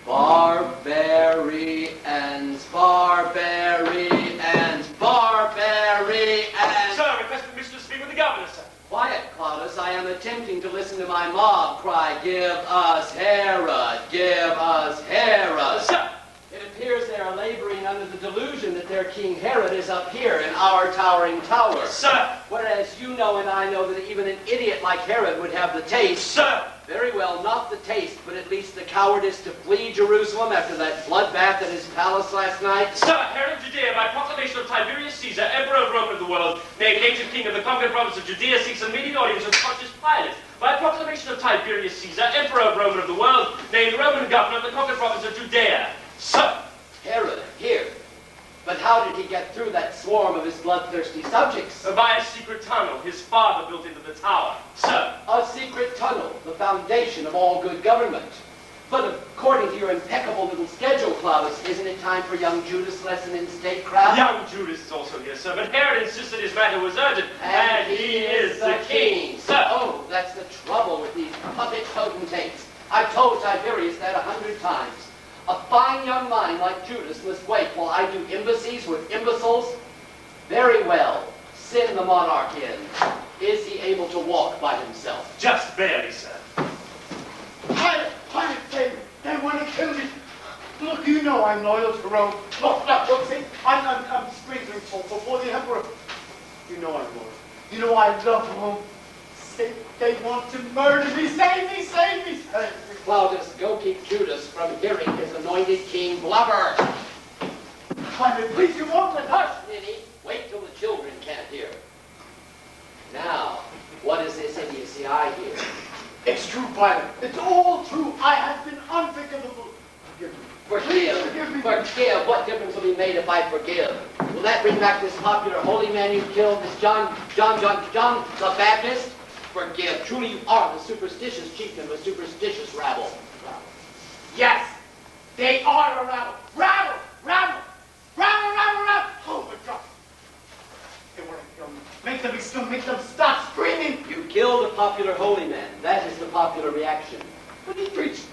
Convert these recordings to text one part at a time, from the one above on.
Barbarians, barbarians, barbarians. Sir, request permission to speak with the governor, sir. Quiet, Claudius. I am attempting to listen to my mob cry, "Give us Herod, give us Herod." Sir! It appears they are laboring under the delusion that their King Herod is up here in our towering tower. Sir! Whereas you know and I know that even an idiot like Herod would have the taste. Sir! Very well, not the taste, but at least the cowardice to flee Jerusalem after that bloodbath at his palace last night. Sir, Herod of Judea, by proclamation of Tiberius Caesar, Emperor of Rome and the world, named native king of the conquered province of Judea, seeks immediate audience with Pontius Pilate. By proclamation of Tiberius Caesar, Emperor of Rome and of the world, named Roman governor of the conquered province of Judea. Sir! Herod here. But how did he get through that swarm of his bloodthirsty subjects? By a secret tunnel his father built into the tower. Sir! A secret tunnel, the foundation of all good government. But according to your impeccable little schedule, Claudius, isn't it time for young Judas' lesson in statecraft? Young Judas is also here, sir, but Herod insisted his matter was urgent, and he is the king. Sir! Oh, that's the trouble with these puppet potentates. I've told Tiberius that 100 times. A fine young mind like Judas must wait while I do embassies with imbeciles. Very well. Send the monarch in. Is he able to walk by himself? Just barely, sir. Pilate, they want to kill me. Look, you know I'm loyal to Rome. Look, see, I'm sprinkling salt before the emperor. You know I'm loyal. You know I love Rome. They want to murder me. Save me, save me, save me. Claudius, go keep Judas from hearing his anointed king blubber. Pilate, please, you won't let Hush, Ninny. Wait till the children can't hear. Now, what is this idiocy I hear? It's true, Pilate. It's all true. I have been unforgivable. Forgive me. Forgive. Forgive me. Forgive. What difference will be made if I forgive? Will that bring back this popular holy man you killed, this John the Baptist? Forgive. Truly you are the superstitious chieftain of a superstitious rabble. Yes, they are a rabble. Rabble! Oh my God. They want to kill me. Make them extreme. Make them stop screaming. You killed a popular holy man. That is the popular reaction. But he preached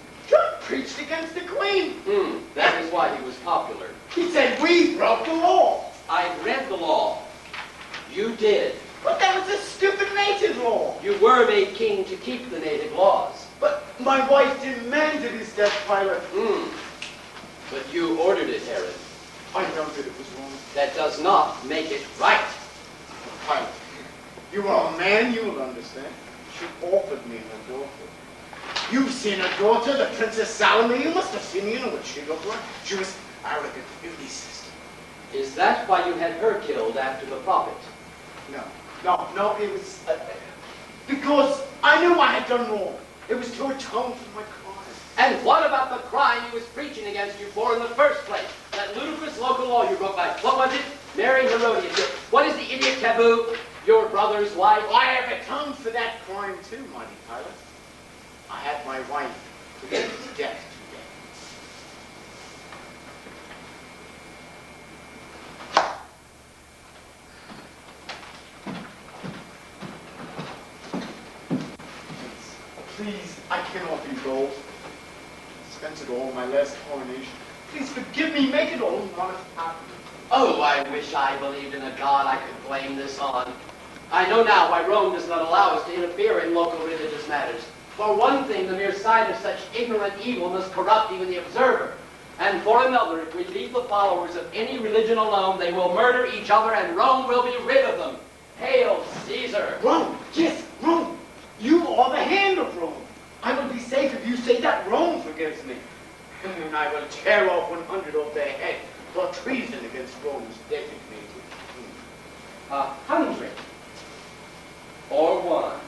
against the queen. That is why he was popular. He said we broke the law. I read the law. You did. But that was a stupid native law. You were made king to keep the native laws. But my wife demanded his death, Pilate. But you ordered it, Herod. I know that it was wrong. That does not make it right. Pilate, you are a man, you will understand. She offered me her daughter. You've seen her daughter, the Princess Salome. You must have seen her. You know what she looked like. She was arrogant, beauty system. Is that why you had her killed after the prophet? No, it was because I knew I had done wrong. It was to atone for my crime. And what about the crime he was preaching against you for in the first place? That ludicrous local law you broke by. What was it? Marrying Herodias. What is the idiot taboo? Your brother's wife? I have atoned for that crime too, mighty Pilate. I had my wife put to death today. Please, I can't offer you gold. I spent it all in my last coronation. Please forgive me, make it all honest happen. Oh, I wish I believed in a God I could blame this on. I know now why Rome does not allow us to interfere in local religious matters. For one thing, the mere sight of such ignorant evil must corrupt even the observer. And for another, if we leave the followers of any religion alone, they will murder each other and Rome will be rid of them. Hail Caesar! Rome! Yes, Rome! You are the hand of Rome. I will be safe if you say that Rome forgives me. And I will tear off 100 of their heads for treason against Rome's designated king. 100. Or 1.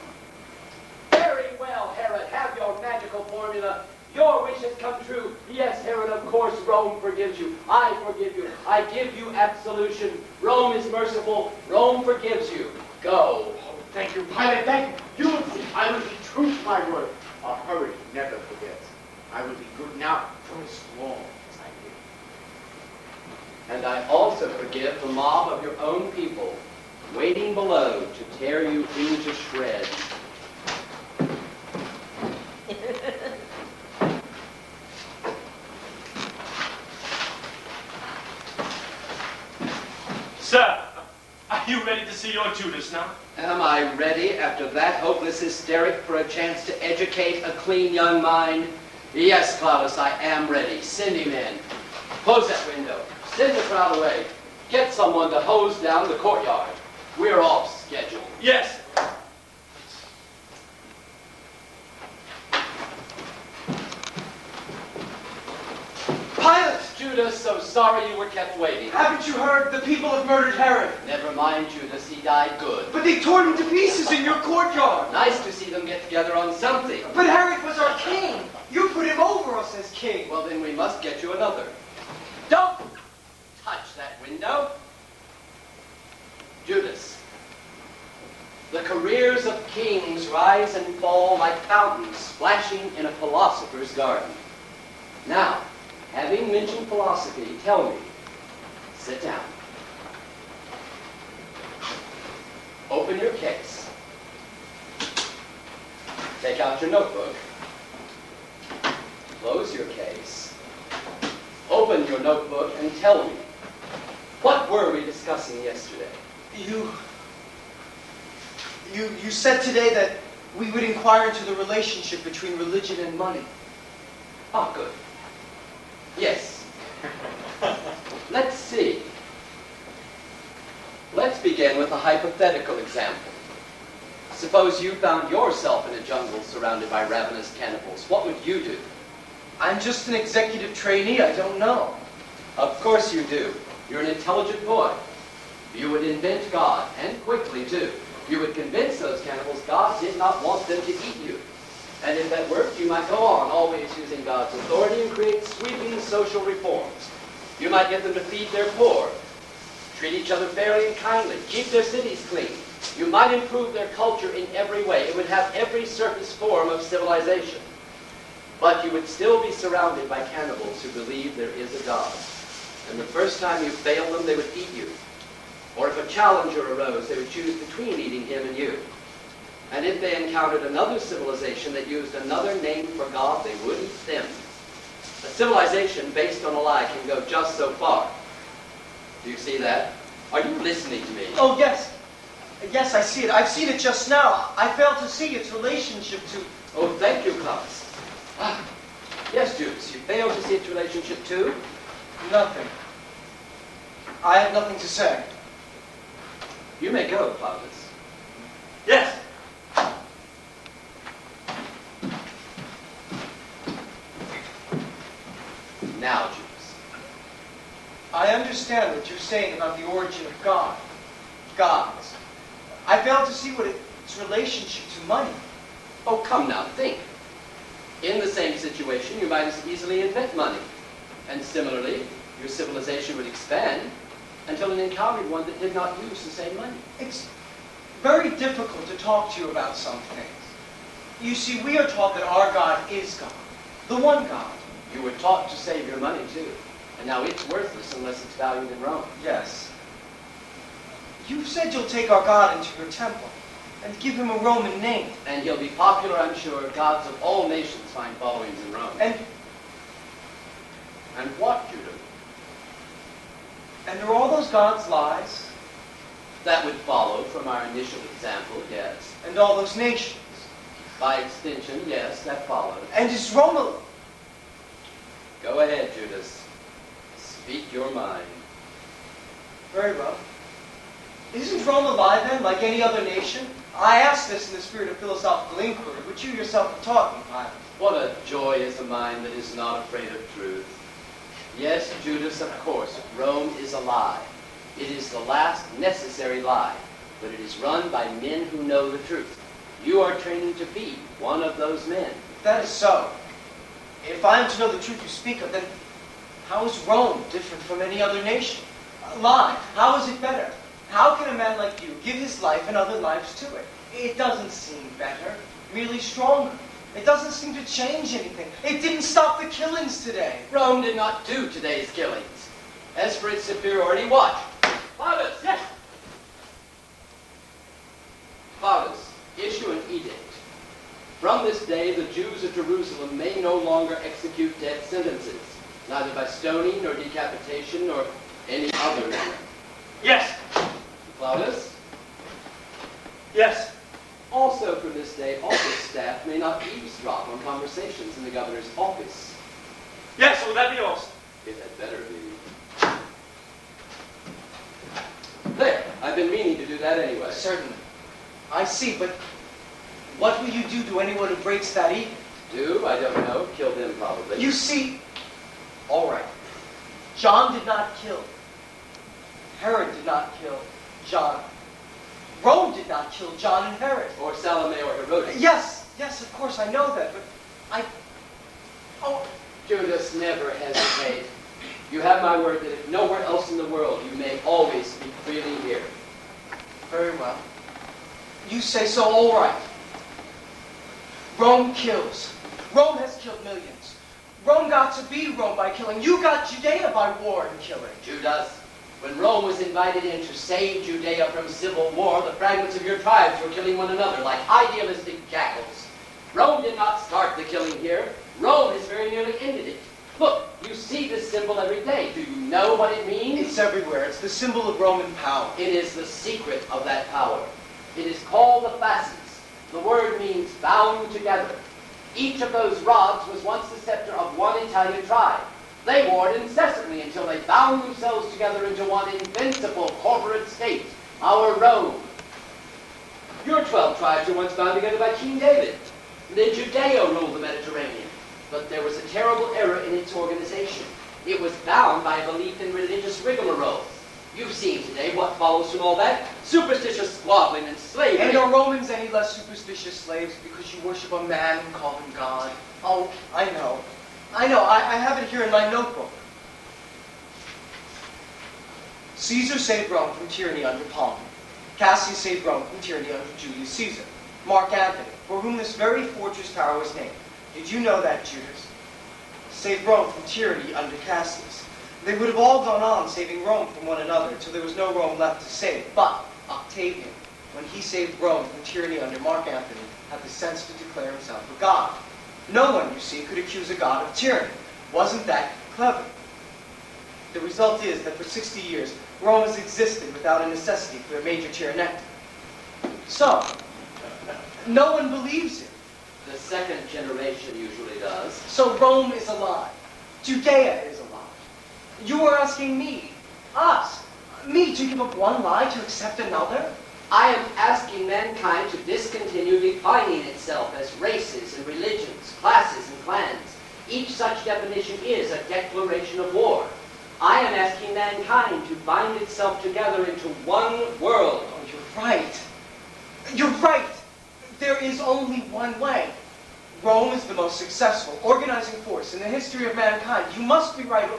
Very well, Herod, have your magical formula. Your wish has come true. Yes, Herod, of course, Rome forgives you. I forgive you. I give you absolution. Rome is merciful. Rome forgives you. Go. Thank you, Pilate, thank you. You will see, I will be true to my word. A hurry never forgets. I will be good now for as long as I live. And I also forgive the mob of your own people, waiting below to tear you into shreds. Sir, are you ready to see your Judas now? Am I ready after that hopeless hysteric for a chance to educate a clean young mind? Yes, Claudius, I am ready. Send him in. Close that window. Send the crowd away. Get someone to hose down the courtyard. We're off schedule. Yes. Pilate! Judas, so sorry you were kept waiting. Haven't you heard? The people have murdered Herod. Never mind, Judas, he died good. But they tore him to pieces in your courtyard. Nice to see them get together on something. But Herod was our king. You put him over us as king. Well, then we must get you another. Don't touch that window. Judas, the careers of kings rise and fall like fountains splashing in a philosopher's garden. Now, having mentioned philosophy, tell me, sit down. Open your case. Take out your notebook. Close your case. Open your notebook and tell me, what were we discussing yesterday? You said today that we would inquire into the relationship between religion and money. Ah, good. Yes. Let's see. Let's begin with a hypothetical example. Suppose you found yourself in a jungle surrounded by ravenous cannibals. What would you do? I'm just an executive trainee. I don't know. Of course you do. You're an intelligent boy. You would invent God, and quickly too. You would convince those cannibals God did not want them to eat you. And if that worked, you might go on, always using God's authority and create sweeping social reforms. You might get them to feed their poor, treat each other fairly and kindly, keep their cities clean. You might improve their culture in every way. It would have every surface form of civilization. But you would still be surrounded by cannibals who believe there is a God. And the first time you failed them, they would eat you. Or if a challenger arose, they would choose between eating him and you. And if they encountered another civilization that used another name for God, they would eat them. A civilization based on a lie can go just so far. Do you see that? Are you listening to me? Oh, yes. Yes, I see it. I've seen it just now. I failed to see its relationship to... Oh, thank you, Klaus. Ah, yes, Judas, you failed to see its relationship to? Nothing. I have nothing to say. You may go, Claudius. Yes. Now, Judas. I understand what you're saying about the origin of God. Gods. I failed to see what its relationship to money. Oh, come now, think. In the same situation, you might as easily invent money. And similarly, your civilization would expand until it encountered one that did not use the same money. It's very difficult to talk to you about some things. You see, we are taught that our God is God. The one God. You were taught to save your money, too. And now it's worthless unless it's valued in Rome. Yes. You've said you'll take our God into your temple and give him a Roman name. And he'll be popular, I'm sure. Gods of all nations find followings in Rome. And what, Judah? are all those gods lies? That would follow from our initial example, yes. And all those nations? By extension, yes, that follows. And is Rome a... Go ahead, Judas. Speak your mind. Very well. Isn't Rome a lie then, like any other nation? I ask this in the spirit of philosophical inquiry, which you yourself have taught me, Pilate. What a joy is a mind that is not afraid of truth. Yes, Judas, of course, Rome is a lie. It is the last necessary lie, but it is run by men who know the truth. You are training to be one of those men. If that is so, if I am to know the truth you speak of, then how is Rome different from any other nation? A lie. How is it better? How can a man like you give his life and other lives to it? It doesn't seem better, merely stronger. It doesn't seem to change anything. It didn't stop the killings today. Rome did not do today's killings. As for its superiority, watch. Fathers, yes! Fathers, issue an edict. From this day, the Jews of Jerusalem may no longer execute death sentences, neither by stoning nor decapitation nor any other manner. Yes. Claudius, Yes. also from this day, office staff may not eavesdrop on conversations in the governor's office. Yes, will that be all, sir? It had better be. There, I've been meaning to do that anyway. Certainly. I see, but what will you do to anyone who breaks that edict? Do? I don't know. Kill them, probably. You see, all right. John did not kill. Herod did not kill John. Rome did not kill John and Herod. Or Salome or Herodes. Yes, of course, I know that, but Oh, Judas, never hesitate. You have my word that if nowhere else in the world, you may always speak freely here. very well. You say so, all right. Rome kills. Rome has killed millions. Rome got to be Rome by killing. You got Judea by war and killing. Judas, when Rome was invited in to save Judea from civil war, the fragments of your tribes were killing one another like idealistic jackals. Rome did not start the killing here. Rome has very nearly ended it. Look, you see this symbol every day. Do you know what it means? It's everywhere. It's the symbol of Roman power. It is the secret of that power. It is called the fasces. The word means bound together. Each of those rods was once the scepter of one Italian tribe. They wore it incessantly until they bound themselves together into one invincible corporate state, our Rome. Your 12 tribes were once bound together by King David. Then Judea ruled the Mediterranean. But there was a terrible error in its organization. It was bound by a belief in religious rigmarole. You've seen today what follows from all that. Superstitious squabbling and slavery. And are Romans any less superstitious slaves because you worship a man and call him God? Oh, I know. I have it here in my notebook. Caesar saved Rome from tyranny under Pompey. Cassius saved Rome from tyranny under Julius Caesar. Mark Antony, for whom this very fortress tower was named. Did you know that, Judas? Saved Rome from tyranny under Cassius. They would have all gone on saving Rome from one another till there was no Rome left to save. But Octavian, when he saved Rome from tyranny under Mark Antony, had the sense to declare himself a god. No one, you see, could accuse a god of tyranny. Wasn't that clever? The result is that for 60 years, Rome has existed without a necessity for a major tyrannectomy. So, no one believes it. The second generation usually does. So Rome is a lie. Judea is a lie. You are asking me, us, me to give up one lie to accept another? I am asking mankind to discontinue defining itself as races and religions, classes and clans. Each such definition is a declaration of war. I am asking mankind to bind itself together into one world. Oh, you're right. You're right. There is only one way. Rome is the most successful organizing force in the history of mankind. You must be right.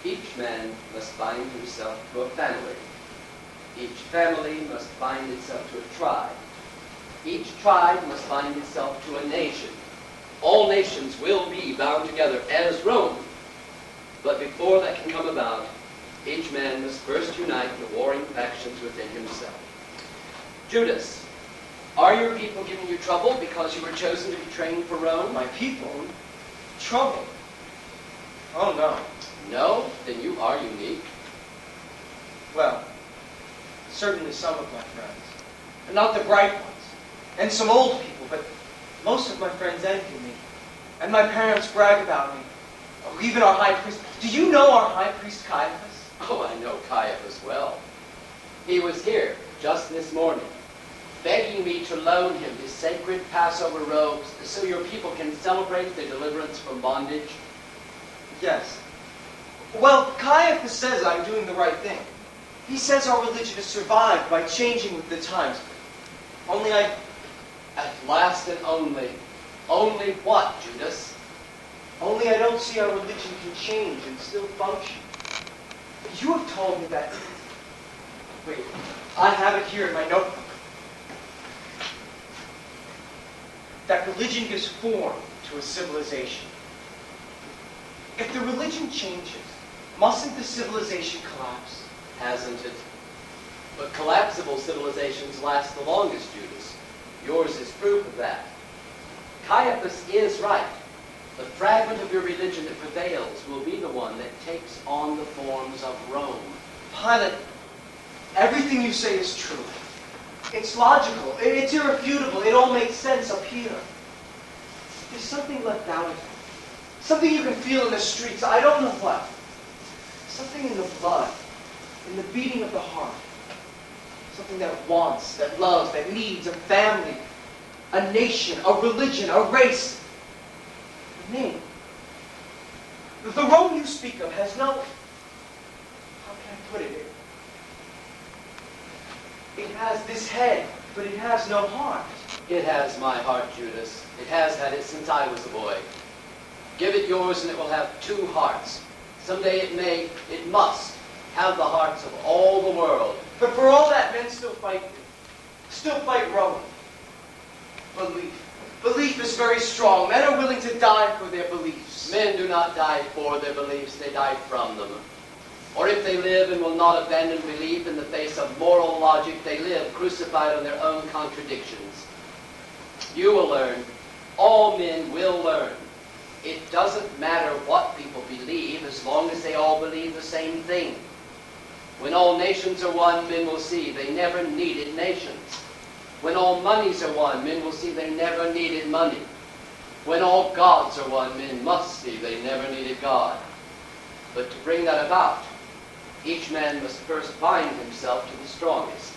Each man must bind himself to a family. Each family must bind itself to a tribe. Each tribe must bind itself to a nation. All nations will be bound together as Rome. But before that can come about, each man must first unite the warring factions within himself. Judas, are your people giving you trouble because you were chosen to be trained for Rome? My people? Trouble? Oh, no. No? Then you are unique. Well, certainly some of my friends. And not the bright ones. And some old people, but most of my friends envy me. And my parents brag about me. Oh, even our high priest. Do you know our high priest Caiaphas? Oh, I know Caiaphas well. He was here just this morning, begging me to loan him his sacred Passover robes so your people can celebrate their deliverance from bondage. Yes. Well, Caiaphas says I'm doing the right thing. He says our religion has survived by changing with the times. Only At last and only. Only what, Judas? Only I don't see our religion can change and still function. You have told me that. Wait, I have it here in my notebook. That religion gives form to a civilization. If the religion changes, mustn't the civilization collapse? Hasn't it? But collapsible civilizations last the longest, Judas. Yours is proof of that. Caiaphas is right. The fragment of your religion that prevails will be the one that takes on the forms of Rome. Pilate, everything you say is true. It's logical. It's irrefutable. It all makes sense up here. There's something left out of it. Something you can feel in the streets. I don't know what. Something in the blood, in the beating of the heart. Something that wants, that loves, that needs a family, a nation, a religion, a race, a name. The Rome you speak of has no... How can I put it? It has this head, but it has no heart. It has my heart, Judas. It has had it since I was a boy. Give it yours and it will have two hearts. Someday it must have the hearts of all the world. But for all that, men still fight me. Still fight Rome. Belief. Belief is very strong. Men are willing to die for their beliefs. Men do not die for their beliefs, they die from them. Or if they live and will not abandon belief in the face of moral logic, they live crucified on their own contradictions. You will learn. All men will learn. It doesn't matter what people believe as long as they all believe the same thing. When all nations are one, men will see they never needed nations. When all monies are one, men will see they never needed money. When all gods are one, men must see they never needed God. But to bring that about, each man must first bind himself to the strongest.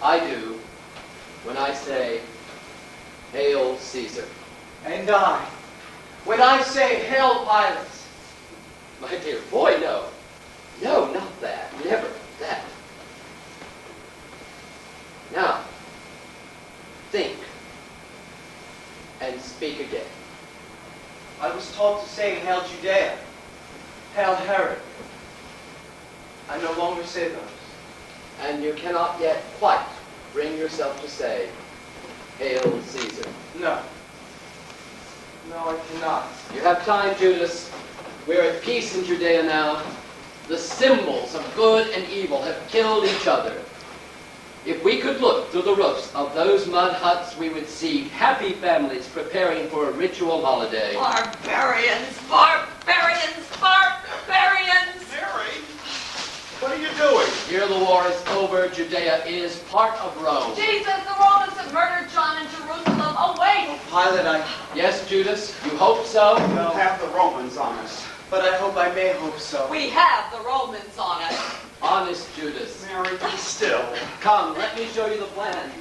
I do when I say, Hail Caesar. And I, when I say, Hail Pilate. My dear boy, no. No, not that. Never that. Now, think and speak again. I was taught to say, Hail Judea. Hail Herod. I no longer say those. And you cannot yet quite bring yourself to say, Hail Caesar. No. No, I cannot. You have time, Judas. We're at peace in Judea now. The symbols of good and evil have killed each other. If we could look through the roofs of those mud huts, we would see happy families preparing for a ritual holiday. Barbarians! Barbarians! Barbarians! Mary, what are you doing? Here the war is over. Judea is part of Rome. Jesus, the Romans have murdered John in Jerusalem. Awake! Pilate, Yes, Judas, you hope so? We'll have the Romans on us. but I hope I may hope so. We have the Romans on us. Honest Judas. Mary, be still. Come, let me show you the plans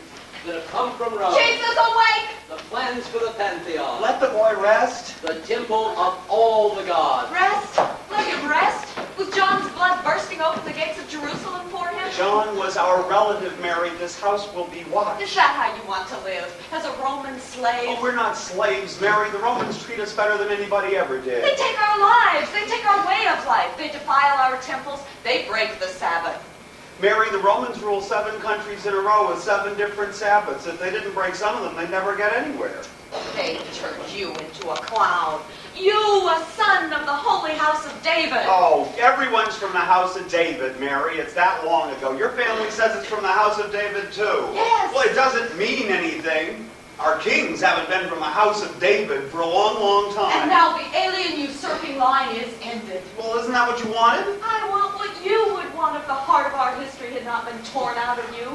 that have come from Rome. Jesus, awake! The plans for the Pantheon. Let the boy rest. The temple of all the gods. Rest? Let him rest? With John's blood bursting open the gates of Jerusalem for him? John was our relative, Mary. This house will be watched. Is that how you want to live? As a Roman slave? Oh, we're not slaves, Mary. The Romans treat us better than anybody ever did. They take our lives. They take our way of life. They defile our temples. They break the Sabbath. Mary, the Romans rule 7 countries in a row with 7 different Sabbaths. If they didn't break some of them, they'd never get anywhere. They turned you into a clown. You, a son of the holy house of David. Oh, everyone's from the house of David, Mary. It's that long ago. Your family says it's from the house of David, too. Yes. Well, it doesn't mean anything. Our kings haven't been from the house of David for a long, long time. And now the alien usurping line is ended. Well, isn't that what you wanted? I want what you would want if the heart of our history had not been torn out of you.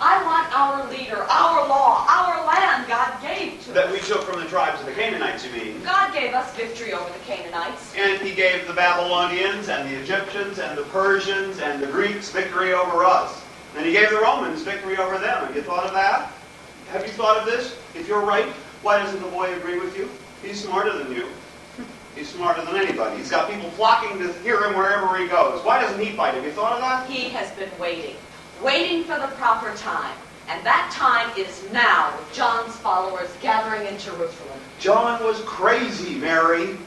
I want our leader, our law, our land God gave to That us. we took from the tribes of the Canaanites, you mean? God gave us victory over the Canaanites. And he gave the Babylonians and the Egyptians and the Persians and the Greeks victory over us. And he gave the Romans victory over them. Have you thought of that? Have you thought of this? If you're right, why doesn't the boy agree with you? He's smarter than you. He's smarter than anybody. He's got people flocking to hear him wherever he goes. Why doesn't he fight? Have you thought of that? He has been waiting for the proper time. And that time is now, with John's followers gathering in Jerusalem. John was crazy, Mary.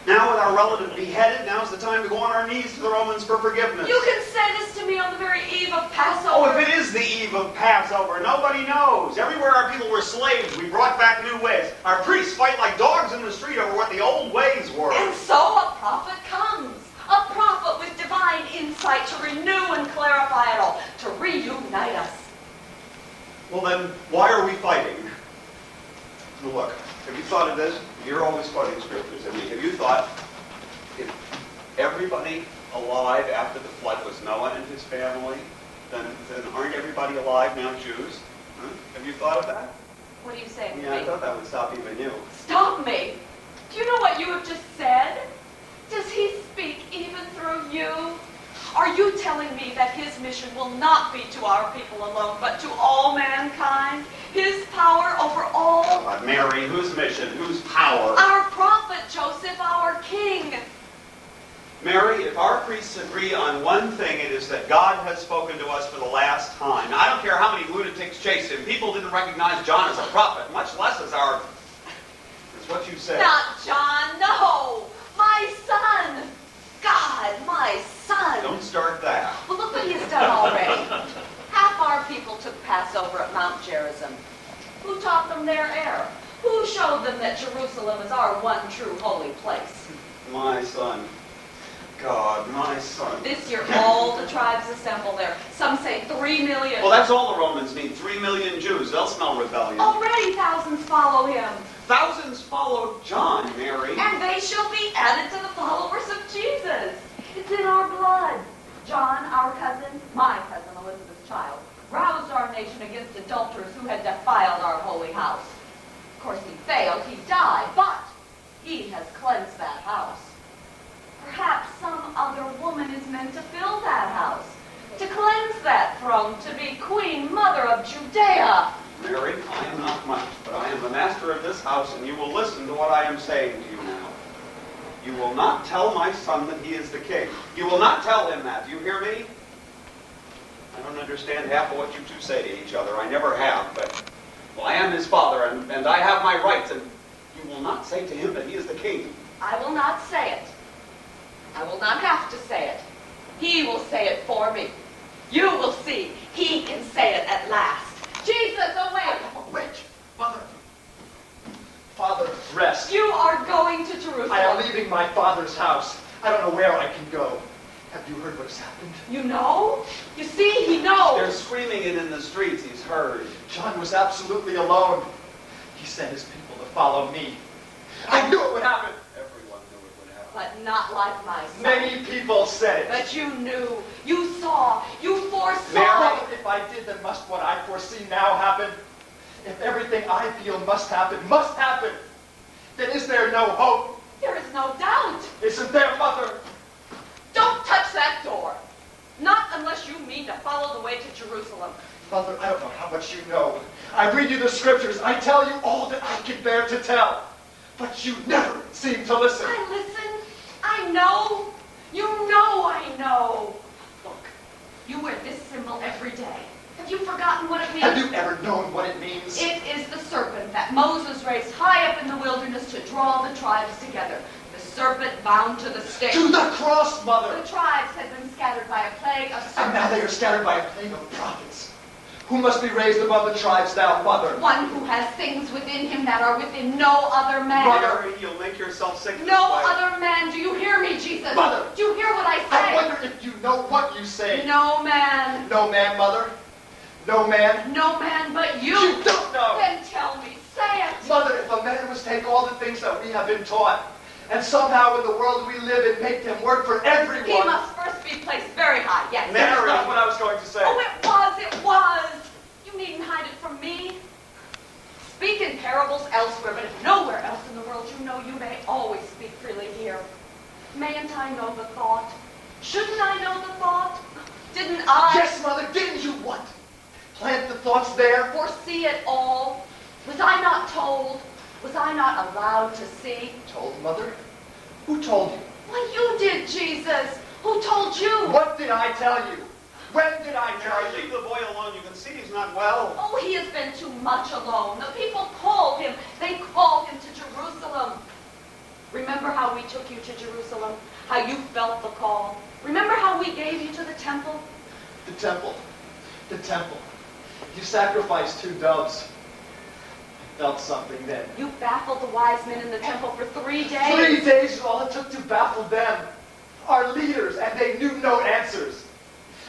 Now with our relative beheaded, now's the time to go on our knees to the Romans for forgiveness. You can say this to me on the very eve of Oh, Passover. if it is the eve of Passover, nobody knows. Everywhere our people were slaves, we brought back new ways. Our priests fight like dogs in the street over what the old ways were. And so a prophet comes. A prophet with divine insight to renew and clarify it all, to reunite us. Well then, why are we fighting? Now look, have you thought of this? You're always quoting scriptures. I mean, have you thought if everybody alive after the flood was Noah and his family, then aren't everybody alive now Jews? Huh? Have you thought of that? What are you saying to Yeah, I me? thought that would stop even you. Stop me! Do you know what you have just said? Does he speak even through you? Are you telling me that his mission will not be to our people alone, but to all mankind? His power over all? Mary, whose mission? Whose power? Our prophet Joseph, our king. Mary, if our priests agree on one thing, it is that God has spoken to us for the last time. I don't care how many lunatics chased him. People didn't recognize John as a prophet, much less as our... It's what you said. Not John, no! My son! God, my son! Don't start that. Well, look what he has done already. Half our people took Passover at Mount Gerizim. Who taught them their error? Who showed them that Jerusalem is our one true holy place? My son. God, my son. This year, all the tribes assemble there. Some say 3 million. Well, that's all the Romans need. 3 million Jews. They'll smell rebellion. Already thousands follow him. Thousands followed John, Mary. And they shall be added to the followers of Jesus. It's in our blood. John, our cousin, my cousin Elizabeth's child, roused our nation against adulterers who had defiled our holy house. Of course, he failed. He died. But he has cleansed that house. Perhaps some other woman is meant to fill that house, to cleanse that throne, to be queen mother of Judea. Mary, I am not much, but I am the master of this house, and you will listen to what I am saying to you now. You will not tell my son that he is the king. You will not tell him that. Do you hear me? I don't understand half of what you two say to each other. I never have, but well, I am his father, and I have my rights, and you will not say to him that he is the king. I will not say it. I will not have to say it. He will say it for me. You will see. He can say it at last. Jesus, awake! Wait, Mother. Father, rest. You are going to Jerusalem. I am leaving my father's house. I don't know where I can go. Have you heard what has happened? You know? You see, he knows. They're screaming it in the streets. He's heard. John was absolutely alone. He sent his people to follow me. I knew it would happen. Everyone knew it would happen. But not like my son. Many people said it. But you knew. You saw. You foresaw. Mary, if I did, then must what I foresee now happen? If everything I feel must happen, then is there no hope? There is no doubt. Isn't there, Mother? Don't touch that door. Not unless you mean to follow the way to Jerusalem. Mother, I don't know how much you know. I read you the scriptures. I tell you all that I can bear to tell. But you never seem to listen. I listen. I know. You know I know. Look, you wear this symbol every day. Have you forgotten what it means? Have you ever known what it means? It is the serpent that Moses raised high up in the wilderness to draw the tribes together. The serpent bound to the stake. To the cross, Mother! The tribes had been scattered by a plague of serpents. And now they are scattered by a plague of prophets. Who must be raised above the tribes now, Mother? One who has things within him that are within no other man. Mary, you'll make yourself sick. No other man. Do you hear me, Jesus? Mother! Do you hear what I say? I wonder if you know what you say. No man. No man, Mother? No man? No man but you. You don't know! Then tell me. Say it. Mother, if a man must take all the things that we have been taught, and somehow in the world we live in make them work for everyone. He must first be placed very high. Yes. That's not what I was going to say. Oh, it was. It was. You needn't hide it from me. Speak in parables elsewhere, but if nowhere else in the world you know, you may always speak freely here. Mayn't I know the thought? Shouldn't I know the thought? Didn't I Yes, Mother, didn't you what? Plant the thoughts there? foresee it all? Was I not told? Was I not allowed to see? Told, Mother? Who told you? Why, you did, Jesus. Who told you? What did I tell you? When did I tell Mary, you? leave the boy alone. You can see he's not well. Oh, he has been too much alone. The people called him. They called him to Jerusalem. Remember how we took you to Jerusalem? How you felt the call? Remember how we gave you to the temple? The temple. The temple. You sacrificed 2 doves. I felt something then. You baffled the wise men in the temple for 3 days. 3 days is all it took to baffle them. Our leaders, and they knew no answers.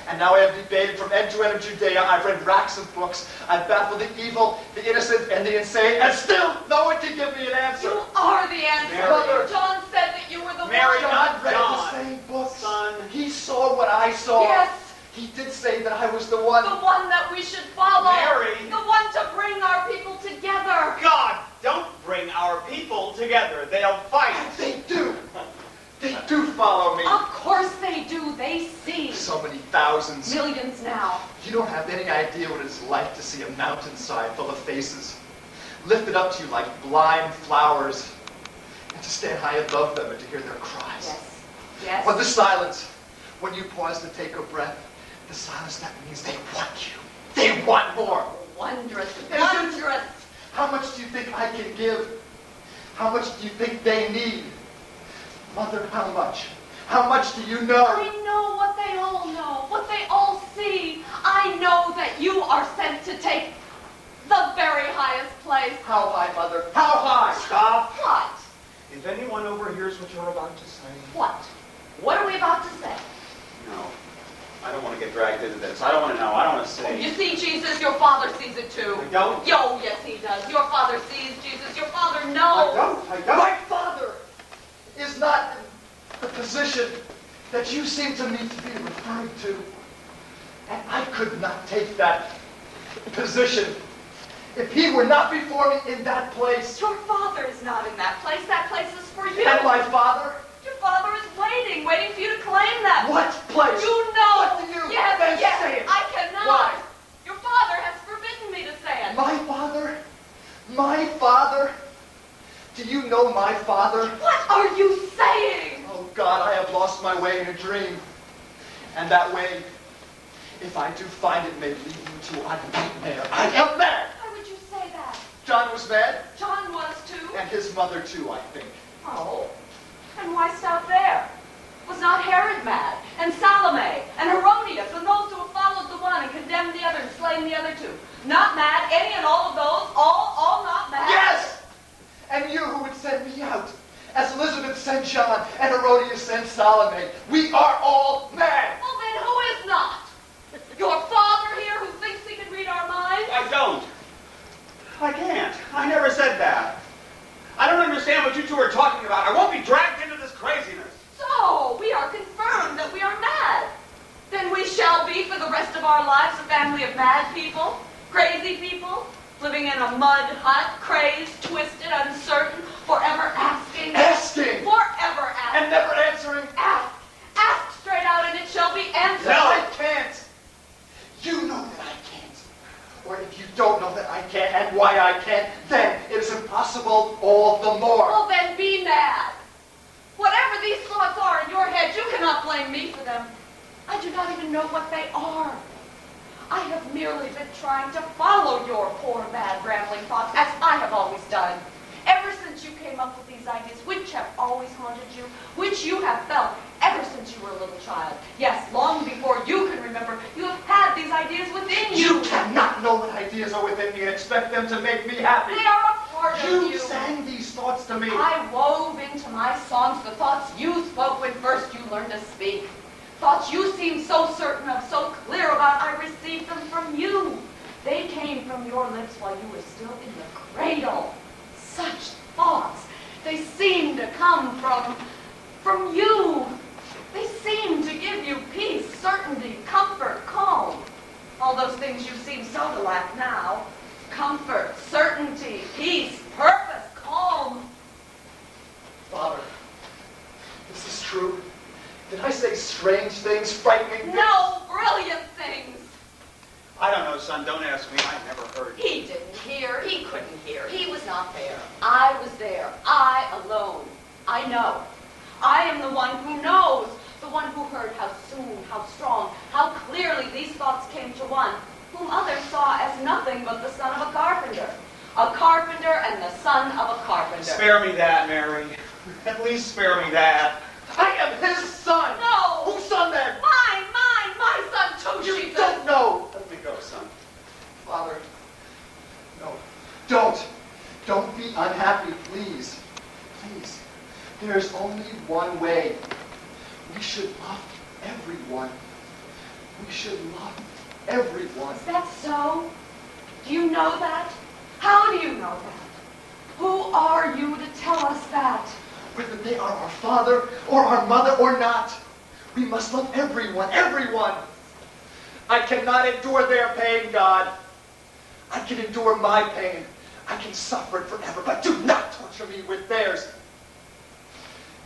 And now I have debated from end to end of Judea. I've read racks of books. I've baffled the evil, the innocent, and the insane, and still no one can give me an answer. You are the answer. Mary. John said that you were the Mary, one. God read John. the same books. Son. He saw what I saw. Yes. He did say that I was the one. The one that we should follow. Mary. The one to bring our people together. God, don't bring our people together. They'll fight. They do. They do follow me. Of course they do. They see. So many thousands. Millions now. You don't have any idea what it's like to see a mountainside full of faces, lifted up to you like blind flowers, and to stand high above them and to hear their cries. Yes. Yes. But the silence, when you pause to take a breath, the silence, that means they want you. They want more. Wondrous. Isn't it? Wondrous. How much do you think I can give? How much do you think they need? Mother, how much? How much do you know? I know what they all know, what they all see. I know that you are sent to take the very highest place. How high, Mother? How high? Stop. What? If anyone overhears what you're about to say. What? What are we about to say? No. I don't want to get dragged into this. I don't want to know. I don't want to say. You see, Jesus, your Father sees it too. I don't. Yo, yes, he does. Your Father sees, Jesus. Your Father I knows. don't. My father is not in the position that you seem to me to be referring to. And I could not take that position if he were not before me in that place. Your Father is not in that place. That place is for you. And my father? Your Father is waiting for you to claim that. What place? You know. What do you Yes, then yes. say it? I cannot. Why? Your Father has forbidden me to say it. My father? My father? Do you know my father? What are you saying? Oh God, I have lost my way in a dream. And that way, if I do find it, may lead you to a nightmare. I am mad! Why would you say that? John was mad, John was too. and his mother too, I think. Oh, and why stop there? Was not Herod mad, and Salome, and Herodias, and those who have followed the one and condemned the other and slain the other two? Not mad? Any and all of those? All not mad? Yes! And you who would send me out, as Elizabeth sent John, and Herodias sent Salome. We are all mad! Well, then who is not? Your father here who thinks he can read our minds? I don't. I can't. I never said that. I don't understand what you two are talking about. I won't be dragged into this craziness. So, we are confirmed that we are mad. Then we shall be for the rest of our lives a family of mad people, crazy people, living in a mud hut, crazed, twisted, uncertain, forever asking. Asking! Forever asking. And never answering. Ask. Ask straight out and it shall be answered. No, I can't. You know that I can't. Or if you don't know that I can't and why I can't, then it is impossible all the more. Well, then be mad. Whatever these thoughts are in your head, you cannot blame me for them. I do not even know what they are. I have merely been trying to follow your poor, mad, rambling thoughts, as I have always done. Ever since you came up with these ideas, which have always haunted you, which you have felt ever since you were a little child. Yes, long before you can remember, you have had these ideas within you. You cannot know what ideas are within me and expect them to make me happy. They are a part of You you. sang these thoughts to me. I wove into my songs the thoughts you spoke when first you learned to speak. Thoughts you seemed so certain of, so clear about, I received them from you. They came from your lips while you were still in the cradle. Such thoughts. They seemed to come from you. They seem to give you peace, certainty, comfort, calm. All those things you seem so to lack now. Comfort, certainty, peace, purpose, calm. Father, is this true? Did I say strange things, frightening things? No, brilliant things. I don't know, son. Don't ask me. I never heard. He didn't hear. He couldn't hear. He was not there. I was there. I alone. I know. I am the one who knows. The one who heard how soon, how strong, how clearly these thoughts came to one, whom others saw as nothing but the son of a carpenter. A carpenter and the son of a carpenter. Spare me that, Mary. At least spare me that. I am his son! No! Whose son then? Mine, my son too, You Jesus. don't know! Let me go, son. Father, no, don't. Don't be unhappy, please. Please. There's only one way. We should love everyone. we should love everyone. Is that so? Do you know that? How do you know that? Who are you to tell us that? Whether they are our father or our mother or not, we must love everyone, everyone. I cannot endure their pain, God. I can endure my pain. I can suffer it forever, but do not torture me with theirs.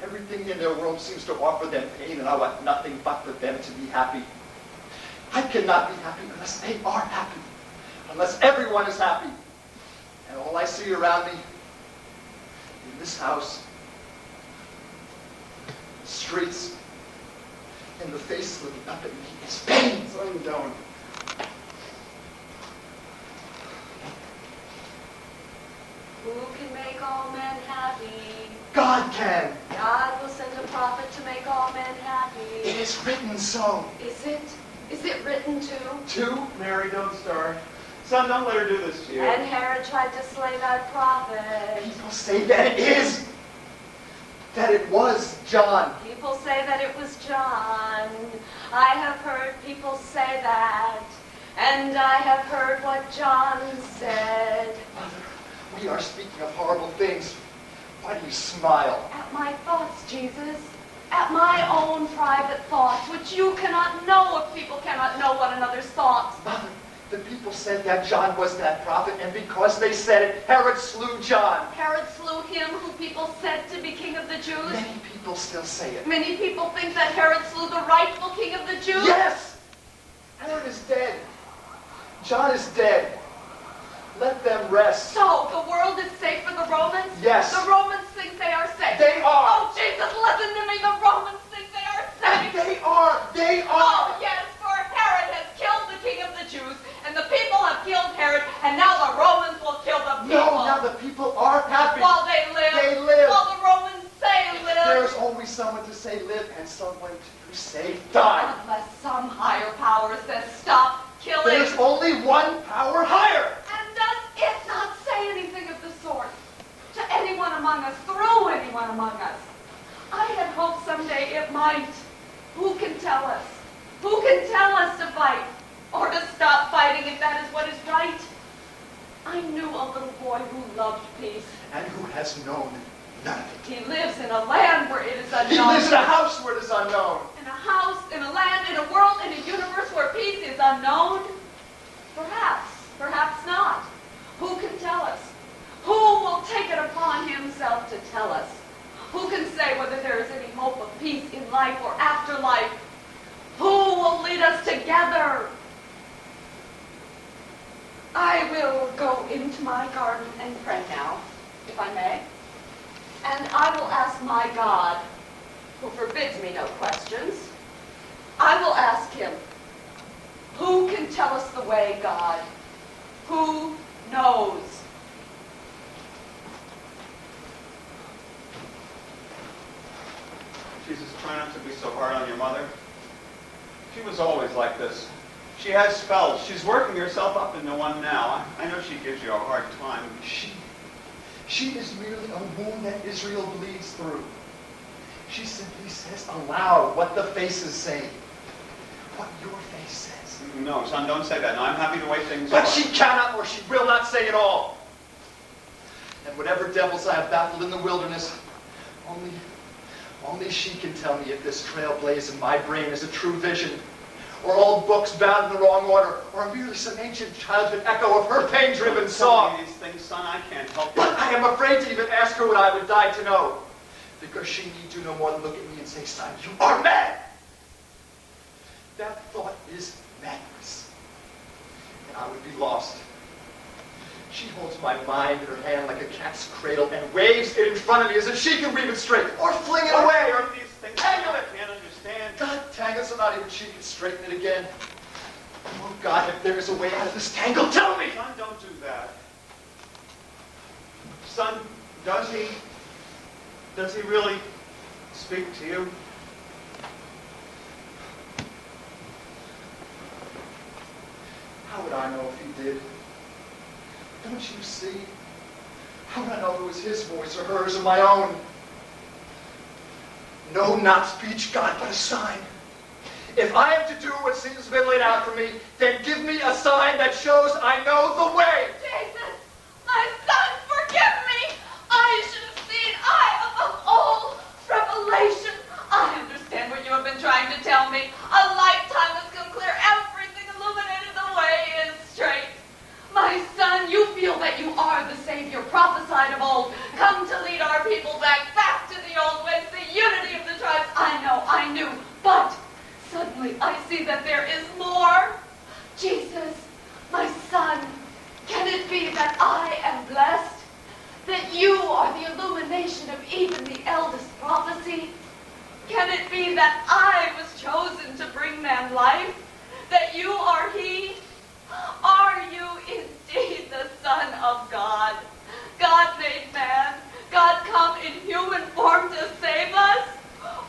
Everything in their world seems to offer them pain, and I want nothing but for them to be happy. I cannot be happy unless they are happy, unless everyone is happy. And all I see around me, in this house, streets, and the faces looking up at me, is pain. So I'm down. Who can make all men happy? God can. God will send a prophet to make all men happy. It is written so. Is it? Is it written too? Two? Mary, don't start. Son, don't let her do this to you. And Herod tried to slay thy prophet. People say that it is. That it was John. People say that it was John. I have heard people say that. And I have heard what John said. Mother, we are speaking of horrible things. Why do you smile? At my thoughts, Jesus. At my own private thoughts, which you cannot know if people cannot know one another's thoughts. Mother, the people said that John was that prophet, and because they said it, Herod slew John. Herod slew him who people said to be king of the Jews. Many people still say it. Many people think that Herod slew the rightful king of the Jews. Yes! Herod is dead. John is dead. Let them rest. So, the world is safe for the Romans? Yes. The Romans think they are safe. They are. Oh, Jesus, listen to me. The Romans think they are And safe. they are. They Oh, are. yes, for Herod has killed the king of the Jews, and the people have killed Herod, and now the Romans will kill the people. No, now the people are happy. While they live. They live. While the Romans say live. There's always someone to say live and someone to say die. Unless some higher power says stop killing. There's only one power higher. And does it not say anything of the sort to anyone among us, through anyone among us? I had hoped someday it might. Who can tell us? Who can tell us to fight or to stop fighting if that is what is right? I knew a little boy who loved peace. And who has known none of it. He lives in a land where it is unknown. He lives in a house where it is unknown. In a house, in a land, in a world, in a universe where peace is unknown? Perhaps, perhaps not. Who can tell us? Who will take it upon himself to tell us? Who can say whether there is any hope of peace in life or afterlife? Who will lead us together? I will go into my garden and pray now, if I may. And I will ask my God, who forbids me no questions, I will ask him, who can tell us the way, God? Who knows? Jesus, try not to be so hard on your mother. She was always like this. She has spells. She's working herself up into one now. I know she gives you a hard time. She is merely a wound that Israel bleeds through. She simply says aloud what the faces say. What your face says. No, son, don't say that. No, I'm happy to wait things But out. she cannot or she will not say it all. And whatever devils I have baffled in the wilderness, only she can tell me if this trailblaze in my brain is a true vision, or old books bound in the wrong order, or merely some ancient childhood echo of her pain-driven song. Tell me these things, son. I can't help you. But I am afraid to even ask her what I would die to know, because she need do no more than look at me and say, son, you are mad. That thought is madness, and I would be lost. She holds my mind in her hand like a cat's cradle and waves it in front of me as if she can weave it straight, or fling it away, or these things tangle I it. can't understand. God, tangle so not even she can straighten it again. Oh God, if there is a way out of this tangle, tell me! Son, don't do that. Son, does he really speak to you? How would I know if he did? Don't you see? How would I know if it was his voice or hers or my own? No, not speech, God, but a sign. If I am to do what seems to have been laid out for me, then give me a sign that shows I know the way. Jesus, my son, forgive me. I should have seen. I, above all, revelation. I understand what you have been trying to tell me. A lifetime has come clear. Everything illuminated. The way is straight. My son, you feel that you are the Savior prophesied of old, come to lead our people back to the old ways, the unity of the tribes. I knew, but suddenly I see that there is more. Jesus, my son, can it be that I am blessed? That you are the illumination of even the eldest prophecy? Can it be that I was chosen to bring man life? That you are he? Are you indeed the Son of God? God made man? God come in human form to save us?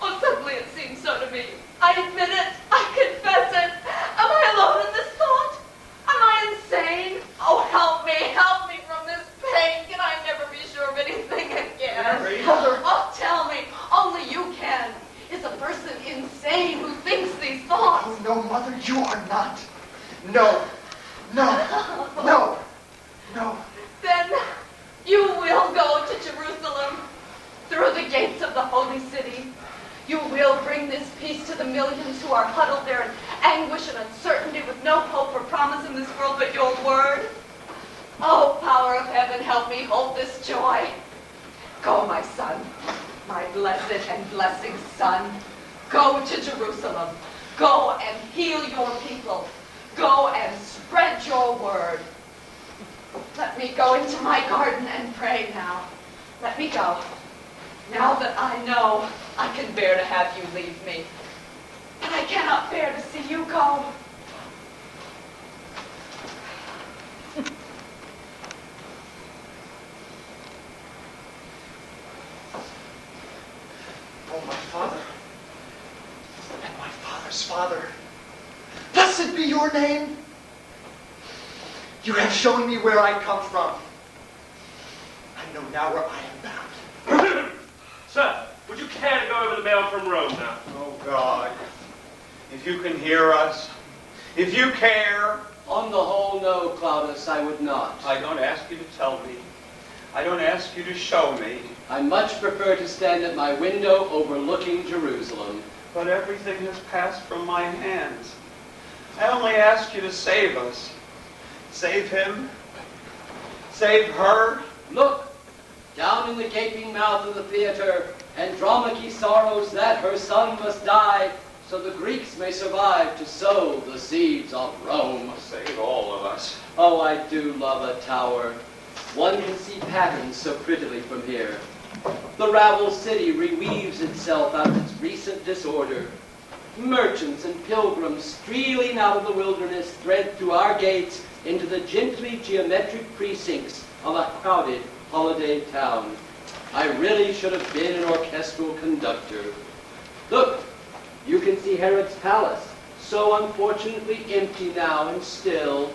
Oh, suddenly it seems so to me. I admit it. I confess it. Am I alone in this thought? Am I insane? Oh, help me from this pain. Can I never be sure of anything again? Mary. Mother. Oh, tell me. Only you can. Is a person insane who thinks these thoughts? Oh, no, Mother, you are not. No. No. Then you will go to Jerusalem through the gates of the holy city. You will bring this peace to the millions who are huddled there in anguish and uncertainty with no hope or promise in this world but your word. Oh, power of heaven, help me hold this joy. Go, my son, my blessed and blessing son. Go to Jerusalem. Go and heal your people. Go and spread your word. Let me go into my garden and pray now. Let me go. Now that I know, I can bear to have you leave me. But I cannot bear to see you go. Oh, my Father, and my Father's Father, blessed be your name. You have shown me where I come from. I know now where I am bound. Sir, would you care to go over the mail from Rome now? Oh, God, if you can hear us, if you care. On the whole, no, Claudius, I would not. I don't ask you to tell me. I don't ask you to show me. I much prefer to stand at my window overlooking Jerusalem. But everything has passed from my hands. I only ask you to save us. Save him. Save her. Look, down in the gaping mouth of the theater, Andromache sorrows that her son must die, so the Greeks may survive to sow the seeds of Rome. Save all of us. Oh, I do love a tower. One can see patterns so prettily from here. The rabble city reweaves itself out of its recent disorder. Merchants and pilgrims strealing out of the wilderness thread through our gates into the gently geometric precincts of a crowded holiday town. I really should have been an orchestral conductor. Look, you can see Herod's palace, so unfortunately empty now and still.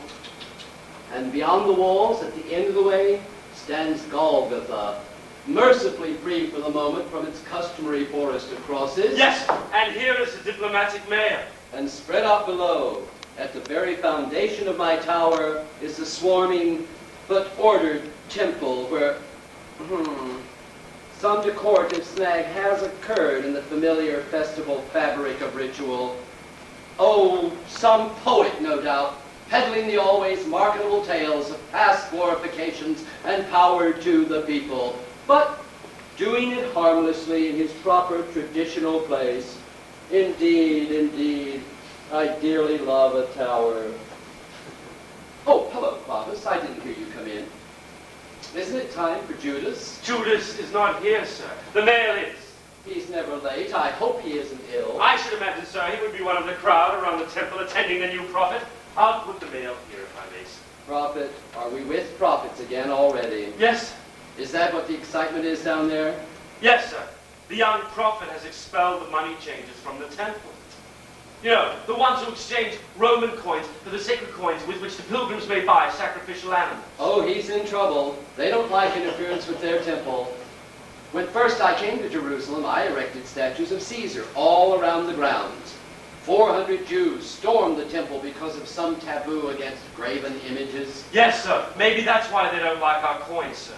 And beyond the walls, at the end of the way, stands Golgotha, mercifully free for the moment from its customary forest of crosses. Yes, and here is the diplomatic mayor. And spread out below, at the very foundation of my tower, is the swarming but ordered temple where some decorative snag has occurred in the familiar festival fabric of ritual. Oh, some poet, no doubt, peddling the always marketable tales of past glorifications and power to the people, but doing it harmlessly in his proper traditional place. Indeed, I dearly love a tower. Oh, hello, Claudius. I didn't hear you come in. Isn't it time for Judas? Judas is not here, sir. The mail is. He's never late. I hope he isn't ill. I should imagine, sir, he would be one of the crowd around the temple attending the new prophet. I'll put the mail here, if I may, sir. Prophet, are we with prophets again already? Yes, Is that what the excitement is down there? yes, sir. The young prophet has expelled the money changers from the temple. You know, the ones who exchange Roman coins for the sacred coins with which the pilgrims may buy sacrificial animals. Oh, he's in trouble. They don't like interference with their temple. When first I came to Jerusalem, I erected statues of Caesar all around the grounds. 400 Jews stormed the temple because of some taboo against graven images. Yes, sir. Maybe that's why they don't like our coins, sir.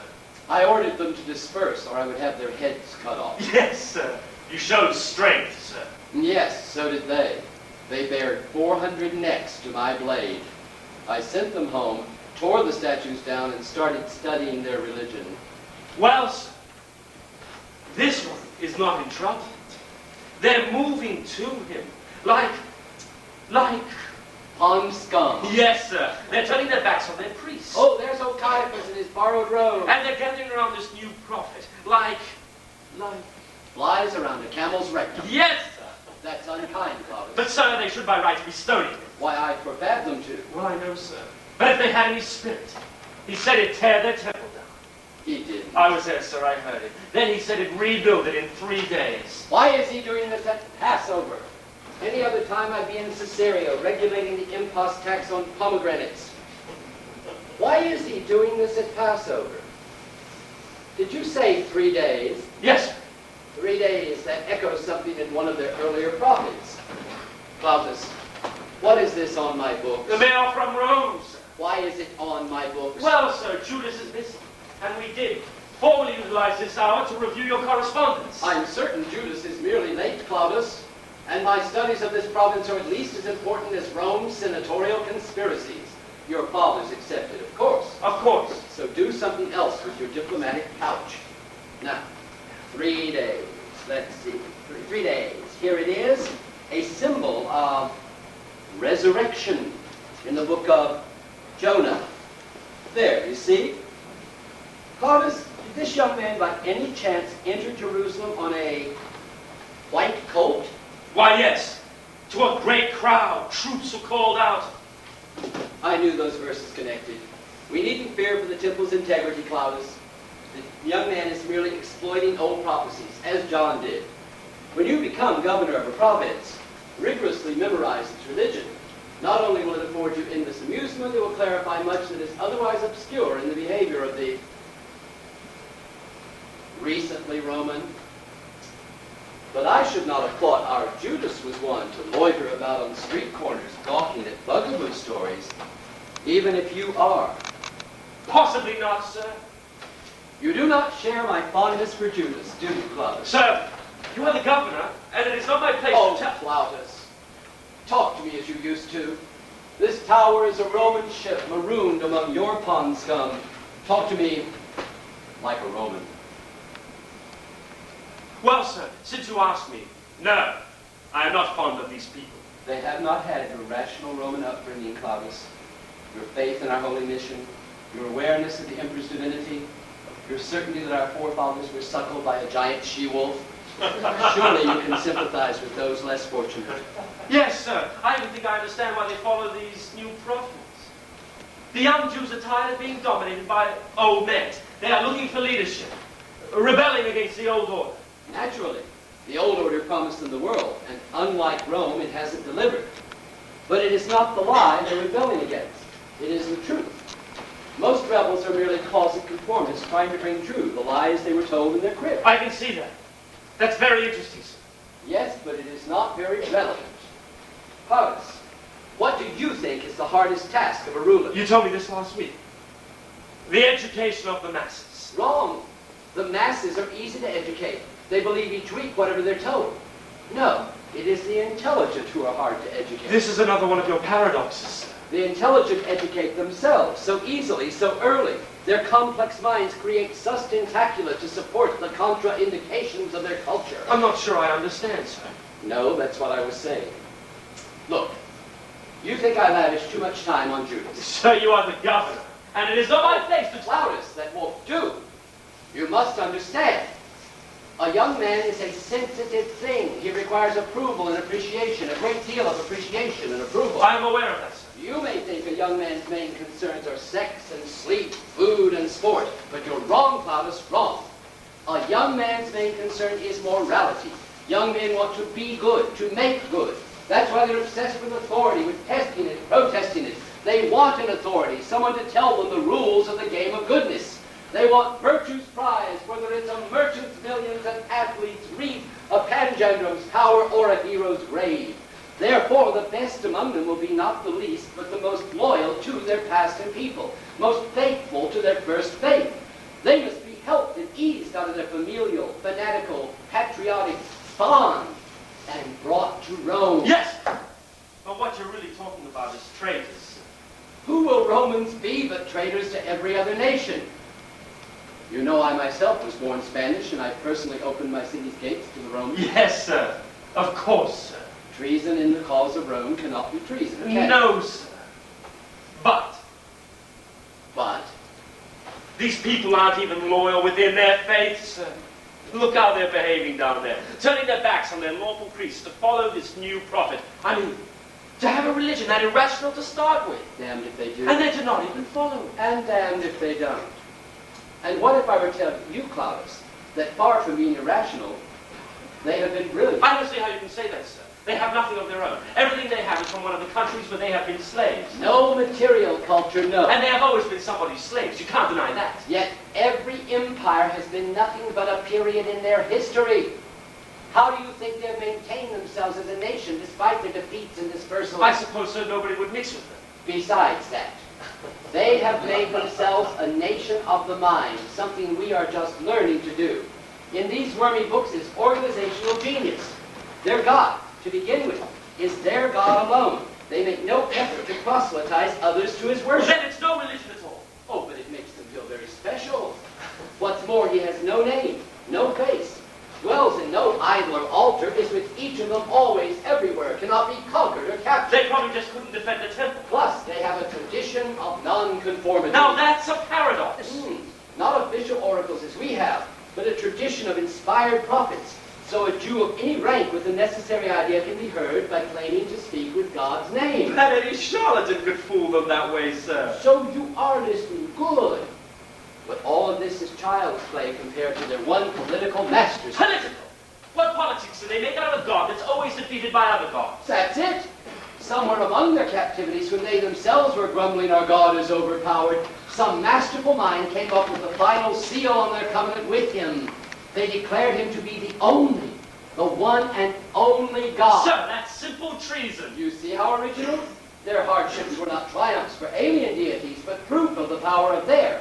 I ordered them to disperse, or I would have their heads cut off. Yes, sir. You showed strength, sir. Yes, so did they. They bared 400 necks to my blade. I sent them home, tore the statues down, and started studying their religion. Well, sir, this one is not in trouble. They're moving to him like... Pond scum. Yes, sir. They're turning their backs on their priests. Oh, there's old Caiaphas in his borrowed robe. And they're gathering around this new prophet like... Flies around a camel's rectum. Yes, sir. That's unkind, Claudius. But, sir, they should by right be stoning him. Why, I forbade them to. Well, I know, sir. But if they had any spirit, he said it'd tear their temple down. He didn't. I was there, sir. I heard it. Then he said it'd rebuild it in 3 days. Why is he doing this at Passover? Any other time I'd be in Caesarea regulating the impost tax on pomegranates. Why is he doing this at Passover? Did you say 3 days? Yes, sir. 3 days, that echoes something in one of their earlier prophets. Claudius, what is this on my books? The mail from Rome, sir. Why is it on my books? Well, sir, Judas is missing. And we did formally utilize this hour to review your correspondence. I'm certain Judas is merely late, Claudius, and my studies of this province are at least as important as Rome's senatorial conspiracies. Your father's accepted, of course. Of course. So do something else with your diplomatic pouch. Now, 3 days. Let's see. 3 days. Here it is, a symbol of resurrection in the book of Jonah. There, you see? Claudius, did this young man by any chance enter Jerusalem on a white coat? Why, yes. To a great crowd, troops were called out. I knew those verses connected. We needn't fear for the temple's integrity, Claudius. The young man is merely exploiting old prophecies, as John did. When you become governor of a province, rigorously memorize its religion. Not only will it afford you endless amusement, it will clarify much that is otherwise obscure in the behavior of the recently Roman. But I should not have thought our Judas was one to loiter about on street corners, gawking at bugaboo stories, even if you are. Possibly not, sir. You do not share my fondness for Judas, do you, Claudius? Sir, you are the governor, and it is not my place Oh, to tell... Claudius, talk to me as you used to. This tower is a Roman ship marooned among your pond scum. Talk to me like a Roman. Well, sir, since you ask me, no, I am not fond of these people. They have not had your rational Roman upbringing, Claudius. Your faith in our holy mission, your awareness of the emperor's divinity, your certainty that our forefathers were suckled by a giant she-wolf. Surely you can sympathize with those less fortunate. Yes, sir. I even think I understand why they follow these new prophets. The young Jews are tired of being dominated by old men. They are looking for leadership, rebelling against the old order. Naturally, the old order promised them the world, and unlike Rome, it hasn't delivered. But it is not the lie they're rebelling against. It is the truth. Most rebels are merely closet conformists trying to bring true the lies they were told in their crib. I can see that. That's very interesting, sir. Yes, but it is not very relevant. Claudius, what do you think is the hardest task of a ruler? You told me this last week. The education of the masses. Wrong. The masses are easy to educate. They believe each week whatever they're told. No, it is the intelligent who are hard to educate. This is another one of your paradoxes, sir. The intelligent educate themselves so easily, so early. Their complex minds create sustentacula to support the contraindications of their culture. I'm not sure I understand, sir. No, that's what I was saying. Look, you think I lavish too much time on Judas. Sir, you are the governor, and it is not my place to... Claudius, that won't do. You must understand. A young man is a sensitive thing. He requires approval and appreciation, a great deal of appreciation and approval. I am aware of that, sir. You may think a young man's main concerns are sex and sleep, food and sport, but you're wrong, Claudius, wrong. A young man's main concern is morality. Young men want to be good, to make good. That's why they're obsessed with authority, with testing it, protesting it. They want an authority, someone to tell them the rules of the game of goodness. They want virtue's prize, whether it's a merchant's millions, an athlete's wreath, a panjandrum's power, or a hero's grave. Therefore, the best among them will be not the least, but the most loyal to their pastor people, most faithful to their first faith. They must be helped and eased out of their familial, fanatical, patriotic bonds and brought to Rome. Yes! But what you're really talking about is traitors. Who will Romans be but traitors to every other nation? You know I myself was born Spanish, and I personally opened my city's gates to the Romans. Yes, sir. Of course, sir. Treason in the cause of Rome cannot be treason. Okay? No, sir. But these people aren't even loyal within their faith, sir. Look how they're behaving down there, turning their backs on their lawful priests to follow this new prophet. I mean, to have a religion that irrational to start with. Damned if they do. And they do not even follow it. And damned if they don't. And what if I were to tell you, Claudius, that far from being irrational, they have been brilliant? I don't see how you can say that, sir. They have nothing of their own. Everything they have is from one of the countries where they have been slaves. No material culture, no. And they have always been somebody's slaves. You can't deny that. Yet every empire has been nothing but a period in their history. How do you think they've maintained themselves as a nation despite their defeats and dispersals? I suppose, sir, nobody would mix with them. Besides that, they have made themselves a nation of the mind, something we are just learning to do. In these wormy books is organizational genius. Their God, to begin with, is their God alone. They make no effort to proselytize others to his worship. Then it's no religion at all. Oh, but it makes them feel very special. What's more, he has no name, no face, dwells in no idol or altar, is with each of them always, everywhere, cannot be conquered or captured. They probably just couldn't defend the temple. Plus, they have a tradition of non-conformity. Now that's a paradox. Not official oracles as we have, but a tradition of inspired prophets. So a Jew of any rank with the necessary idea can be heard by claiming to speak with God's name. That any charlatan could fool them that way, sir. So you are listening. Good. But all of this is child's play compared to their one political master's. Political? What politics do they make out of a god that's always defeated by other gods? That's it. Somewhere among their captivities, when they themselves were grumbling our God is overpowered, some masterful mind came up with the final seal on their covenant with him. They declared him to be the only, the one and only God. Sir, that's simple treason. You see how original? Their hardships were not triumphs for alien deities, but proof of the power of the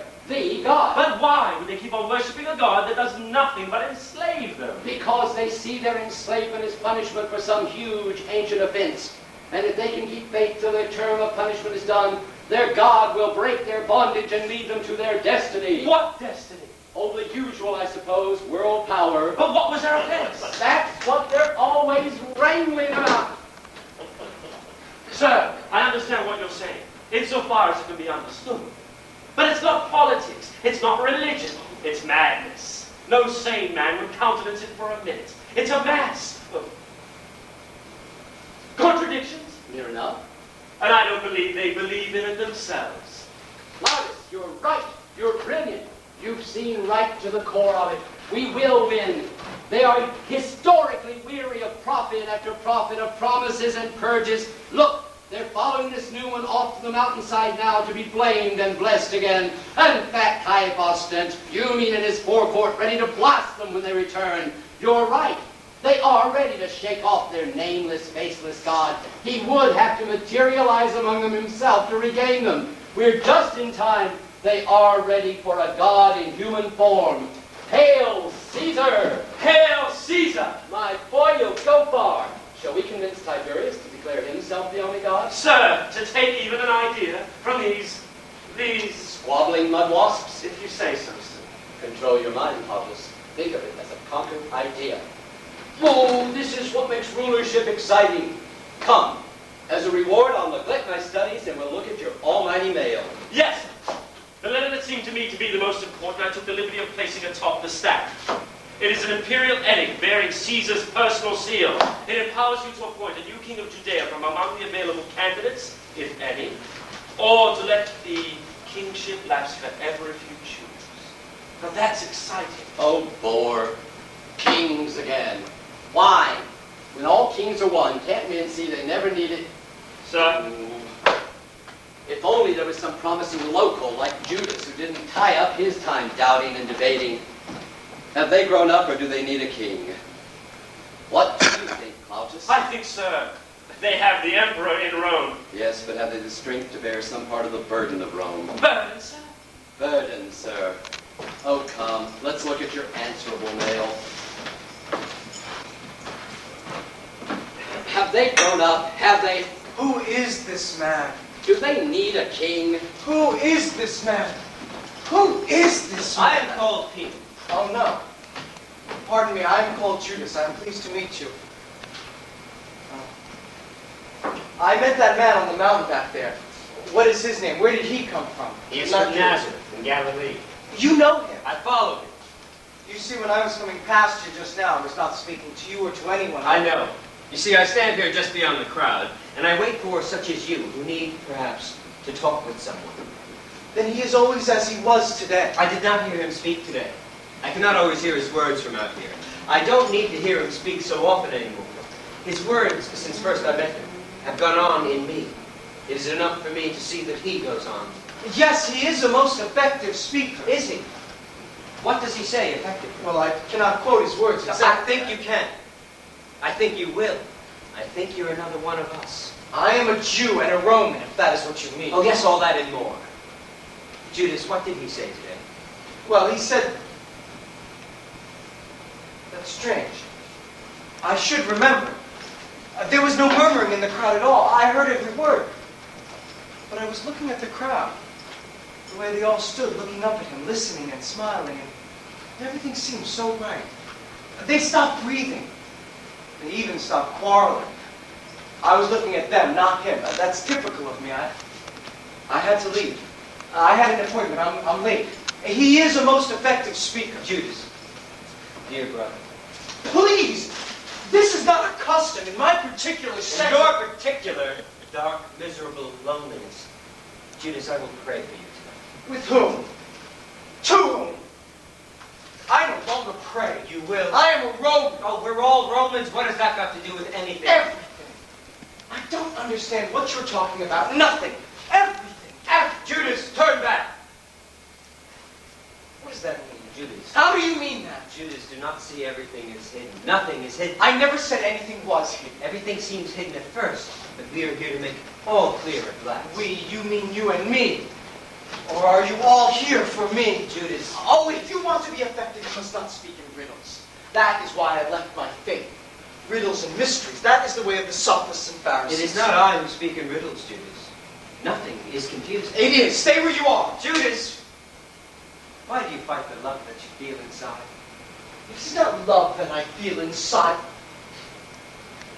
God. But why would they keep on worshipping a god that does nothing but enslave them? Because they see their enslavement as punishment for some huge ancient offense. And if they can keep faith till their term of punishment is done, their God will break their bondage and lead them to their destiny. What destiny? Oh, the usual, I suppose, world power. But what was their offense? That's what they're always wrangling about. Sir, I understand what you're saying, insofar as it can be understood. But it's not politics, it's not religion, it's madness. No sane man would countenance it for a minute. It's a mass of contradictions. Near enough. And I don't believe they believe in it themselves. Claudius, you're right. You're brilliant. You've seen right to the core of it. We will win. They are historically weary of prophet after prophet, of promises and purges. Look, they're following this new one off to the mountainside now to be blamed and blessed again. And fat Caiaphas stands fuming in his forecourt, ready to blast them when they return. You're right. They are ready to shake off their nameless, faceless God. He would have to materialize among them himself to regain them. We're just in time. They are ready for a God in human form. Hail Caesar! Hail Caesar! My boy, you'll go far. Shall we convince Tiberius to declare himself the only God? Sir, to take even an idea from these Squabbling mud wasps? if you say so, sir. Control your mind, Claudius. Think of it as a conquered idea. Oh, this is what makes rulership exciting. Come. As a reward, I'll neglect my studies and we'll look at your almighty mail. Yes! The letter that seemed to me to be the most important, I took the liberty of placing atop the stack. It is an imperial edict bearing Caesar's personal seal. It empowers you to appoint a new king of Judea from among the available candidates, if any, or to let the kingship lapse forever if you choose. Now that's exciting. Oh, bore. Kings again. Why? When all kings are one, can't men see they never needed... Sir? If only there was some promising local like Judas who didn't tie up his time doubting and debating. Have they grown up or do they need a king? What do you think, Claudius? I think, sir, They have the emperor in Rome. Yes, but have they the strength to bear some part of the burden of Rome? Burden, sir? Burden, sir. Oh, come, let's look at your answerable mail. Have they grown up? Have they? Who is this man? Do they need a king? Who is this man? Who is this man? I am called Peter. Oh, no. Pardon me, I am called Judas. I am pleased to meet you. I met that man on the mountain back there. What is his name? Where did he come from? He is Not from you. Nazareth in Galilee. You know him. I followed him. You see, when I was coming past you just now, I was not speaking to you or to anyone. I know. You see, I stand here just beyond the crowd, and I wait for such as you who need, perhaps, to talk with someone. Then he is always as he was today. I did not hear him speak today. I cannot always hear his words from out here. I don't need to hear him speak so often anymore. His words, since first I met him, have gone on in me. It is enough for me to see that he goes on. Yes, he is the most effective speaker. Is he? What does he say effectively? Well, I cannot quote his words I exactly. think you can. I think you will. I think you're another one of us. I am a Jew and a Roman, if that is what you mean. Oh, yes, all that and more. Judas, what did he say today? Well, he said... That's strange. I should remember. There was no murmuring in the crowd at all. I heard every word. But I was looking at the crowd. The way they all stood, looking up at him, listening and smiling, and everything seemed so right. They stopped breathing. They even stopped quarreling. I was looking at them, not him. That's typical of me. I had to leave. I had an appointment. I'm late. He is a most effective speaker. Judas, dear brother. Please! This is not a custom in my particular In sect. your particular dark, miserable loneliness, Judas, I will pray for you tonight. With whom? To whom? I no longer pray. You will. I am a Roman. Oh, we're all Romans. What has that got to do with anything? Everything. I don't understand what you're talking about. Nothing. Everything. Judas, turn back. What does that mean, Judas? How do you mean that? Judas, do not see everything is hidden. Nothing is hidden. I never said anything was hidden. Everything seems hidden at first, but we are here to make all clear at last. We, you mean you and me? Or are you all here for me? Judas. Oh, if you want to be effective, you must not speak in riddles. That is why I left my faith. Riddles and mysteries. That is the way of the sophists and Pharisees. It is not I who speak in riddles, Judas. Nothing is confusing. It is. Stay where you are. Judas! Why do you fight the love that you feel inside? It is not love that I feel inside.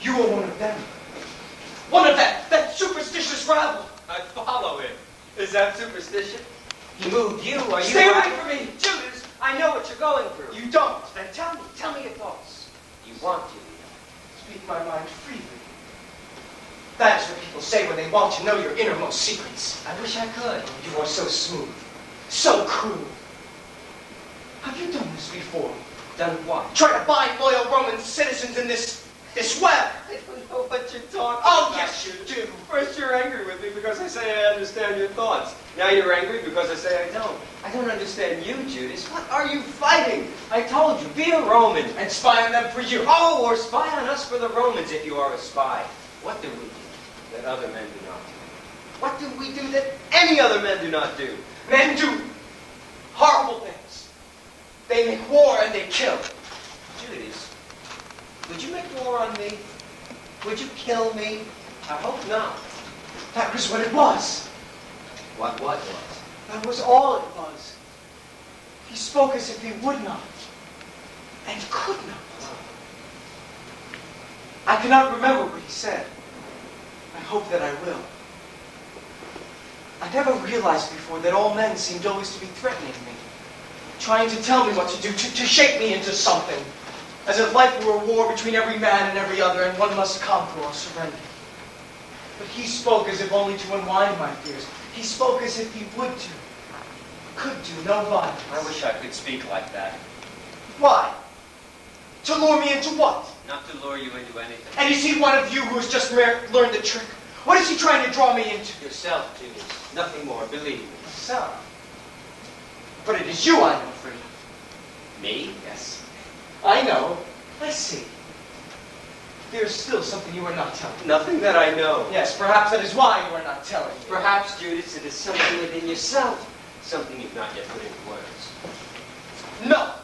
You are one of them. One of that superstitious rabble. I follow him. Is that superstition? He moved you. Are you? Stay away from me. Judas, I know what you're going through. You don't. Then tell me your thoughts. You want to. Speak my mind freely. That is what people say when they want to know your innermost secrets. I wish I could. You are so smooth. So cruel. Have you done this before? Done what? Try to bind loyal Roman citizens in this web. I don't know what you're talking Oh, about. yes, you do. First you're angry with me because I say I understand your thoughts. Now you're angry because I say I don't. I don't understand you, Judas. What are you fighting? I told you, be a Roman. And spy on them for you. Oh, or spy on us for the Romans if you are a spy. What do we do that other men do not do? What do we do that any other men do not do? Men do horrible things. They make war and they kill. Judas, would you make war on me? Would you kill me? I hope not. That was what it was. What was? That was all it was. He spoke as if he would not. And could not. I cannot remember what he said. I hope that I will. I never realized before that all men seemed always to be threatening me. Trying to tell me what to do, to shape me into something. As if life were a war between every man and every other, and one must conquer or surrender. But he spoke as if only to unwind my fears. He spoke as if he would do, could do no violence. I wish I could speak like that. Why? To lure me into what? Not to lure you into anything. And is he one of you who has just learned the trick? What is he trying to draw me into? Yourself, Judas. Nothing more, believe me. So. But it is you I am afraid of. Me? Yes. I know. I see. There's still something you are not telling me. Nothing that I know. Yes, perhaps that is why you are not telling me. Perhaps, Judas, it is something within yourself. Something you've not yet put into words. No,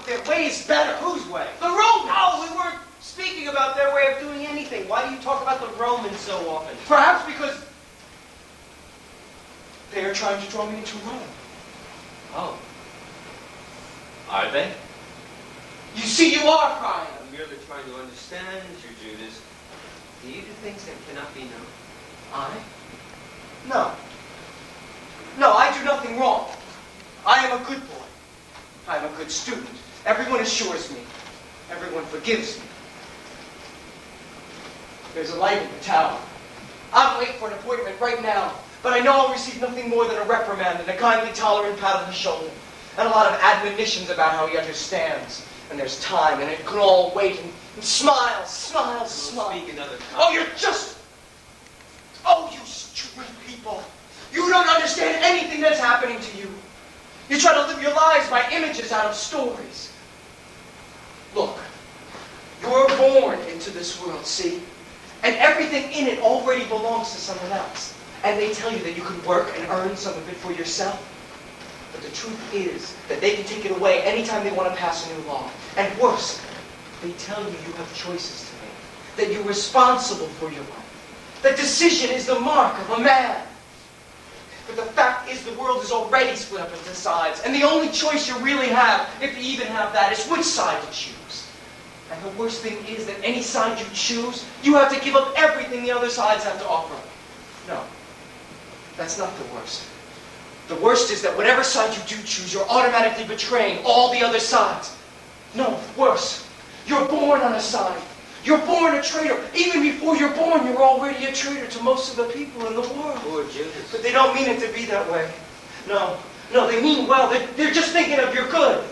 their way is better. Whose way? The Romans! No, we weren't speaking about their way of doing anything. Why do you talk about the Romans so often? Perhaps because they are trying to draw me into Rome. Oh. Are they? You see, you are crying. I'm merely trying to understand you, Judas. Do you do things that cannot be known? I? No. No, I do nothing wrong. I am a good boy. I am a good student. Everyone assures me. Everyone forgives me. There's a light in the tower. I'm late for an appointment right now, but I know I'll receive nothing more than a reprimand and a kindly, tolerant pat on the shoulder, and a lot of admonitions about how he understands. And there's time, and it can all wait, and smile, smile, smile. Speak another time. Oh, you're just... Oh, you stupid people. You don't understand anything that's happening to you. You try to live your lives by images out of stories. Look, you're born into this world, see? And everything in it already belongs to someone else. And they tell you that you can work and earn some of it for yourself. But the truth is that they can take it away anytime they want to pass a new law. And worse, they tell you you have choices to make. That you're responsible for your life. That decision is the mark of a man. But the fact is the world is already split up into sides. And the only choice you really have, if you even have that, is which side to choose. And the worst thing is that any side you choose, you have to give up everything the other sides have to offer. No, that's not the worst. The worst is that whatever side you do choose, you're automatically betraying all the other sides. No, worse. You're born on a side. You're born a traitor. Even before you're born, you're already a traitor to most of the people in the world. Poor Judas. But they don't mean it to be that way. No, they mean well. They're just thinking of your good.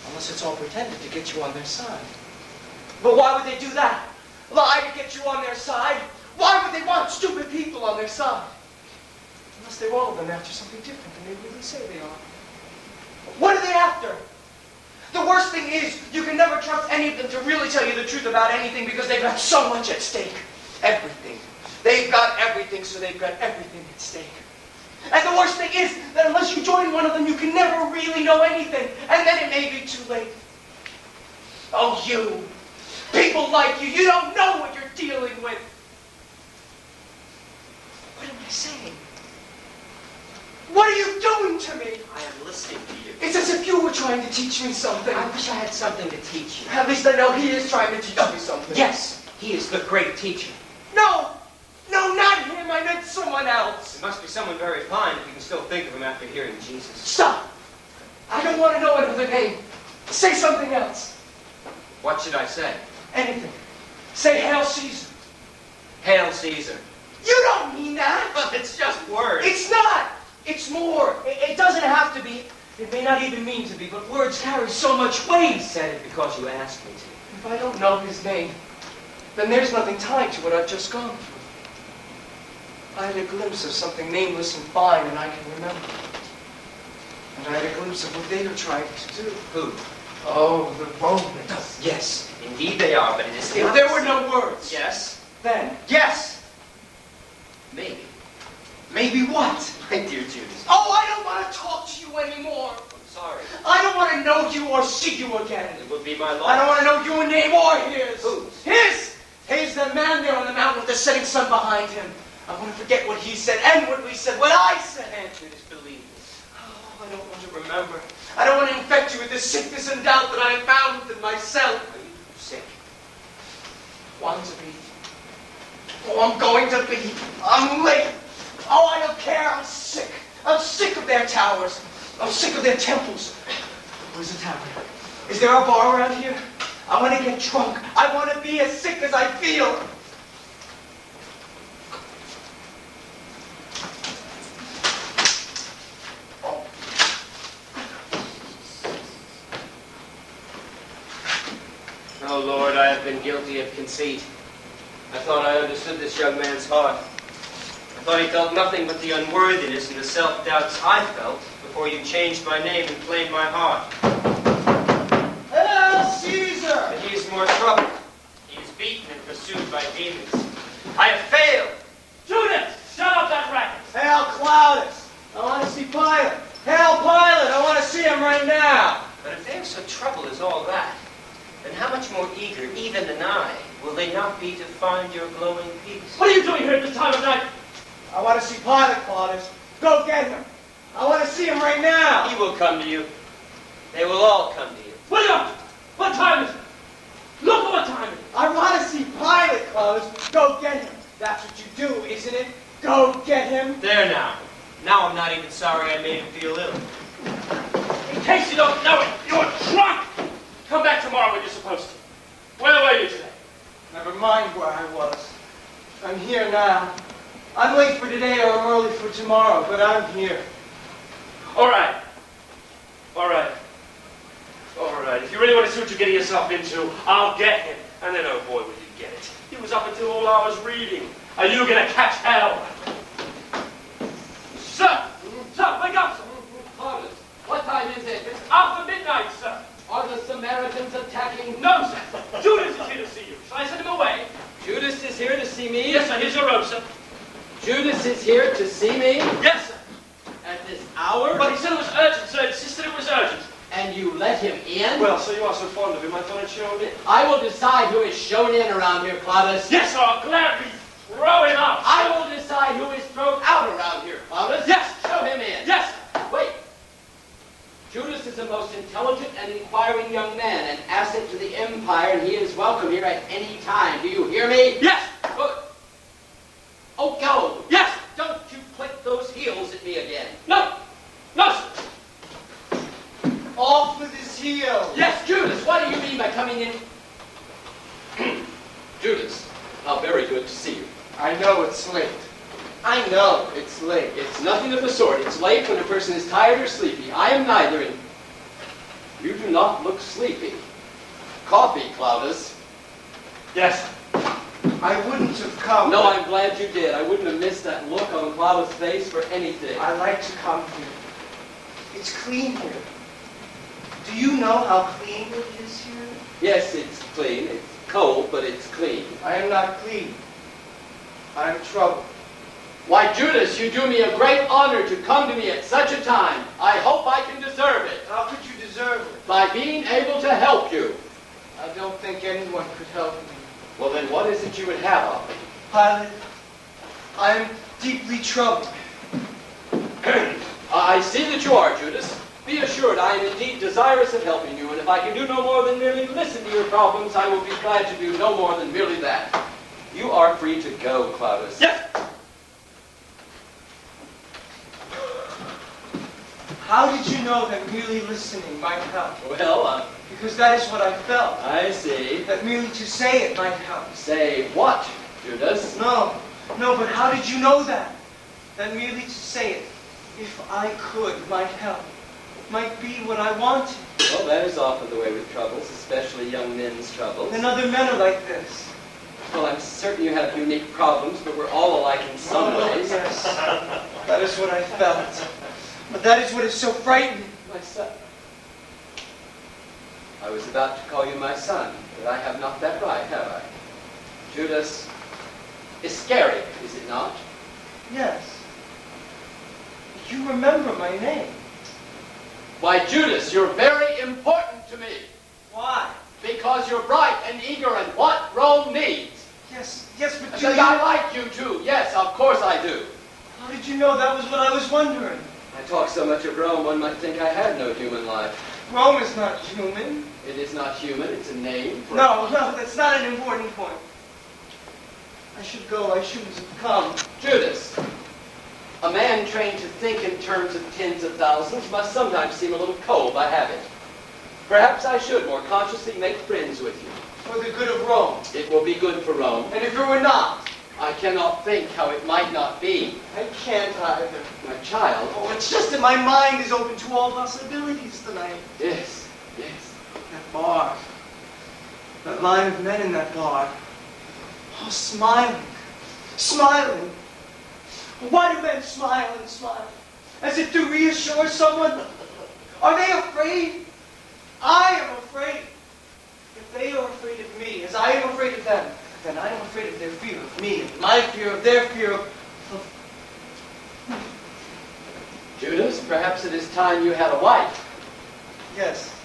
Unless it's all pretended to get you on their side. But why would they do that? Lie to get you on their side? Why would they want stupid people on their side? Unless they're all of them after something different than they really say they are. What are they after? The worst thing is, you can never trust any of them to really tell you the truth about anything because they've got so much at stake. Everything. They've got everything, so they've got everything at stake. And the worst thing is that unless you join one of them, you can never really know anything. And then it may be too late. Oh, you. People like you, you don't know what you're dealing with. What am I saying? What are you doing to me? I am listening to you. It's as if you were trying to teach me something. I wish I had something to teach you. At least I know he is trying to teach me something. Yes, he is the great teacher. No, not him. I meant someone else. It must be someone very fine if you can still think of him after hearing Jesus. Stop. I don't want to know another name. Say something else. What should I say? Anything. Say Hail Caesar. Hail Caesar. You don't mean that. But it's just words. It's not. It's more. It doesn't have to be. It may not even mean to be, but words carry so much weight. I said it because you asked me to. If I don't know his name, then there's nothing tied to what I've just gone through. I had a glimpse of something nameless and fine, and I can remember. And I had a glimpse of what they are trying to do. Who? Oh, the Romans. Yes, indeed they are, but it is If not there the were same. no words, Yes, then, yes. maybe. Maybe what? My dear Judas. Oh, I don't want to talk to you anymore. I'm sorry. I don't want to know you or see you again. It would be my loss. I don't want to know your name or his. Whose? His! He's the man there on the mountain with the setting sun behind him. I want to forget what he said and what we said, what I said. And Judas, believe this. Oh, I don't want to remember. I don't want to infect you with the sickness and doubt that I have found within myself. Are you sick? Want to be. Oh, I'm going to be. I'm late. Oh, I don't care. I'm sick. I'm sick of their towers. I'm sick of their temples. Where's the tavern? Is there a bar around here? I want to get drunk. I want to be as sick as I feel. Oh, Lord, I have been guilty of conceit. I thought I understood this young man's heart. I thought he felt nothing but the unworthiness and the self-doubts I felt before you changed my name and claimed my heart. Hail Caesar! But he is more trouble. He is pursued by demons. I have failed. Judas, shut up that racket. Hail Claudius! I want to see Pilate. Hail Pilate! I want to see him right now. But if they are so troubled as all that, then how much more eager, even than I, will they not be to find your glowing peace? What are you doing here at this time of night? I want to see Pilate, Claudius. Go get him. I want to see him right now. He will come to you. They will all come to you. What are you up to? What time is it? Look at what time it is. I want to see Pilate, Claudius. Go get him. That's what you do, isn't it? Go get him. There now. Now I'm not even sorry I made him feel ill. In case you don't know it, you're drunk. Come back tomorrow when you're supposed to. Where were you today? Never mind where I was. I'm here now. I'm late for today or I'm early for tomorrow, but I'm here. All right. All right. All right. If you really want to see what you're getting yourself into, I'll get him. And then, oh boy, will you get it. He was up until all hours reading. Are you going to catch hell? Sir! Sir, wake up, sir! Claudius, what time is it? It's after midnight, sir. Are the Samaritans attacking? No, sir. Judas is here to see you. Shall I send him away? Judas is here to see me? Yes, sir. Here's your robe, sir. Judas is here to see me? Yes, sir. At this hour? But he said it was urgent, sir. He insisted it was urgent. And you let him in? Well, sir, you are so fond of him, I thought I'd show him in. I will decide who is shown in around here, Claudius. Yes, sir. I'll gladly throw him out. I will decide who is thrown out around here, Claudius. Yes. Show him in. Yes. Wait. Judas is a most intelligent and inquiring young man, an asset to the empire, and he is welcome here at any time. Do you hear me? Yes. Oh, go. Yes. Don't you click those heels at me again. No. No, sir. Off with his heels. Yes, Judas, what do you mean by coming in? Judas, how very good to see you. I know it's late. I know it's late. It's nothing of the sort. It's late when a person is tired or sleepy. I am neither, and you do not look sleepy. Coffee, Claudius. Yes. I wouldn't have come. No, I'm glad you did. I wouldn't have missed that look on Claudius' face for anything. I like to come here. It's clean here. Do you know how clean it is here? Yes, it's clean. It's cold, but it's clean. I am not clean. I am trouble. Why, Judas, you do me a great honor to come to me at such a time. I hope I can deserve it How could you deserve it? by being able to help you. I don't think anyone could help me. Well, then what is it you would have of me? Pilate, I am deeply troubled. I see that you are, Judas. Be assured I am indeed desirous of helping you, and if I can do no more than merely listen to your problems, I will be glad to do no more than merely that. You are free to go, Claudius. Yes. How did you know that merely listening might help? Well, Because that is what I felt. I see. That merely to say it might help. Say what, Judas? No, but how did you know that? That merely to say it, if I could, might help. Might be what I wanted. Well, that is often the way with troubles, especially young men's troubles. And other men are like this. Well, I'm certain you have unique problems, but we're all alike in some ways. Yes, that is what I felt. But that is what is so frightening. My son. I was about to call you my son, but I have not that right, have I? Judas Iscariot, is it not? Yes. You remember my name. Why, Judas, you're very important to me. Why? Because you're bright and eager and what Rome needs. Yes, but And do you... I like you too. Yes, of course I do. How did you know that was what I was wondering? I talk so much of Rome, one might think I had no human life. Rome is not human. It is not human, it's a name. For No, that's not an important point. I should go, I shouldn't have come. Judas, a man trained to think in terms of tens of thousands must sometimes seem a little cold by habit. Perhaps I should more consciously make friends with you. For the good of Rome. It will be good for Rome. And if it were not, I cannot think how it might not be. I can't either. My child. Oh, it's just that my mind is open to all possibilities tonight. Yes. That bar. That line of men in that bar. Oh, smiling. Why do men smile and smile? As if to reassure someone? Are they afraid? I am afraid. If they are afraid of me, as I am afraid of them, then I am afraid of their fear of me, and my fear of their fear of... Judas, perhaps it is time you had a wife. Yes,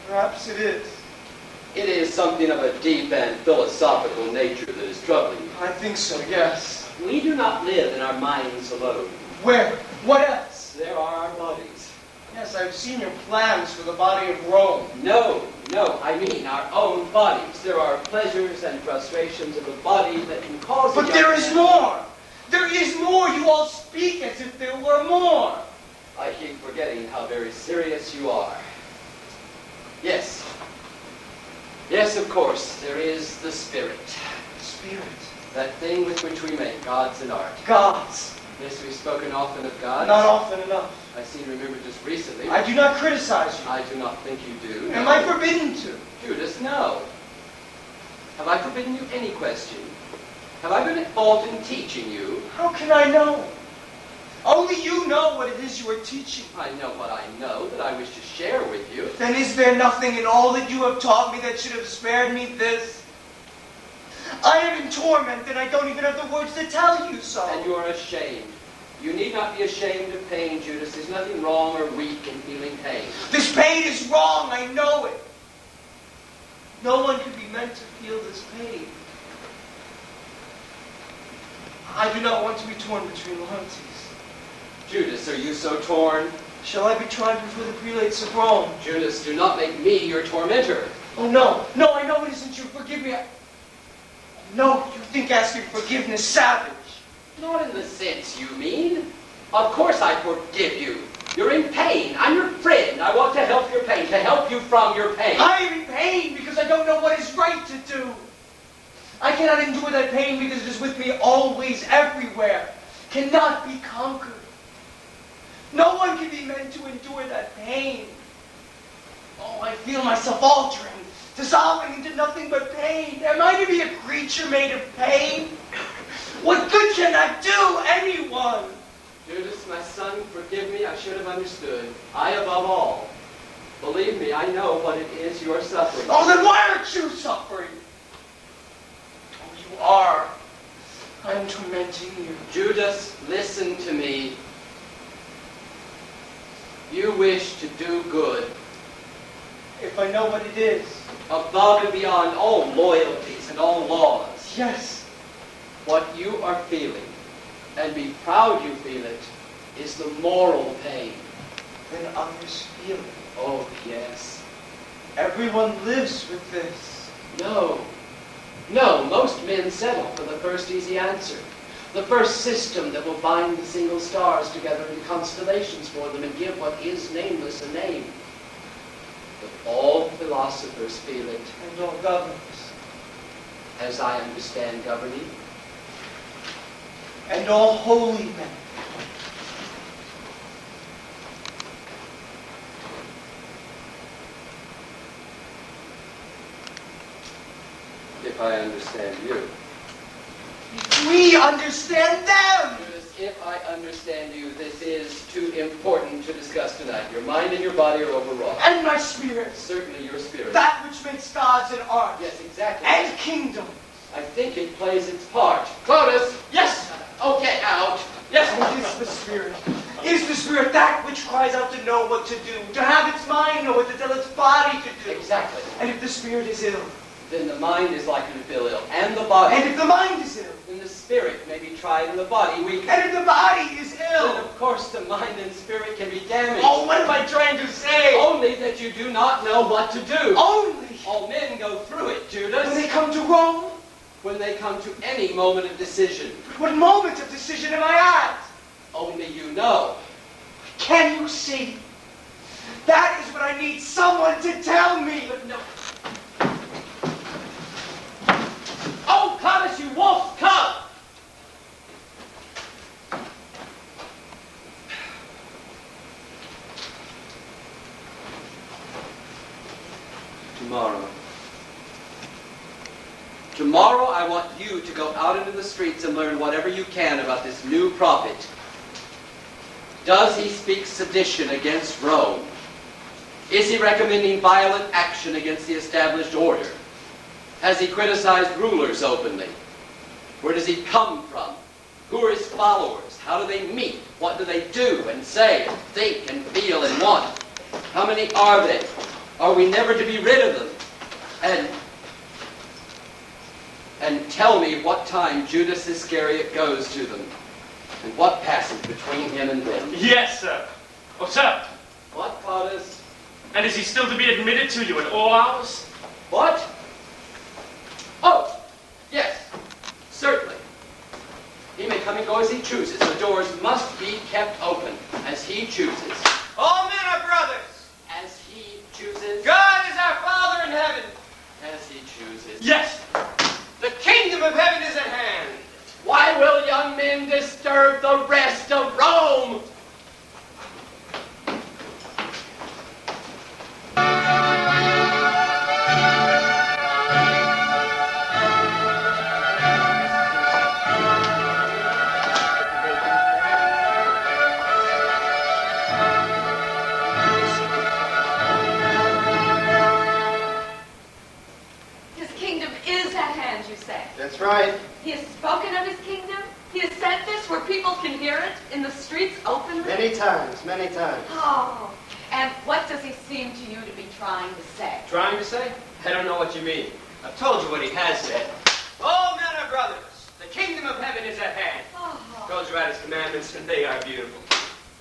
perhaps it is. It is something of a deep and philosophical nature that is troubling you. I think so, yes. We do not live in our minds alone. Where? What else? There are our bodies. Yes, I've seen your plans for the body of Rome. No, I mean our own bodies. There are pleasures and frustrations of the body that can cause... But there is more! There is more! You all speak as if there were more! I keep forgetting how very serious you are. Yes. Yes, of course, there is the spirit. Spirit. That thing with which we make gods and art. Gods. Yes, we've spoken often of gods. Not often enough. I seem to remember just recently. I do not criticize you. I do not think you do. Am no. I forbidden to? Judas, no. Have I forbidden you any question? Have I been at fault in teaching you? How can I know? Only you know what it is you are teaching. I know what I know that I wish to share with you. Then is there nothing in all that you have taught me that should have spared me this? I am in torment and I don't even have the words to tell you so. And you are ashamed. You need not be ashamed of pain, Judas. There's nothing wrong or weak in feeling pain. This pain is wrong, I know it. No one could be meant to feel this pain. I do not want to be torn between loyalties. Judas, are you so torn? Shall I be tried before the prelates of Rome? Judas, do not make me your tormentor. Oh no, I know it isn't you. Forgive me. No, you think asking forgiveness savage. Not in the sense you mean. Of course I forgive you. You're in pain. I'm your friend. I want to help your pain, to help you from your pain. I am in pain because I don't know what is right to do. I cannot endure that pain because it is with me always, everywhere. Cannot be conquered. No one can be meant to endure that pain. Oh, I feel myself altering, dissolving into nothing but pain. Am I to be a creature made of pain? What good can I do anyone? Judas, my son, forgive me. I should have understood. I above all. Believe me, I know what it is you are suffering. Oh, then why aren't you suffering? Oh, you are. I am tormenting you. Judas, listen to me. You wish to do good. If I know what it is. Above and beyond all loyalties and all laws. Yes. What you are feeling, and be proud you feel it, is the moral pain. Then others feel it. Oh, yes. Everyone lives with this. No, most men settle for the first easy answer. The first system that will bind the single stars together into constellations for them and give what is nameless a name. But all philosophers feel it. And all governors. As I understand governing. And all holy men. If I understand you. We understand them! Judas, if I understand you, this is too important to discuss tonight. Your mind and your body are overwrought. And my spirit. Certainly your spirit. That which makes gods and art. Yes, exactly. And kingdoms. I think it plays its part. Clovis! Yes! Oh, get out! Yes, it is the spirit. Is the spirit that which cries out to know what to do, to have its mind know what to tell its body to do? Exactly. And if the spirit is ill? Then the mind is likely to feel ill, and the body. And if the mind is ill? Then the spirit may be tried, and the body weakened. And if the body is ill? Then, of course, the mind and spirit can be damaged. Oh, what am I trying to say? Only that you do not know what to do. Only? All men go through it, Judas. When they come to Rome? When they come to any moment of decision. What moment of decision am I at? Only you know. Can you see? That is what I need someone to tell me. But no. Oh, Clovis, you won't come! Tomorrow. Tomorrow I want you to go out into the streets and learn whatever you can about this new prophet. Does he speak sedition against Rome? Is he recommending violent action against the established order? Has he criticized rulers openly? Where does he come from? Who are his followers? How do they meet? What do they do and say and think and feel and want? How many are they? Are we never to be rid of them? And tell me what time Judas Iscariot goes to them, and what passes between him and them. Yes, sir. Oh, sir. What, Claudius? And is he still to be admitted to you at all hours? What? Oh, yes, certainly. He may come and go as he chooses. The doors must be kept open as he chooses. All men are brothers. As he chooses. God is our Father in heaven. As he chooses. Yes. The kingdom of heaven is at hand. Why will young men disturb the rest of Rome? His kingdom is at hand, you say. That's right. He has spoken of his kingdom. He has said this where people can hear it in the streets openly. Many times, many times. Oh, and what does he seem to you to be trying to say? Trying to say? I don't know what you mean. I've told you what he has said. All men are brothers. The kingdom of heaven is at hand. Oh, Told you about his commandments, and they are beautiful.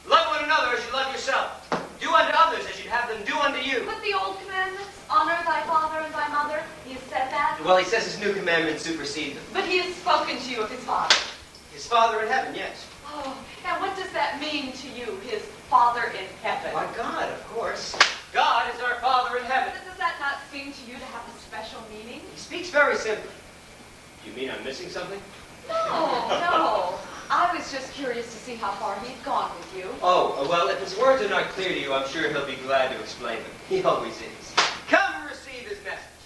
Love one another as you love yourself. Do unto others as you'd have them do unto you. but the old commandments, honor thy father and thy mother, he has said that. Well, he says his new commandments supersede them. But he has spoken to you of his father. His Father in heaven, yes. Oh, and what does that mean to you, his Father in heaven? Why, God, of course. God is our Father in heaven. But does that not seem to you to have a special meaning? He speaks very simply. You mean I'm missing something? No. I was just curious to see how far he'd gone with you. Oh, well, if his words are not clear to you, I'm sure he'll be glad to explain them. He always is. Come and receive his message.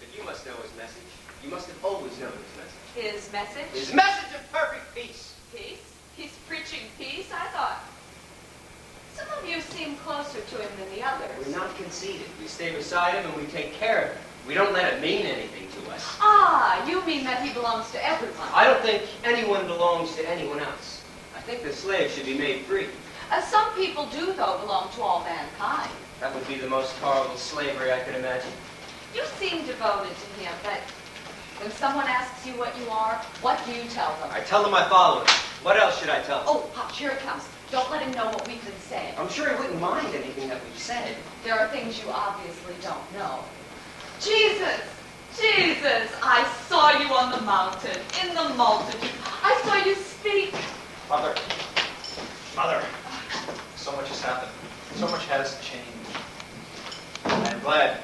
But you must know his message. You must have always known his message. His message? His message of perfect peace. Peace? He's preaching peace, I thought. Some of you seem closer to him than the others. We're not conceited. We stay beside him and we take care of him. We don't let it mean anything to us. Ah, you mean that he belongs to everyone. I don't think anyone belongs to anyone else. I think the slave should be made free. Some people do, though, belong to all mankind. That would be the most horrible slavery I could imagine. You seem devoted to him, but when someone asks you what you are, what do you tell them? I tell them I follow him. What else should I tell them? Oh, Pop, here it comes. Don't let him know what we've been saying. I'm sure he wouldn't mind anything that we've said. There are things you obviously don't know. Jesus! Jesus! I saw you on the mountain, in the multitude. I saw you speak. Mother. Mother. So much has happened. So much has changed. I am glad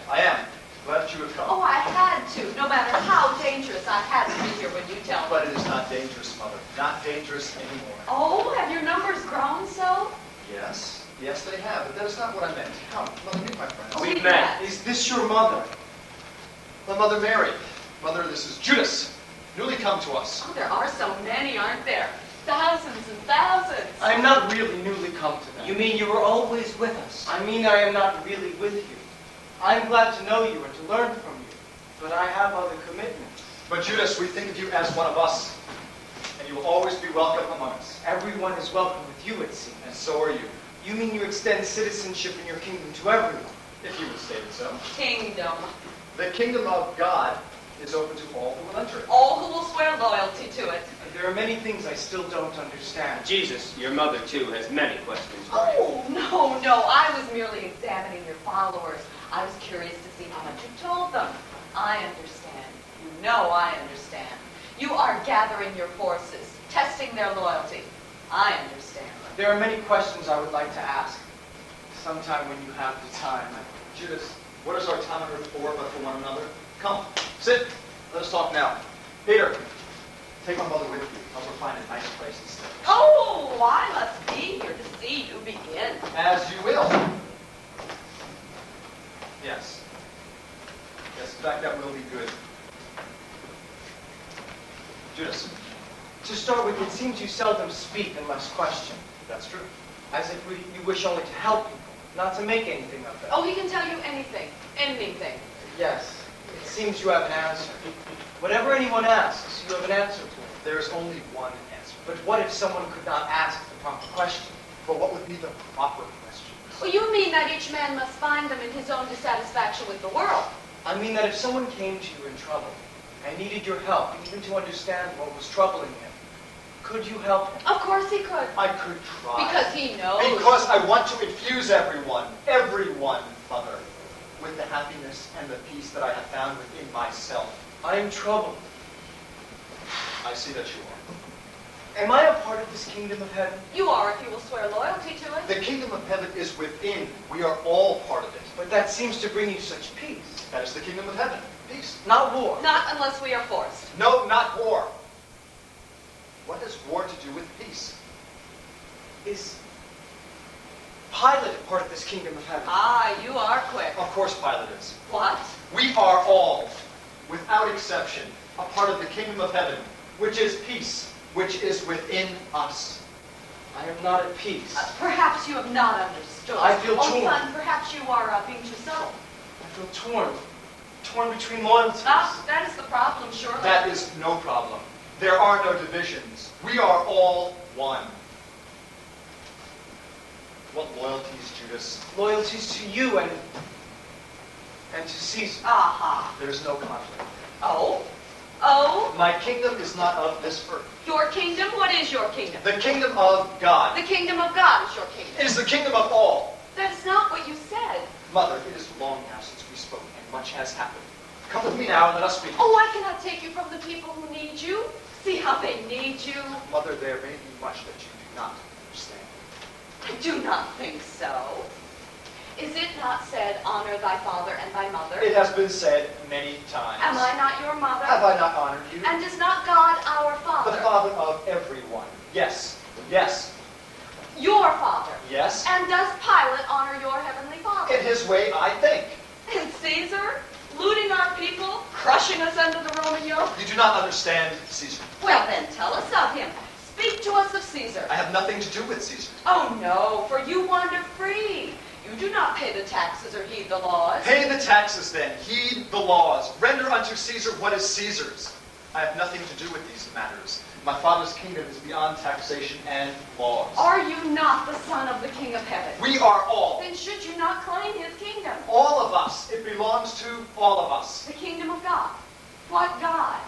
that you have come. Oh, I had to. No matter how dangerous, I had to be here when you tell me. But it is not dangerous, Mother. Not dangerous anymore. Oh, have your numbers grown so? Yes. Yes, they have. But that is not what I meant. Come, Mother, meet my friends. Oh, We've we met. met. Is this your mother? My Mother Mary. Mother, this is Judas, newly come to us. Oh, there are so many, aren't there? Thousands and thousands. I am not really newly come to them. You mean you were always with us? I mean I am not really with you. I am glad to know you and to learn from you, but I have other commitments. But Judas, we think of you as one of us, and you will always be welcome among us. Everyone is welcome with you, it seems. And so are you, You mean you extend citizenship in your kingdom to everyone? if you would state it so. Kingdom. The kingdom of God is open to all who will enter it. All who will swear loyalty to it. There are many things I still don't understand. Jesus, your mother too, has many questions for you. Oh, no. I was merely examining your followers. I was curious to see how much you told them. I understand. You know I understand. You are gathering your forces, testing their loyalty. I understand. There are many questions I would like to ask. Sometime when you have the time. Judas, what is our time on earth for but for one another? Come, sit. Let us talk now. Peter, take my mother with you. Help her find a nice place to stay. Oh, I must be here to see you begin. As you will. Yes. Yes, in fact, that will be good. Judas, To start with, it seems you seldom speak unless questioned. that's true. As if you wish only to help people, not to make anything of them. Oh, he can tell you anything. Anything. Yes, it seems you have an answer. Whatever anyone asks, you have an answer for. There's only one answer. But what if someone could not ask the proper question? But what would be the proper question? Well, you mean that each man must find them in his own dissatisfaction with the world. I mean that if someone came to you in trouble and needed your help, even to understand what was troubling him, could you help him? Of course he could. I could try. Because he knows. Because I want to infuse everyone, Mother, with the happiness and the peace that I have found within myself. I am troubled. I see that you are. Am I a part of this kingdom of heaven? You are if you will swear loyalty to it. The kingdom of heaven is within. We are all part of it. But that seems to bring you such peace. That is the kingdom of heaven. Peace. Not war. Not unless we are forced. No, not war. What has war to do with peace? Is Pilate a part of this kingdom of heaven? Ah, you are quick. Of course Pilate is. What? We are all, without exception, a part of the kingdom of heaven, which is peace, which is within us. I am not at peace. Perhaps you have not understood. I feel Oh, torn. son, perhaps you are being too subtle. I feel torn. Torn between loyalties. Ah, that is the problem, surely. That is no problem. There are no divisions. We are all one. What loyalties, Judas? Loyalties to you and to Caesar. Aha. There's no conflict. Oh? Oh? My kingdom is not of this earth. Your kingdom? What is your kingdom? The kingdom of God The kingdom of God is your kingdom. is the kingdom of all. That is not what you said. Mother, it is long now since we spoke, and much has happened. Come with me now and let us speak. Oh, I cannot take you from the people who need you. See how they need you. Mother, there may be much that you do not understand. I do not think so. Is it not said, honor thy father and thy mother? It has been said many times. Am I not your mother? Have I not honored you? And is not God our Father? The Father of everyone. Yes. Yes. Your Father. Yes. And does Pilate honor your heavenly Father? In his way, I think. And Caesar? Looting our people? Crushing us under the Roman yoke? You do not understand Caesar. Well then, tell us of him. Speak to us of Caesar. I have nothing to do with Caesar. Oh no, for you wander free. You do not pay the taxes or heed the laws. Pay the taxes then. Heed the laws. Render unto Caesar what is Caesar's. I have nothing to do with these matters. My Father's kingdom is beyond taxation and laws. Are you not the son of the King of Heaven? We are all. Then should you not claim his kingdom? All of us. It belongs to all of us. The kingdom of God. What God?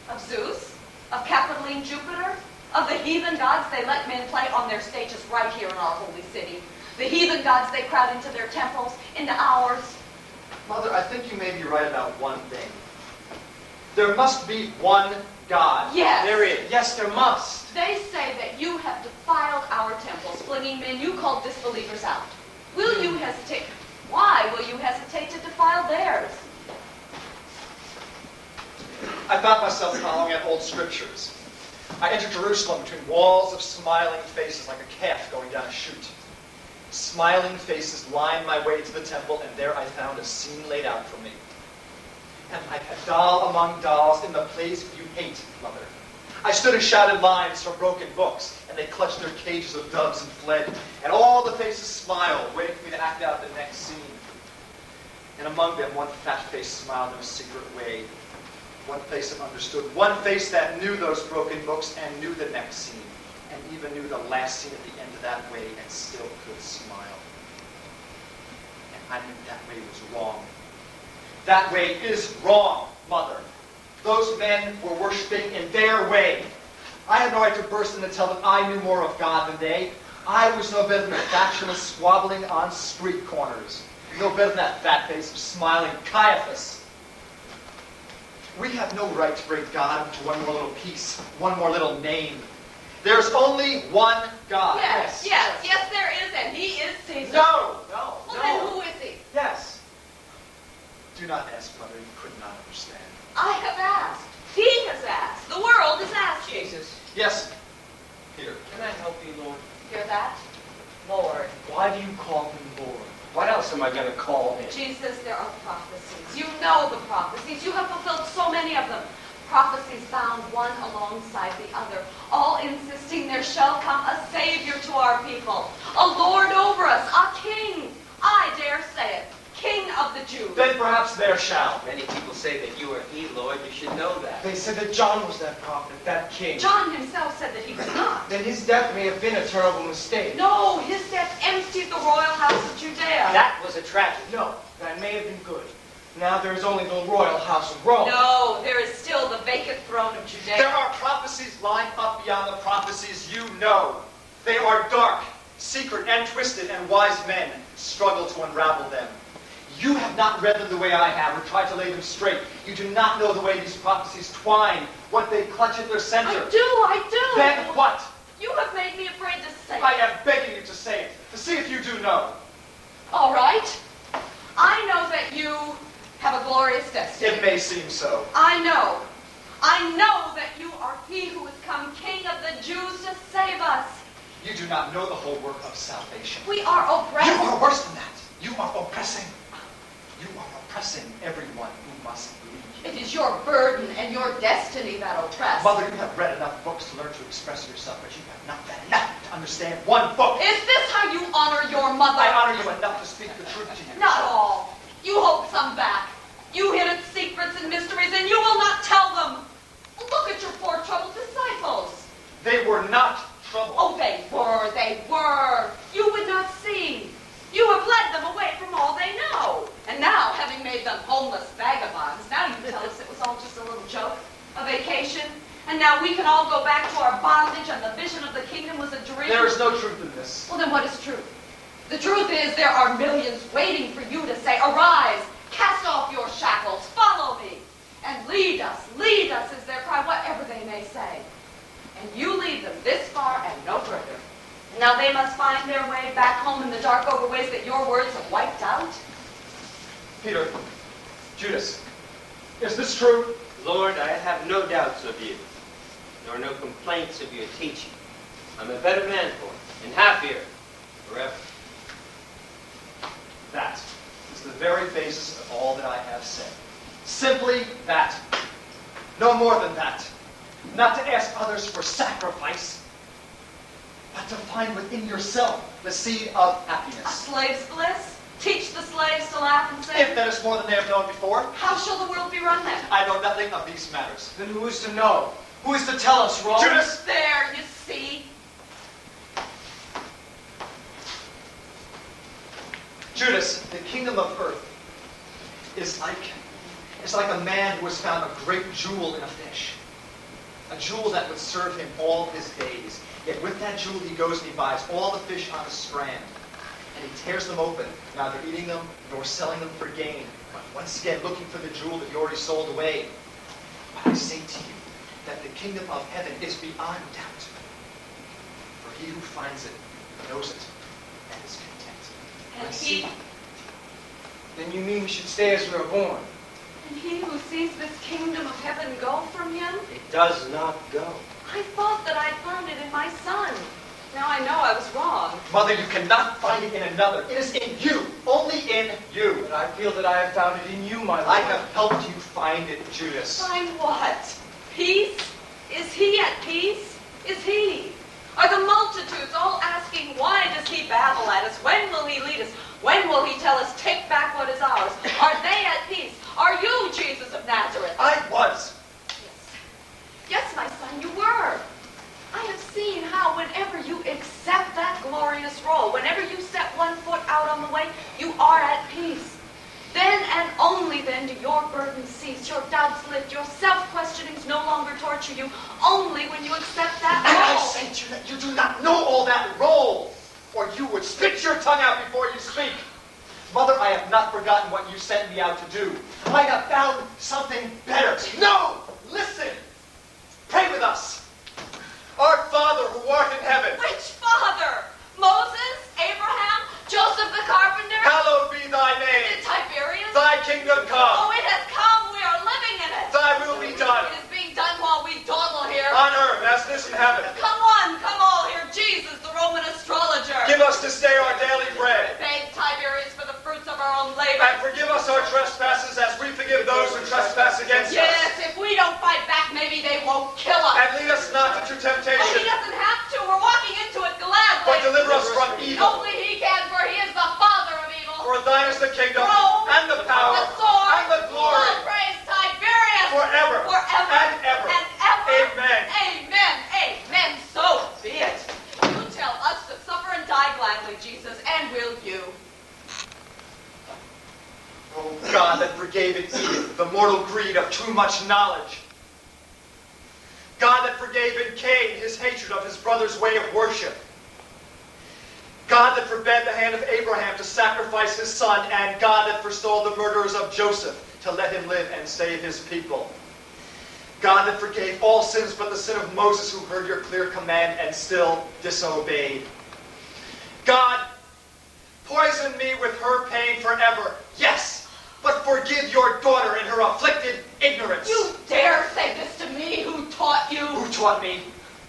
Of Zeus? Of Capitoline Jupiter? Of the heathen gods they let men play on their stages right here in our holy city? The heathen gods they crowd into their temples, into ours? Mother, I think you may be right about one thing. There must be one God. Yes. There is. Yes, there must. They say that you have defiled our temples, flinging men you call disbelievers out. Will you hesitate? Why will you hesitate to defile theirs? I found myself following at old scriptures. I entered Jerusalem between walls of smiling faces like a calf going down a chute. Smiling faces lined my way to the temple, and there I found a scene laid out for me. And like a doll among dolls in the place you hate, Mother. I stood and shouted lines from broken books, and they clutched their cages of doves and fled. And all the faces smiled, waiting for me to act out the next scene. And among them, one fat face smiled in a secret way. One face that understood. One face that knew those broken books and knew the next scene. And even knew the last scene at the end of that way and still could smile. And I knew that way was wrong. That way is wrong, Mother. Those men were worshiping in their way. I had no right to burst in and tell them I knew more of God than they. I was no better than a factionless squabbling on street corners. No better than that fat face of smiling Caiaphas. We have no right to bring God into one more little piece, one more little name. There's only one God. Yes, there is, and he is Caesar. No. Well, then who is he? Yes. Do not ask, Mother. You could not understand. I have asked. He has asked. The world is asking. Jesus, Yes. Here. can I help you, Lord? Hear that? Lord. Why do you call him Lord? What else am I going to call him? Jesus, there are prophecies. You know the prophecies. You have fulfilled so many of them. Prophecies bound one alongside the other, all insisting there shall come a Savior to our people, a Lord over us, a King. I dare say it, King of the Jews. then perhaps there shall. Many people say that you are he, Lord. You should know that. They said that John was that prophet, that king. John himself said that he was not. Then his death may have been a terrible mistake. No, his death emptied the royal house of Judea. That was a tragedy. No, that may have been good. Now there is only the royal house of Rome. No, there is still the vacant throne of Judea. There are prophecies lined up beyond the prophecies you know. They are dark, secret, and twisted, and wise men struggle to unravel them. You have not read them the way I have, or tried to lay them straight. You do not know the way these prophecies twine, what they clutch at their center. I do. Then what? You have made me afraid to say I it. am begging you to say it, to see if you do know. All right. I know that you have a glorious destiny. It may seem so. I know that you are he who has come King of the Jews to save us. You do not know the whole work of salvation. We are oppressed. You are worse than that. You are oppressing. You are oppressing everyone who must believe. It is your burden and your destiny that oppress. Mother, you have read enough books to learn to express yourself, but you have not read enough to understand one book. Is this how you honor your mother? I honor you enough to speak the truth to you. Not all. You hold some back. You hid its secrets and mysteries, and you will not tell them. Look at your poor troubled disciples. They were not troubled. Oh, they were. You would not see. You have led them away from all they know. And now, having made them homeless vagabonds, now you tell us it was all just a little joke, a vacation, and now we can all go back to our bondage and the vision of the kingdom was a dream. There is no truth in this. Well, then what is true? The truth is there are millions waiting for you to say, arise, cast off your shackles, follow me, and lead us is their cry, whatever they may say. And you lead them this far and no further. Now they must find their way back home in the dark over ways that your words have wiped out. Peter, Judas, is this true? Lord, I have no doubts of you, nor no complaints of your teaching. I'm a better man for it, and happier forever. That is the very basis of all that I have said. Simply that. No more than that. Not to ask others for sacrifice, but to find within yourself the seed of A happiness. slave's bliss? Teach the slaves to laugh and If say, that is more than they have known before, how shall the world be run then? I know nothing of these matters. Then who is to know? Who is to tell us, Rome? Judas! There, you see. Judas, the kingdom of earth is like a man who has found a great jewel in a fish. A jewel that would serve him all his days. Yet with that jewel he goes and he buys all the fish on the strand. And he tears them open, neither eating them nor selling them for gain. But once again looking for the jewel that he already sold away. But I say to you that the kingdom of heaven is beyond doubt. For he who finds it knows it and is content. And I see. Then you mean we should stay as we were born? And he who sees this kingdom of heaven go from him? It does not go. I thought that I'd found it in my son. Now I know I was wrong. Mother, you cannot find it in another. It is in you. Only in you. But I feel that I have found it in you, my Lord. I have helped you find it, Judas. Find what? Peace? Is he at peace? Is he? Are the multitudes all asking, why does he babble at us? When will he lead us? When will he tell us, take back what is ours? Are they at peace? Are you, Jesus of Nazareth? I was. Yes, my son, you were. I have seen how whenever you accept that glorious role, whenever you set one foot out on the way, you are at peace. Then and only then do your burdens cease, your doubts lift, your self-questionings no longer torture you, only when you accept that And I role. say to you that you do not know all that role, or you would spit your tongue out before you speak. Mother, I have not forgotten what you sent me out to do. I have found something better. No! Listen! Pray with us. Our Father who art in heaven, Which father? Moses? Abraham? Joseph the carpenter? hallowed be thy name. Is it Tiberius? Thy kingdom come. Oh, it has come. We are living in it. Thy will be done. It is being done while we dawdle here. On earth as it is in heaven. Come on, come all, hear Jesus, the Roman astrologer. Give us this day our daily bread. Beg Tiberius for the fruits of our own labor. And forgive us our trespasses as we forgive those who trespass against us. Yes, if we don't fight back, maybe they won't kill us. And lead us not into Oh, he temptation, doesn't have to. We're walking into it gladly. but deliver us from evil. Only he can, for he is the father of evil. For thine is the kingdom, Rome, and the the power, the sword, and the glory, will praise Tiberius, forever, forever and ever. and ever. Amen. Amen. Amen. So be it. You tell us to suffer and die gladly, Jesus, and will you? Oh God, that forgave in Edith the mortal greed of too much knowledge. God that forgave in Cain his hatred of his brother's way of worship. God that forbade the hand of Abraham to sacrifice his son, and God that forestalled the murderers of Joseph to let him live and save his people. God that forgave all sins but the sin of Moses, who heard your clear command and still disobeyed. God, poison me with her pain forever. Yes, but forgive your daughter in her afflicted ignorance. You dare say this to me, who taught you? Who taught me?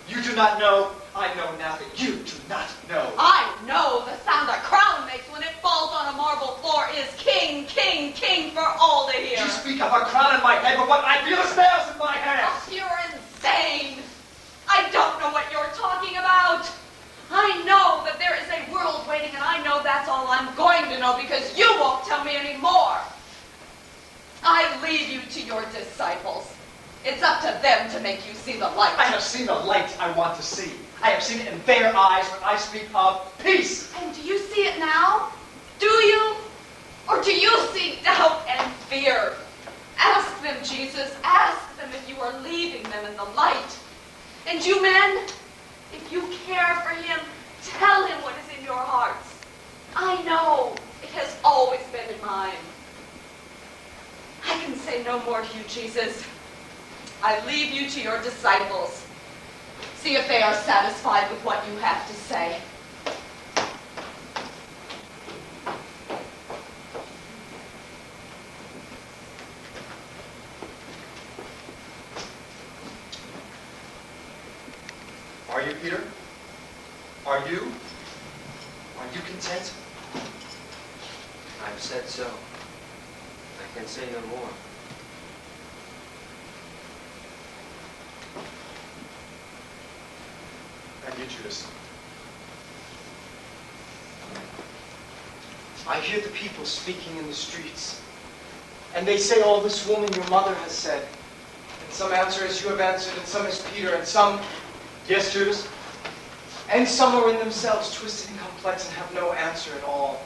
You do not know. I know now that you do not know. I know the sound a crown makes when it falls on a marble floor is king, king, king for all to hear. You speak of a crown in my head, but what I feel is nails in my hands. Oh, you're insane. I don't know what you're talking about. I know that there is a world waiting, and I know that's all I'm going to know because you won't tell me any more. I leave you to your disciples. It's up to them to make you see the light. I have seen the light I want to see. I have seen it in their eyes when I speak of peace. And do you see it now? Do you? Or do you see doubt and fear? Ask them, Jesus. Ask them if you are leaving them in the light. And you men, if you care for him, tell him what is in your hearts. I know it has always been in mine. I can say no more to you, Jesus. I leave you to your disciples. See if they are satisfied with what you have to say. Are you, Peter? Are you? Are you content? I've said so. I can say no more. And you, Judas? I hear the people speaking in the streets. And they say all this woman your mother has said. And some answer as you have answered, and some as Peter, and some... Yes, Judas? And some are in themselves twisted and complex and have no answer at all.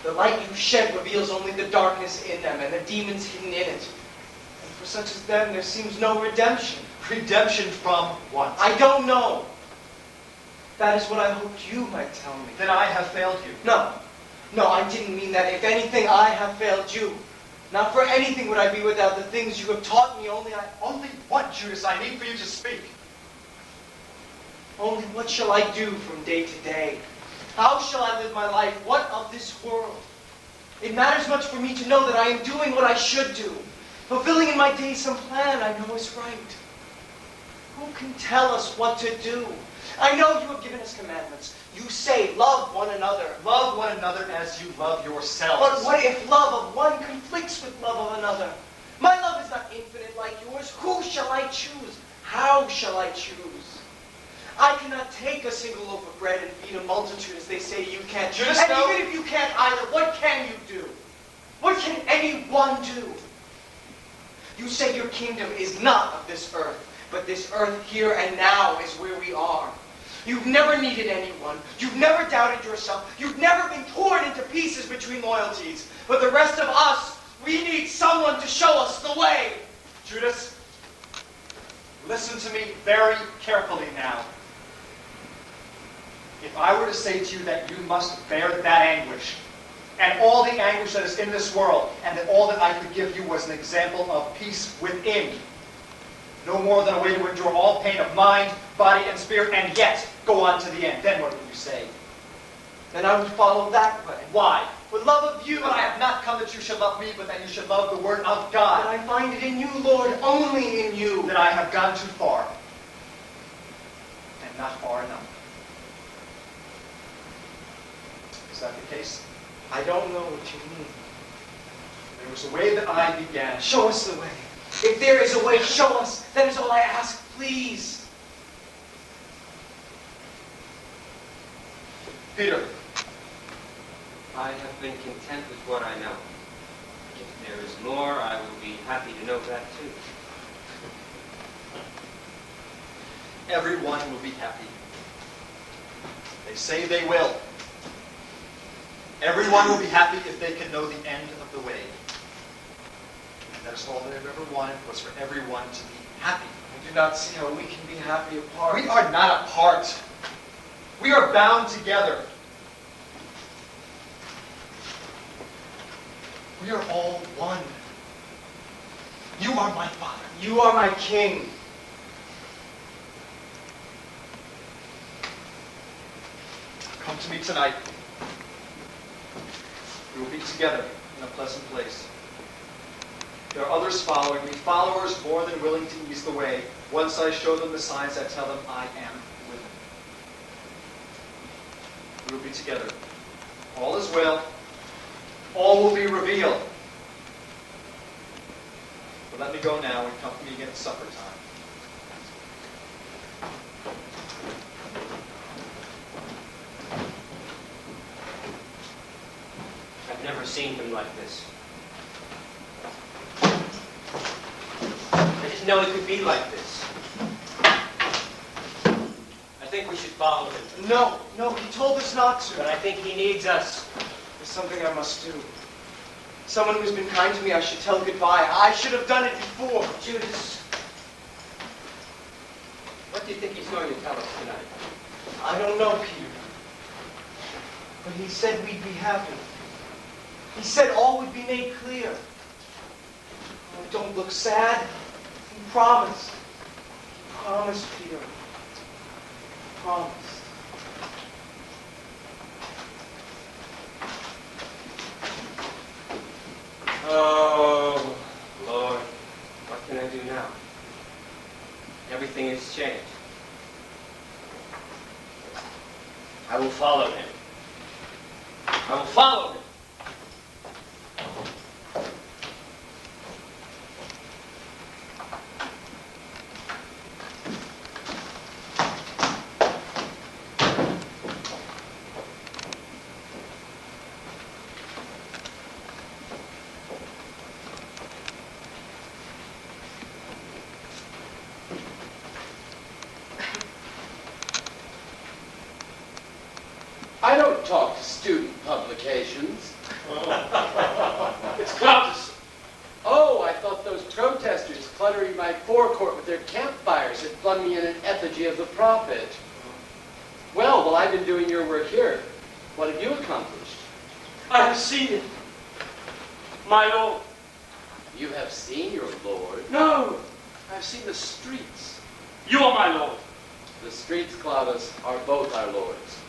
The light you shed reveals only the darkness in them and the demons hidden in it. And for such as them, there seems no redemption. Redemption from what? I don't know. That is what I hoped you might tell me. Then I have failed you. No, I didn't mean that. If anything, I have failed you. Not for anything would I be without the things you have taught me, only what, Judas, I need for you to speak? Only what shall I do from day to day? How shall I live my life? What of this world? It matters much for me to know that I am doing what I should do, fulfilling in my days some plan I know is right. Who can tell us what to do? I know you have given us commandments. You say, love one another. Love one another as you love yourselves. But what if love of one conflicts with love of another? My love is not infinite like yours. Who shall I choose? How shall I choose? I cannot take a single loaf of bread and feed a multitude as they say you can. Judas, and no. even if you can't either, what can you do? What can anyone do? You say your kingdom is not of this earth, but this earth here and now is where we are. You've never needed anyone. You've never doubted yourself. You've never been torn into pieces between loyalties. But the rest of us, we need someone to show us the way. Judas, listen to me very carefully now. If I were to say to you that you must bear that anguish, and all the anguish that is in this world, and that all that I could give you was an example of peace within, no more than a way to endure all pain of mind, body, and spirit, and yet go on to the end, then what would you say? Then I would follow that way. Why? With love of you. But I have not come that you should love me, but that you should love the word of But God. I find it in you, Lord, only in you. That I have gone too far, and not far enough. Is that the case? I don't know what you mean. There was a way that I began. Show us the way. If there is a way, show us. That is all I ask, please. Peter, I have been content with what I know. If there is more, I will be happy to know that too. Everyone will be happy. They say they will. Everyone will be happy if they can know the end of the way. And that's all that I've ever wanted, was for everyone to be happy. I do not see how we can be happy apart. We are not apart. We are bound together. We are all one. You are my father. You are my king. Come to me tonight. We will be together in a pleasant place. There are others following me, followers more than willing to ease the way. Once I show them the signs that tell them I am with them. We will be together. All is well. All will be revealed. But let me go now and come to me again at supper time. I've never seen him like this. I didn't know it could be like this. I think we should follow him. No, he told us not to. But I think he needs us. There's something I must do. Someone who's been kind to me, I should tell goodbye. I should have done it before. Judas, what do you think he's going to tell us tonight? I don't know, Peter. But he said we'd be happy. He said all would be made clear. Oh, don't look sad. He promised. He promised, Peter. He promised. Oh, Lord, what can I do now? Everything has changed. I will follow him. I will follow him. I don't talk to student publications. It's Claudius. Oh, I thought those protesters cluttering my forecourt with their campfires had flung me in an effigy of the prophet. Well, while I've been doing your work here, what have you accomplished? I have seen him. My Lord. You have seen your Lord. No, I've seen the streets. You are my Lord. The streets, Claudius, are both our lords.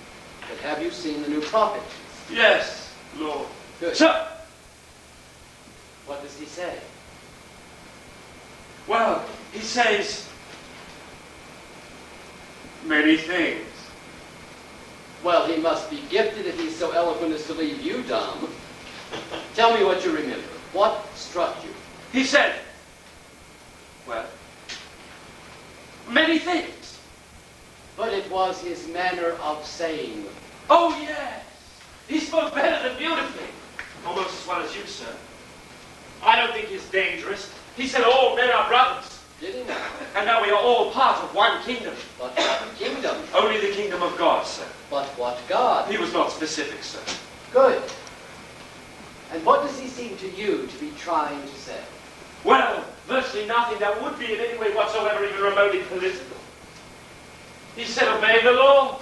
But have you seen the new prophet? Yes, Lord. Good. Sir. What does he say? Well, he says many things. Well, he must be gifted if he's so eloquent as to leave you dumb. Tell me what you remember. What struck you? He said, well, many things. But it was his manner of saying them. Oh, yes. He spoke better than beautifully. Almost as well as you, sir. I don't think he's dangerous. He said all men are brothers. Did he now? And now we are all part of one kingdom. But what kingdom? Only the kingdom of God, sir. But what God? He was not specific, sir. Good. And what does he seem to you to be trying to say? Well, virtually nothing that would be in any way whatsoever even remotely political. He said obey the law.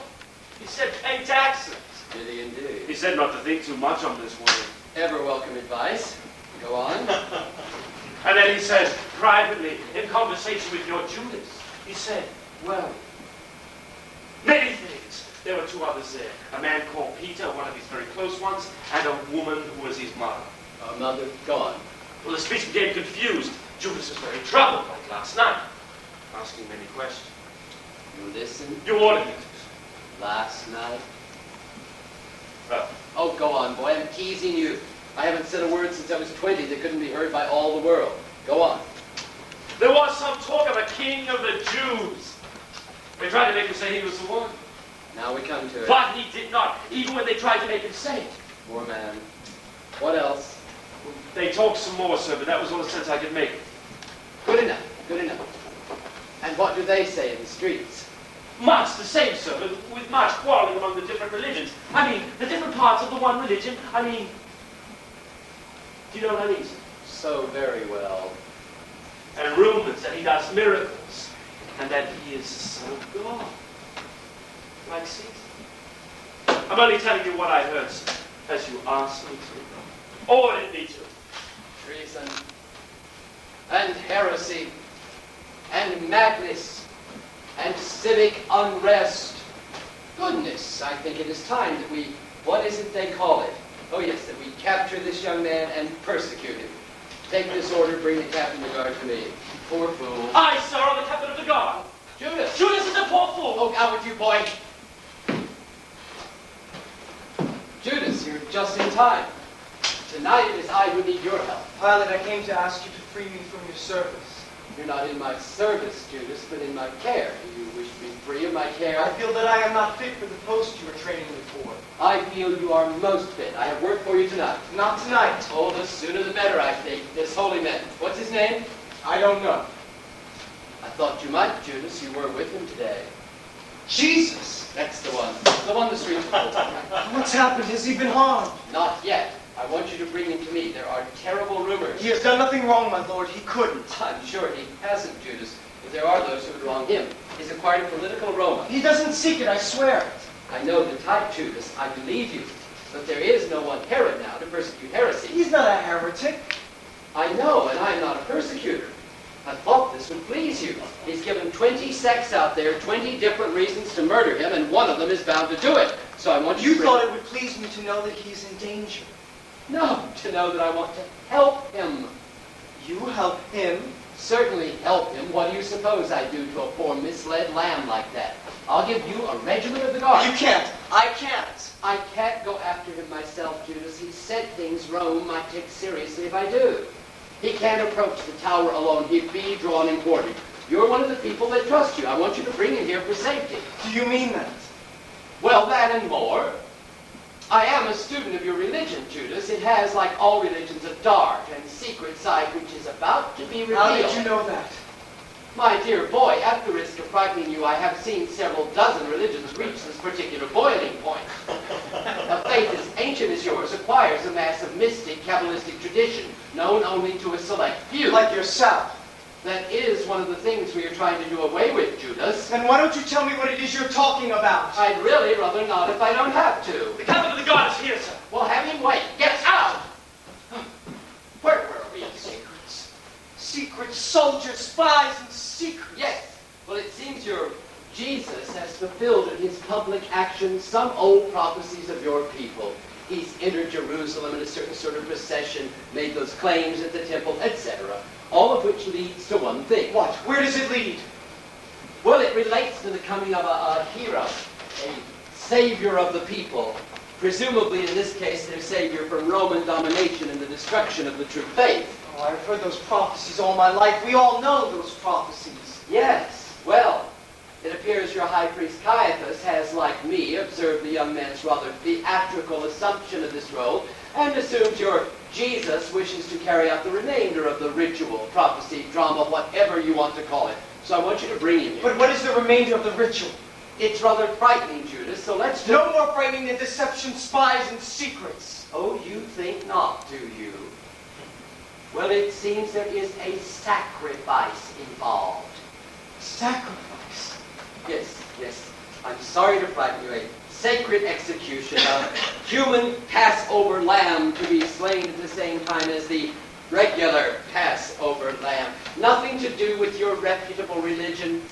He said pay taxes. Did he indeed? He said not to think too much on this one. Ever welcome advice. Go on. And then he said, privately, in conversation with your Judas, he said, well, many things. There were two others there. A man called Peter, one of his very close ones, and a woman who was his mother. Mother, go on. Well, the speech became confused. Judas was very troubled like last night, asking many questions. You listened You ordered me to. last night? Well, Oh, go on, boy. I'm teasing you. I haven't said a word since I was 20 that couldn't be heard by all the world. Go on. there was some talk of a king of the Jews. They tried to make him say he was the one. Now we come to it. But he did not, even when they tried to make him say it. Poor man. What else? They talked some more, sir, but that was all the sense I could make. Good enough, good enough. And what do they say in the streets? Much the same, sir, but with much quarreling among the different religions. I mean, the different parts of the one religion. I mean, do you know what I mean, sir? So very well. And rumors that he does miracles, and that he is the Son of God. Like Caesar. I'm only telling you what I heard, sir, as you asked me to. Ordered me to. Treason, and heresy, and madness, and civic unrest. Goodness, I think it is time that we, what is it they call it? Oh yes, that we capture this young man and persecute him. Take this order, bring the captain of the guard to me. Poor fool. I, sir, am the captain of the guard. Judas! Judas is a poor fool. Oh, out with you, boy. Judas, you're just in time. Tonight it is I who need your help. Pilate, I came to ask you to free me from your service. You're not in my service, Judas, but in my care. Do you wish to be free of my care? I feel that I am not fit for the post you are training me for. I feel you are most fit. I have work for you tonight. Not tonight. Oh, the sooner the better, I think. This holy man. What's his name? I don't know. I thought you might, Judas. You were with him today. Jesus! That's the one. The one the streets are full of. What's happened? Has he been harmed? Not yet. I want you to bring him to me. There are terrible rumors. He has done nothing wrong, my lord. He couldn't. I'm sure he hasn't, Judas. But there are those who would wrong him. He's acquired a political aroma. He doesn't seek it, I swear. I know the type, Judas. I believe you. But there is no one Herod now to persecute heresy. He's not a heretic. I know, and I am not a persecutor. I thought this would please you. He's given 20 sects out there, 20 different reasons to murder him, and one of them is bound to do it. So I want you You to... thought it would please me to know that he's in danger. No, to know that I want to help him. You help him? Certainly help him. What do you suppose I do to a poor misled lamb like that? I'll give you a regiment of the guard. You can't. I can't. I can't go after him myself, Judas. He said things Rome might take seriously if I do. He can't approach the tower alone. He'd be drawn and quartered. You're one of the people that trust you. I want you to bring him here for safety. Do you mean that? Well, that and more. I am a student of your religion, Judas. It has, like all religions, a dark and secret side which is about to be revealed. How did you know that? My dear boy, at the risk of frightening you, I have seen several dozen religions reach this particular boiling point. A faith as ancient as yours acquires a mass of mystic, Kabbalistic tradition, known only to a select few. Like yourself. That is one of the things we are trying to do away with, Judas. Then why don't you tell me what it is you're talking about? I'd really rather not if I don't have to. The captain of the guard is here, sir. Well, have him wait. Get out! Where were we? Secrets. Secrets, soldiers, spies, and secrets. Yes. Well, it seems your Jesus has fulfilled in his public actions some old prophecies of your people. He's entered Jerusalem in a certain sort of procession, made those claims at the temple, etc. All of which leads to one thing. What? Where does it lead? Well, it relates to the coming of a hero, a savior of the people. Presumably, in this case, their savior from Roman domination and the destruction of the true faith. Oh, I've heard those prophecies all my life. We all know those prophecies. Yes. Well, it appears your high priest Caiaphas has, like me, observed the young man's rather theatrical assumption of this role and assumes your Jesus wishes to carry out the remainder of the ritual, prophecy, drama, whatever you want to call it. So I want you to bring him here. But what is the remainder of the ritual? It's rather frightening, Judas, so let's just... No more frightening than deception, spies, and secrets. Oh, you think not, do you? Well, it seems there is a sacrifice involved. Sacrifice? Yes, yes. I'm sorry to frighten you. A sacred execution, a human Passover lamb to be slain at the same time as the regular Passover lamb. Nothing to do with your reputable religion.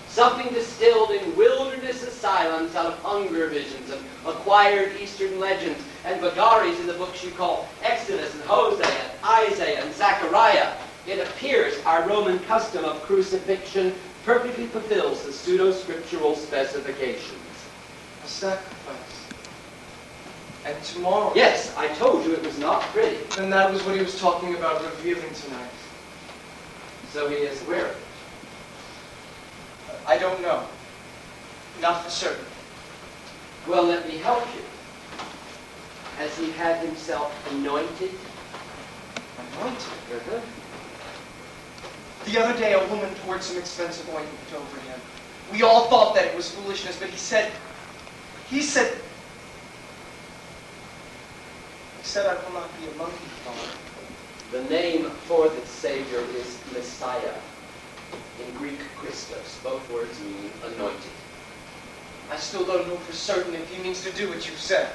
Something distilled in wilderness asylums out of hunger visions and acquired Eastern legends and vagaries in the books you call Exodus and Hosea and Isaiah and Zechariah. It appears our Roman custom of crucifixion perfectly fulfills the pseudo-scriptural specifications. A sacrifice. And tomorrow... Yes, I told you it was not pretty. Then that was what he was talking about revealing tonight. So he is aware of it. I don't know. Not for certain. Well, let me help you. Has he had himself anointed? Anointed? The other day, a woman poured some expensive ointment over him. We all thought that it was foolishness, but he said, I will not be among you, Father. The name for the Savior is Messiah. In Greek, Christos. Both words mean anointed. I still don't know for certain if he means to do what you said.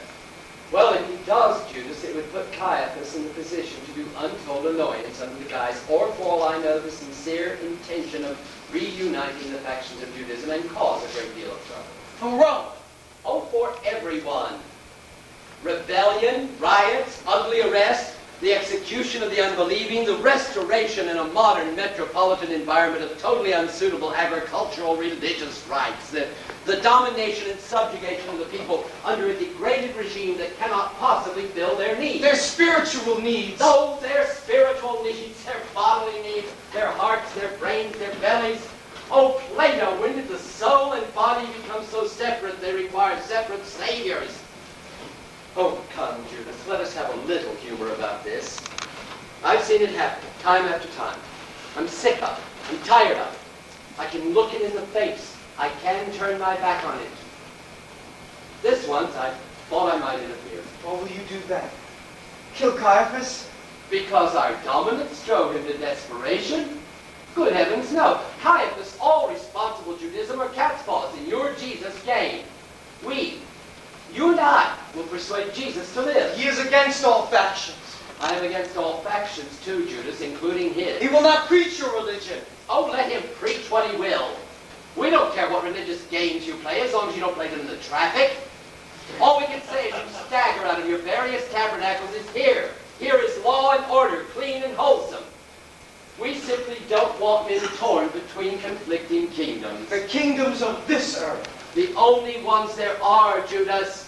Well, if he does, Judas, it would put Caiaphas in the position to do untold annoyance under the guise, or for all I know, the sincere intention of reuniting the factions of Judaism and cause a great deal of trouble. For Rome! Oh, for everyone. Rebellion, riots, ugly arrests, the execution of the unbelieving, the restoration in a modern metropolitan environment of totally unsuitable agricultural religious rights, the domination and subjugation of the people under a degraded regime that cannot possibly fill their needs. Their spiritual needs. Oh, their spiritual needs, their bodily needs, their hearts, their brains, their bellies. Oh, Plato, when did the soul and body become so separate they require separate saviors? Oh, come, Judas, let us have a little humor about this. I've seen it happen, time after time. I'm sick of it. I'm tired of it. I can look it in the face. I can turn my back on it. This once, I thought I might interfere. Why will you do that? Kill Caiaphas? Because our dominance drove him to desperation? Good heavens, no. Caiaphas, all responsible Judaism are cat's paws in your Jesus' game. You and I, will persuade Jesus to live. He is against all factions. I am against all factions too, Judas, including his. He will not preach your religion. Oh, let him preach what he will. We don't care what religious games you play, as long as you don't play them in the traffic. All we can say as you stagger out of your various tabernacles is here. Here is law and order, clean and wholesome. We simply don't want men torn between conflicting kingdoms. The kingdoms of this earth. The only ones there are, Judas.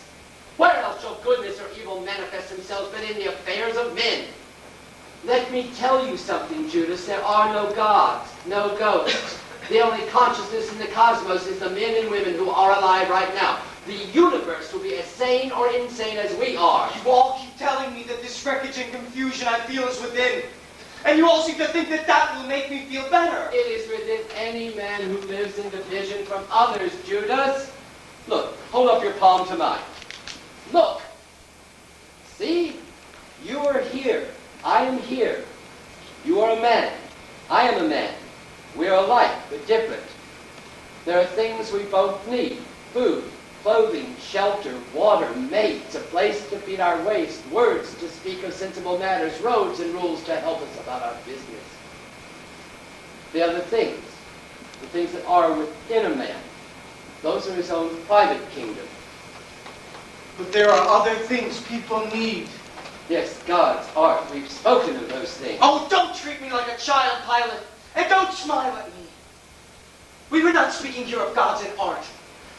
Where else shall goodness or evil manifest themselves but in the affairs of men? Let me tell you something, Judas. There are no gods, no ghosts. The only consciousness in the cosmos is the men and women who are alive right now. The universe will be as sane or insane as we are. You all keep telling me that this wreckage and confusion I feel is within. And you all seem to think that that will make me feel better. It is within any man who lives in division from others, Judas. Look, hold up your palm to mine. Look. See? You are here. I am here. You are a man. I am a man. We are alike, but different. There are things we both need. Food, clothing, shelter, water, mates, a place to feed our waste, words to speak of sensible matters, roads and rules to help us about our business. The other things, the things that are within a man, those are his own private kingdom. But there are other things people need. Yes, God's art. We've spoken of those things. Oh, don't treat me like a child, Pilate. And don't smile at me. We were not speaking here of gods and art.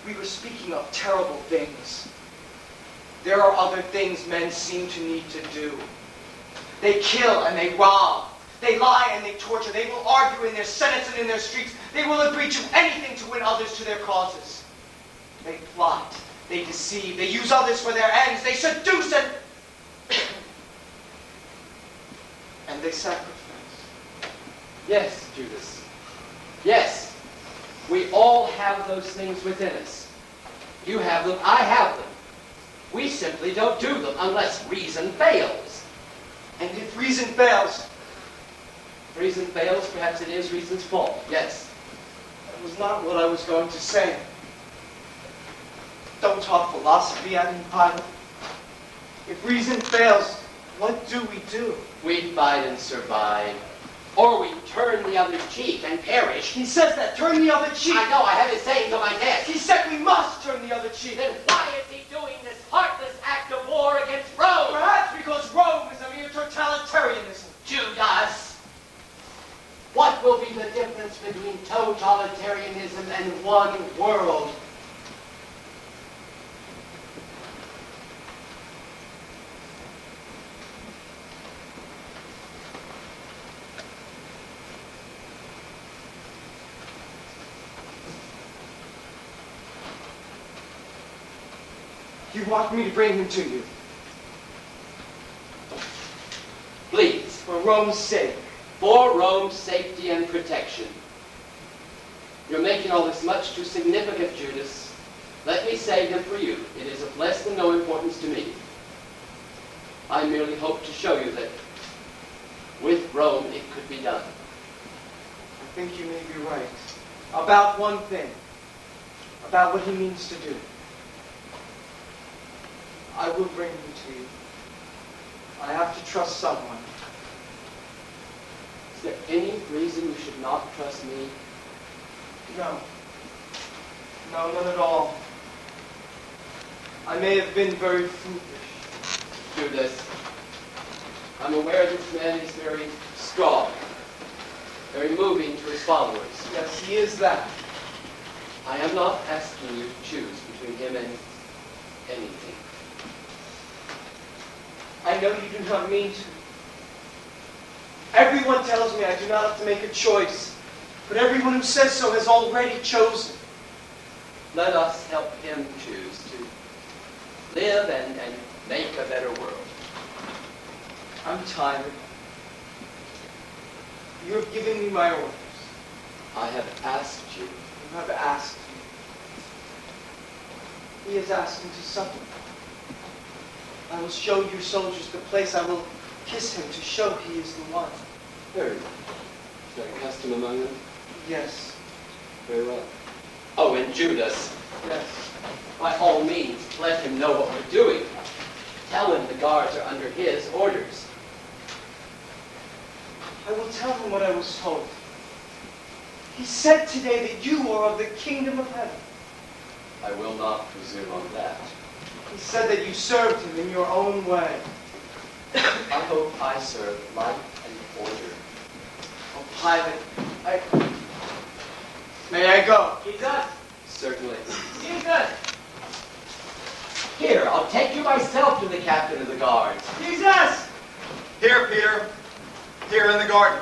We were speaking of terrible things. There are other things men seem to need to do. They kill and they rob. They lie and they torture. They will argue in their senates and in their streets. They will agree to anything to win others to their causes. They plot. They deceive. They use others for their ends. They seduce and... and they sacrifice. Yes, Judas. Yes. We all have those things within us. You have them, I have them. We simply don't do them unless reason fails. And if reason fails... Reason fails, perhaps it is reason's fault. Yes. That was not what I was going to say. Don't talk philosophy at me, Pilate. If reason fails, what do we do? We fight and survive. Or we turn the other cheek and perish. He says that, turn the other cheek. I know, I have it saying to my desk. He said we must turn the other cheek. Then why is he doing this heartless act of war against Rome? Perhaps because Rome is a mere totalitarianism. Judas, what will be the difference between totalitarianism and one world? You want me to bring him to you? Please. For Rome's sake. For Rome's safety and protection. You're making all this much too significant, Judas. Let me say that for you, it is of less than no importance to me. I merely hope to show you that with Rome it could be done. I think you may be right. About one thing. About what he means to do. I will bring him to you. I have to trust someone. Is there any reason you should not trust me? No. No, none at all. I may have been very foolish. Judas, I'm aware this man is very strong, very moving to his followers. Yes, he is that. I am not asking you to choose between him and anything. I know you do not mean to. Everyone tells me I do not have to make a choice. But everyone who says so has already chosen. Let us help him choose to live and make a better world. I'm tired. You have given me my orders. I have asked you. You have asked me. He is asking to supper. I will show your soldiers the place. I will kiss him to show he is the one. Very well. Is that a custom among them? Yes. Very well. Oh, and Judas, Yes. by all means, let him know what we're doing. Tell him the guards are under his orders. I will tell him what I was told. He said today that you are of the kingdom of heaven. I will not presume on that. He said that you served him in your own way. I hope I serve life and order. Oh, Pilate, May I go? Jesus! Certainly. Jesus! Here, I'll take you myself to the captain of the guards. Jesus! Here, Peter. Here in the garden.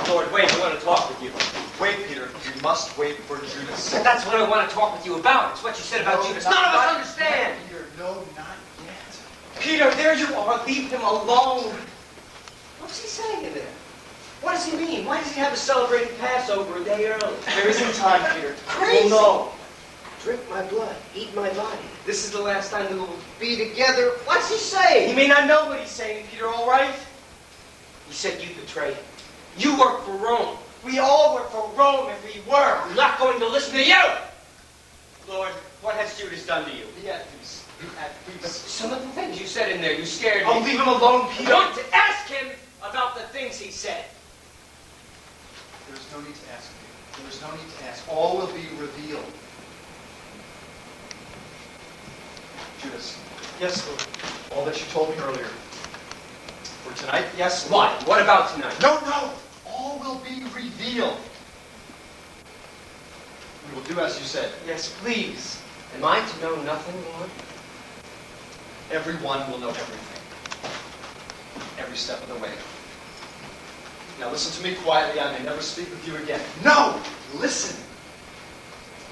Lord, wait, I want to talk with you. Wait, Peter. You must wait for Judas. That's what I want to talk with you about. It's what you said about Judas. None of us understand. Peter, no, not yet. Peter, there you are. Leave him alone. What's he saying in there? What does he mean? Why does he have us celebrating Passover a day early? There isn't time, Peter. Crazy. Well, no. Drink my blood, eat my body. This is the last time that we'll be together. What's he saying? He may not know what he's saying, Peter, all right? He said you betrayed him. You work for Rome. We all work for Rome if we were. I'm not going to listen to you! Lord, what has Judas done to you? Be at peace. Be at peace. Some of the things you said in there, you scared I'll me. leave him alone, I Peter. want to ask him about the things he said. There is no need to ask, Peter. There is no need to ask. All will be revealed. Judas, Yes, Lord. all that you told me earlier. For tonight? Yes, Lord. What? What about tonight? No, no! All will be revealed. We will do as you said. Yes, please. Am I to know nothing, Lord? Everyone will know everything. Every step of the way. Now listen to me quietly. I may never speak with you again. No! Listen!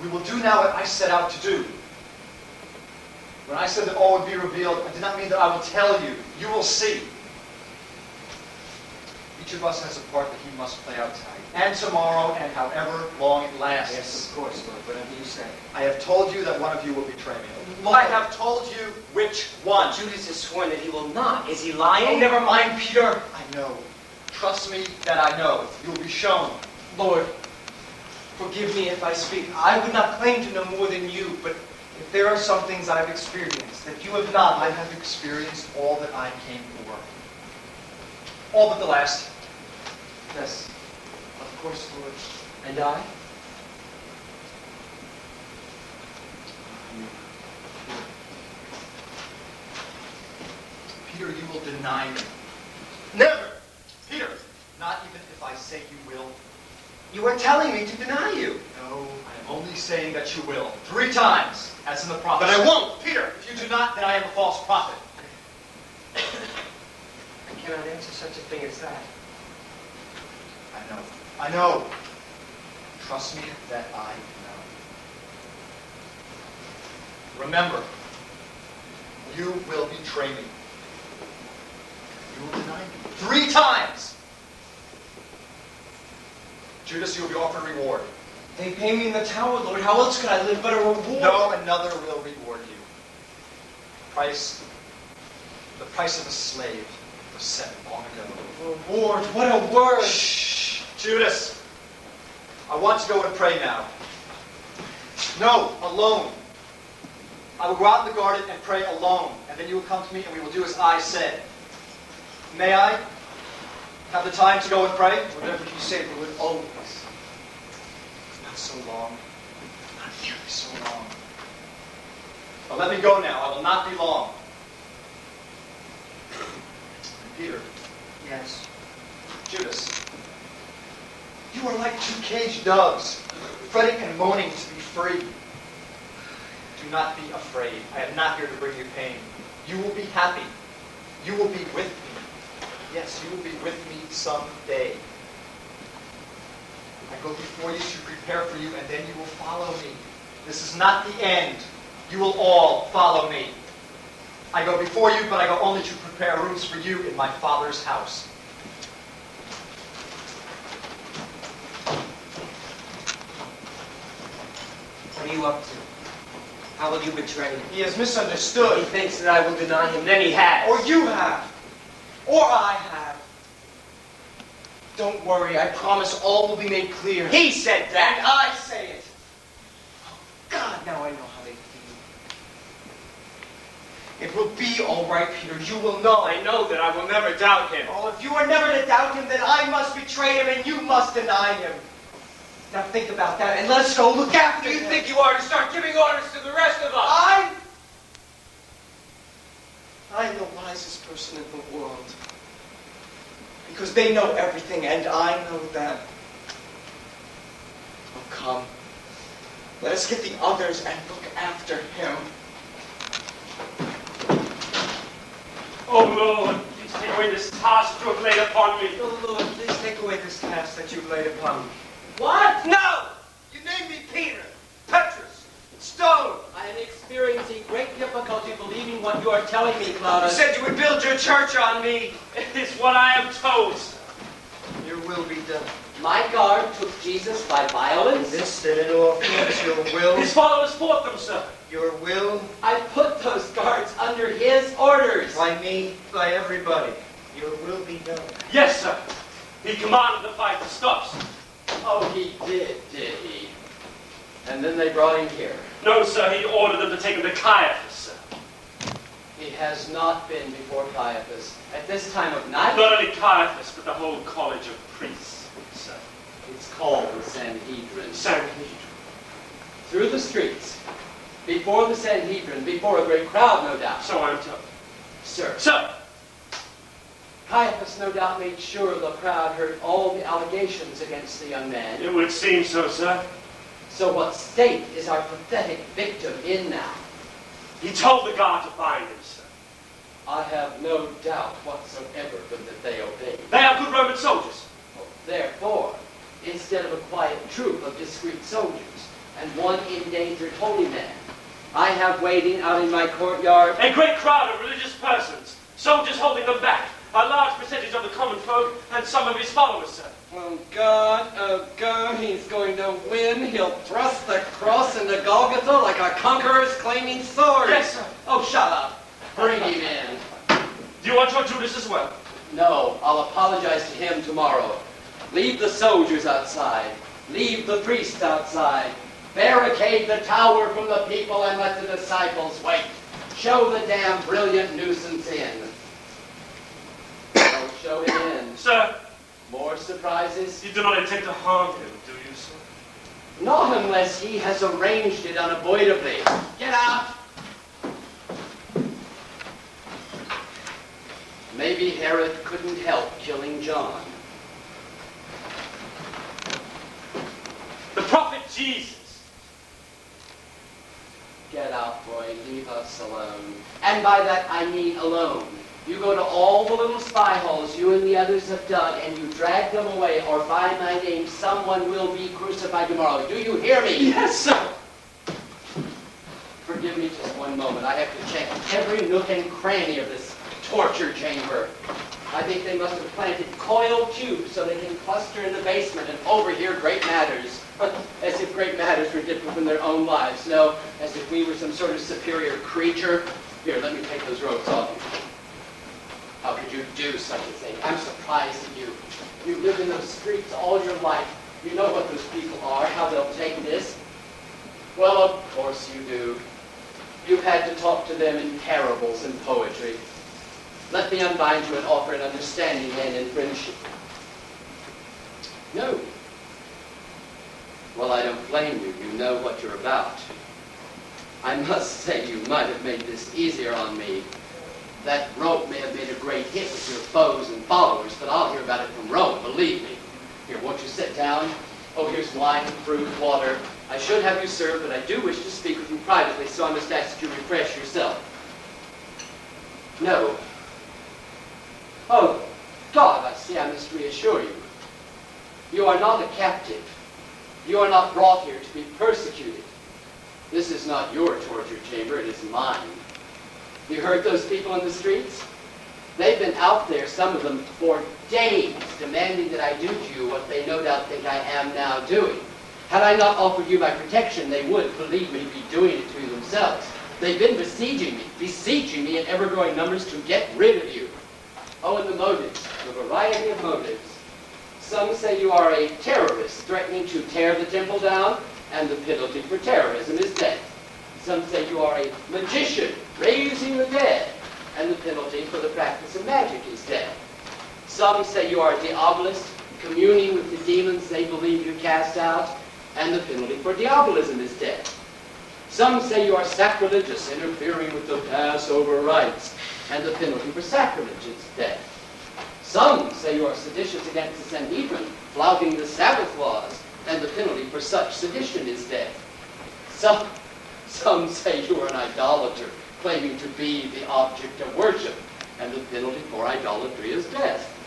We will do now what I set out to do. When I said that all would be revealed, I did not mean that I will tell you. You will see. Each of us has a part that he must play out tonight, and tomorrow, and however long it lasts. Yes, of course, Lord. Whatever you say. I have told you that one of you will betray me. Lord. I have told you which one. Judas has sworn that he will not. Is he lying? Oh, never mind, Peter. I know. Trust me that I know. You will be shown. Lord, forgive me if I speak. I would not claim to know more than you, but if there are some things I've experienced that you have not, I have experienced all that I came for. All but the last. Yes, of course, Lord. And I? Peter, you will deny me. Never. Peter, not even if I say you will. You are telling me to deny you. No, I am only saying that you will. 3 times, as in the prophet. But I won't. Peter, if you do not, then I am a false prophet. I cannot answer such a thing as that. I know. I know. Trust me that I know. Remember, you will betray me. You will deny me. Judas, you will be offered a reward. They pay me in the tower, Lord. How else could I live but a reward? No, another will reward you. The price of a slave was set long ago. Reward, what a word. Shh, Judas. I want to go and pray now. No, alone. I will go out in the garden and pray alone, and then you will come to me and we will do as I said. May I have the time to go and pray? Whatever you say, Lord, always. Not so long. Not nearly so long. But let me go now. I will not be long. Peter. Yes. Judas. You are like two caged doves, fretting and moaning to be free. Do not be afraid. I am not here to bring you pain. You will be happy. You will be with me. Yes, you will be with me someday. I go before you to prepare for you, and then you will follow me. This is not the end. You will all follow me. I go before you, but I go only to prepare rooms for you in my Father's house. What are you up to? How will you betray him? He has He misunderstood. thinks that I will deny him, then he has. Or you have. Or I have. Don't worry, I promise all will be made clear. He said And that. I say it. Oh, God, now I know how they feel. It will be all right, Peter. You will know. I know that I will never doubt him. Oh, if you are never to doubt him, then I must betray him and you must deny him. Now think about that and let's go look after Do you him. think you are to start giving orders to the rest of us? I'm the wisest person in the world. Because they know everything and I know them. Oh, come. Let us get the others and look after him. Oh, Lord, please take away this task that you have laid upon me. Oh, Lord, please take away this task that you've laid upon me. What? No! You named me Peter, Petrus, Stone. I am experiencing great difficulty believing what you are telling me, You Claudius. said you would build your church on me. It is what I am told. Your will be done. My guard took Jesus by violence. This and in all things, your will, His followers fought them, sir. your will, I put those guards under his orders. by me, by everybody. Your will be done. Yes, sir. He commanded the fight to stop, sir. Oh, he did he? And then they brought him here. No, sir, he ordered them to take him to Caiaphas, sir. He has not been before Caiaphas. At this time of night, Not only Caiaphas, but the whole college of priests, sir. it's called the Sanhedrin. Sanhedrin. Through the streets, before the Sanhedrin, before a great crowd, no doubt. So I'm told. Sir, Sir, Caiaphas no doubt made sure the crowd heard all the allegations against the young man. it would seem so, sir. So what state is our pathetic victim in now? He told the guard to bind him, sir. I have no doubt whatsoever but that they obeyed. They are good Roman soldiers. Therefore, instead of a quiet troop of discreet soldiers and one endangered holy man, I have waiting out in my courtyard A great crowd of religious persons, soldiers holding them back, a large percentage of the common folk, and some of his followers, sir. Oh God, he's going to win. He'll thrust the cross into Golgotha like a conqueror's claiming sword. Yes, sir. Oh, shut up. Bring him in. Do you want your Judas as well? No, I'll apologize to him tomorrow. Leave the soldiers outside. Leave the priests outside. Barricade the tower from the people and let the disciples wait. Show the damn brilliant nuisance in. Don't show him in. Sir, More surprises? you do not intend to harm him, do you, sir? Not unless he has arranged it unavoidably. Get out! Maybe Herod couldn't help killing John. The prophet Jesus. Get out, boy. Leave us alone. And by that I mean alone. You go to all the little spy holes you and the others have dug, and you drag them away, or by my name someone will be crucified tomorrow. Do you hear me? Yes, sir. Forgive me just one moment. I have to check every nook and cranny of this torture chamber. I think they must have planted coiled tubes so they can cluster in the basement and overhear great matters. As if great matters were different from their own lives. No, as if we were some sort of superior creature. Here, let me take those robes off you. How could you do such a thing? I'm surprised at you. You've lived in those streets all your life. You know what those people are, how they'll take this. Well, of course you do. You've had to talk to them in parables and poetry. Let me unbind you and offer an understanding hand in friendship. No. Well, I don't blame you. You know what you're about. I must say you might have made this easier on me. That rope may have made a great hit with your foes and followers, but I'll hear about it from Rome, believe me. Here, won't you sit down? Oh, here's wine, fruit, water. I should have you served, but I do wish to speak with you privately, so I must ask that you refresh yourself. No. Oh, God, I see I must reassure you. You are not a captive. You are not brought here to be persecuted. This is not your torture chamber, it is mine. You heard those people in the streets? They've been out there, some of them, for days, demanding that I do to you what they no doubt think I am now doing. Had I not offered you my protection, they would, believe me, be doing it to you themselves. They've been beseeching me in ever-growing numbers to get rid of you. Oh, and the motives, the variety of motives. Some say you are a terrorist threatening to tear the temple down, and the penalty for terrorism is death. Some say you are a magician raising the dead, and the penalty for the practice of magic is death. Some say you are a diabolist, communing with the demons they believe you cast out, and the penalty for diabolism is death. Some say you are sacrilegious, interfering with the Passover rites, and the penalty for sacrilege is death. Some say you are seditious against the Sanhedrin, flouting the Sabbath laws, and the penalty for such sedition is death. Some say you are an idolater, claiming to be the object of worship, and the penalty for idolatry is death.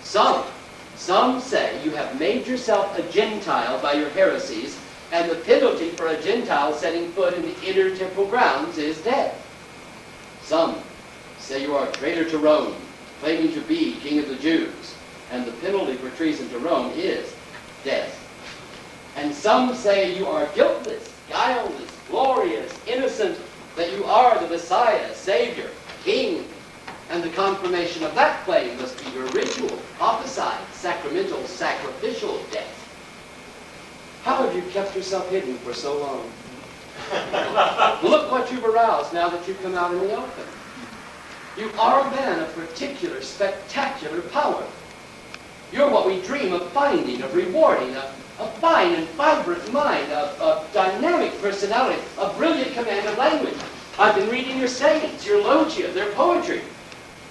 Some say you have made yourself a Gentile by your heresies, and the penalty for a Gentile setting foot in the inner temple grounds is death. Some say you are a traitor to Rome, claiming to be king of the Jews, and the penalty for treason to Rome is death. And some say you are guiltless, guileless, glorious, innocent, that you are the Messiah, Savior, King, and the confirmation of that claim must be your ritual, prophesied, sacramental, sacrificial death. How have you kept yourself hidden for so long? Look what you've aroused now that you've come out in the open. You are a man of particular, spectacular power. You're what we dream of finding, of rewarding, a fine and vibrant mind, a dynamic personality, a brilliant command of language. I've been reading your sayings, your logia, their poetry.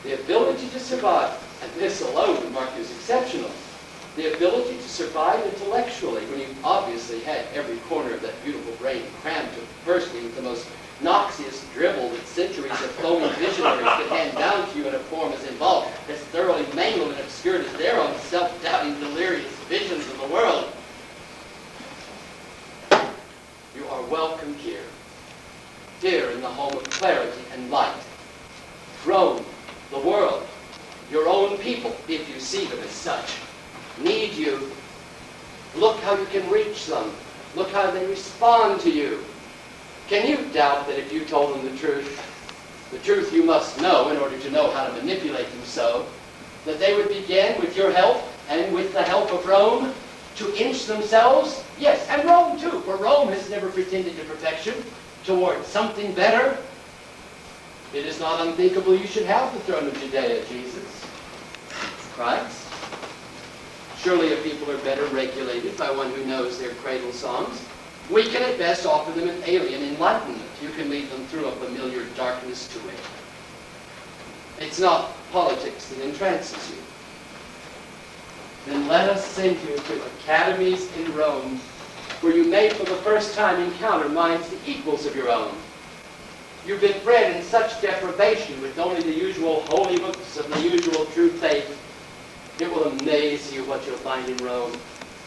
The ability to survive, and this alone would mark you as exceptional. The ability to survive intellectually when you obviously had every corner of that beautiful brain crammed to bursting with the most noxious dribble that centuries of flowing visionaries could hand down to you in a form as involved, as thoroughly mangled and obscured as their own self-doubting, delirious visions of the world. You are welcome here, here in the home of clarity and light. Rome, the world, your own people, if you see them as such, need you. Look how you can reach them. Look how they respond to you. Can you doubt that if you told them the truth you must know in order to know how to manipulate them so, that they would begin with your help and with the help of Rome to inch themselves? Yes, and Rome too, for Rome has never pretended to perfection, towards something better. It is not unthinkable you should have the throne of Judea, Jesus Christ. Surely a people are better regulated by one who knows their cradle songs. We can at best offer them an alien enlightenment. You can lead them through a familiar darkness to it. It's not politics that entrances you. Then let us send you to academies in Rome, where you may for the first time encounter minds the equals of your own. You've been bred in such deprivation with only the usual holy books of the usual true faith. It will amaze you what you'll find in Rome.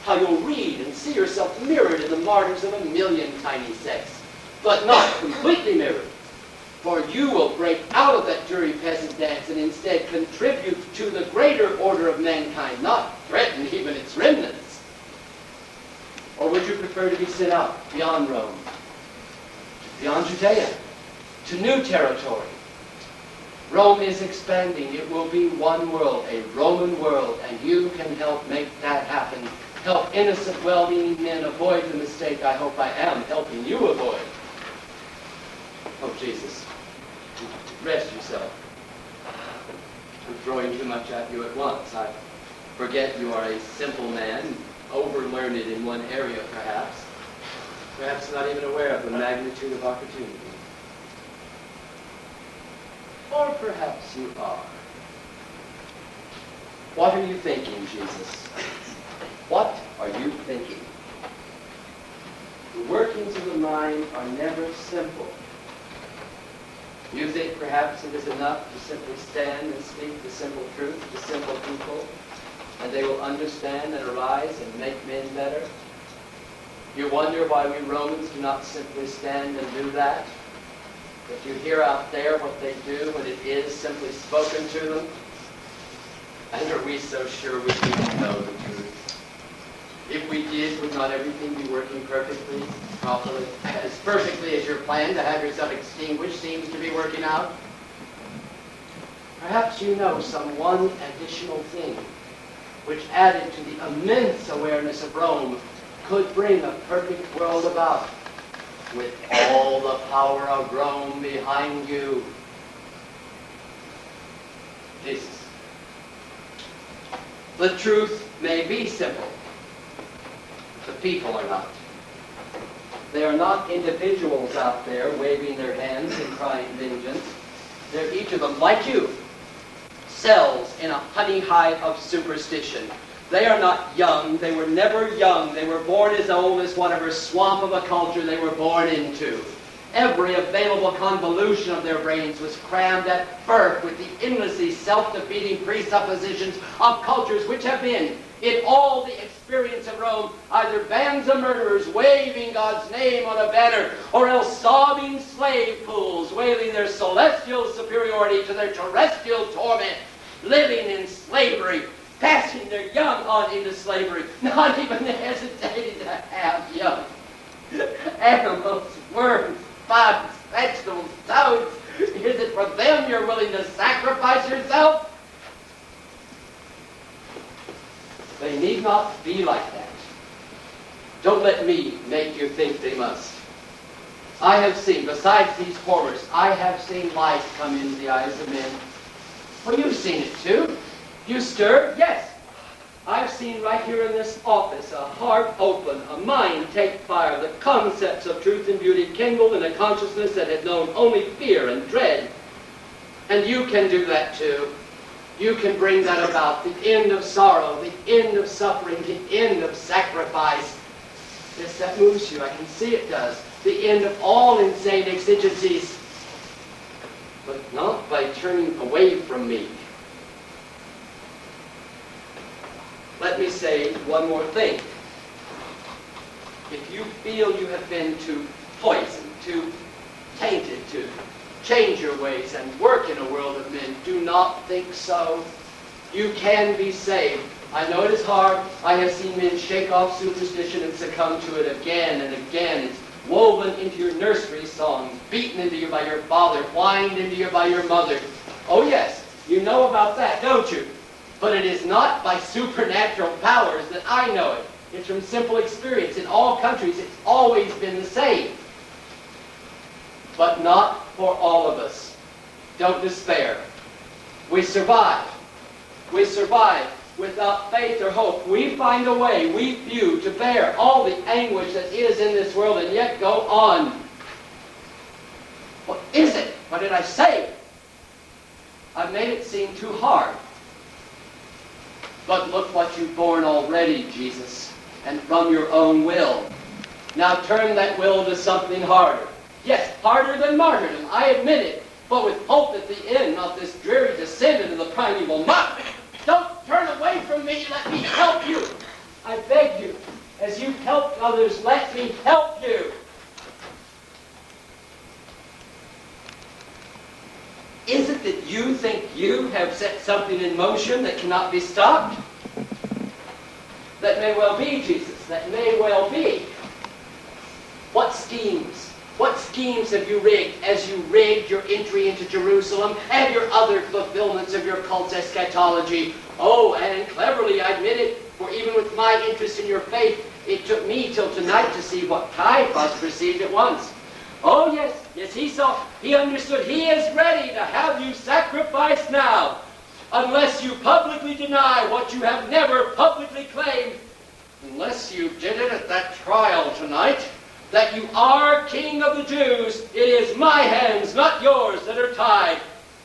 How you'll read and see yourself mirrored in the martyrs of a million tiny sects, but not completely mirrored. For you will break out of that dreary peasant dance and instead contribute to the greater order of mankind, not threaten even its remnants. Or would you prefer to be sent out beyond Rome, beyond Judea, to new territory? Rome is expanding. It will be one world, a Roman world, and you can help make that happen. Help innocent, well-meaning men avoid the mistake I hope I am helping you avoid. Oh, Jesus, rest yourself. I'm throwing too much at you at once. I forget you are a simple man, over-learned in one area, perhaps. Perhaps not even aware of the magnitude of opportunity. Or perhaps you are. What are you thinking, Jesus? What are you thinking? The workings of the mind are never simple. You think perhaps it is enough to simply stand and speak the simple truth to simple people, and they will understand and arise and make men better? You wonder why we Romans do not simply stand and do that? If you hear out there what they do when it is simply spoken to them, and are we so sure we didn't know the truth? If we did, would not everything be working perfectly, properly, as perfectly as your plan to have yourself extinguished seems to be working out? Perhaps you know some one additional thing which, added to the immense awareness of Rome, could bring a perfect world about, with all the power of Rome behind you. Jesus. The truth may be simple. The people are not. They are not individuals out there waving their hands and crying vengeance. They're each of them, like you, cells in a honey hive of superstition. They are not young. They were never young. They were born as old as whatever swamp of a culture they were born into. Every available convolution of their brains was crammed at birth with the endlessly self-defeating presuppositions of cultures which have been, in all the experience of Rome, either bands of murderers waving God's name on a banner, or else sobbing slave pools wailing their celestial superiority to their terrestrial torment, living in slavery, passing their young on into slavery, not even hesitating to have young. Animals, worms, bugs, vegetables, toads. Is it for them you're willing to sacrifice yourself? They need not be like that. Don't let me make you think they must. I have seen, besides these horrors, I have seen light come into the eyes of men. Well, you've seen it too. You stirred? Yes. I've seen right here in this office a heart open, a mind take fire, the concepts of truth and beauty kindled in a consciousness that had known only fear and dread. And you can do that too. You can bring that about, the end of sorrow, the end of suffering, the end of sacrifice. Yes, that moves you. I can see it does. The end of all insane exigencies. But not by turning away from me. Let me say one more thing. If you feel you have been too poisoned, too tainted to change your ways and work in a world of men, do not think so. You can be saved. I know it is hard. I have seen men shake off superstition and succumb to it again and again. It's woven into your nursery songs, beaten into you by your father, whined into you by your mother. Oh yes, you know about that, don't you? But it is not by supernatural powers that I know it. It's from simple experience. In all countries, it's always been the same. But not for all of us. Don't despair. We survive. We survive without faith or hope. We find a way, we few, to bear all the anguish that is in this world and yet go on. What is it? What did I say? I've made it seem too hard. But look what you've borne already, Jesus, and from your own will. Now turn that will to something harder. Yes, harder than martyrdom, I admit it, but with hope at the end, not this dreary descent into the primeval muck. Don't turn away from me, let me help you. I beg you, as you've helped others, let me help you. have set something in motion that cannot be stopped. That may well be, Jesus. That may well be. What schemes? What schemes have you rigged as you rigged your entry into Jerusalem and your other fulfillments of your cult's eschatology? Oh, and cleverly, I admit it, for even with my interest in your faith, it took me till tonight to see what Caiaphas perceived at once. Oh, yes, he saw, he understood, he is ready to have you sacrificed now, unless you publicly deny what you have never publicly claimed, unless you did it at that trial tonight, that you are King of the Jews. It is my hands, not yours, that are tied.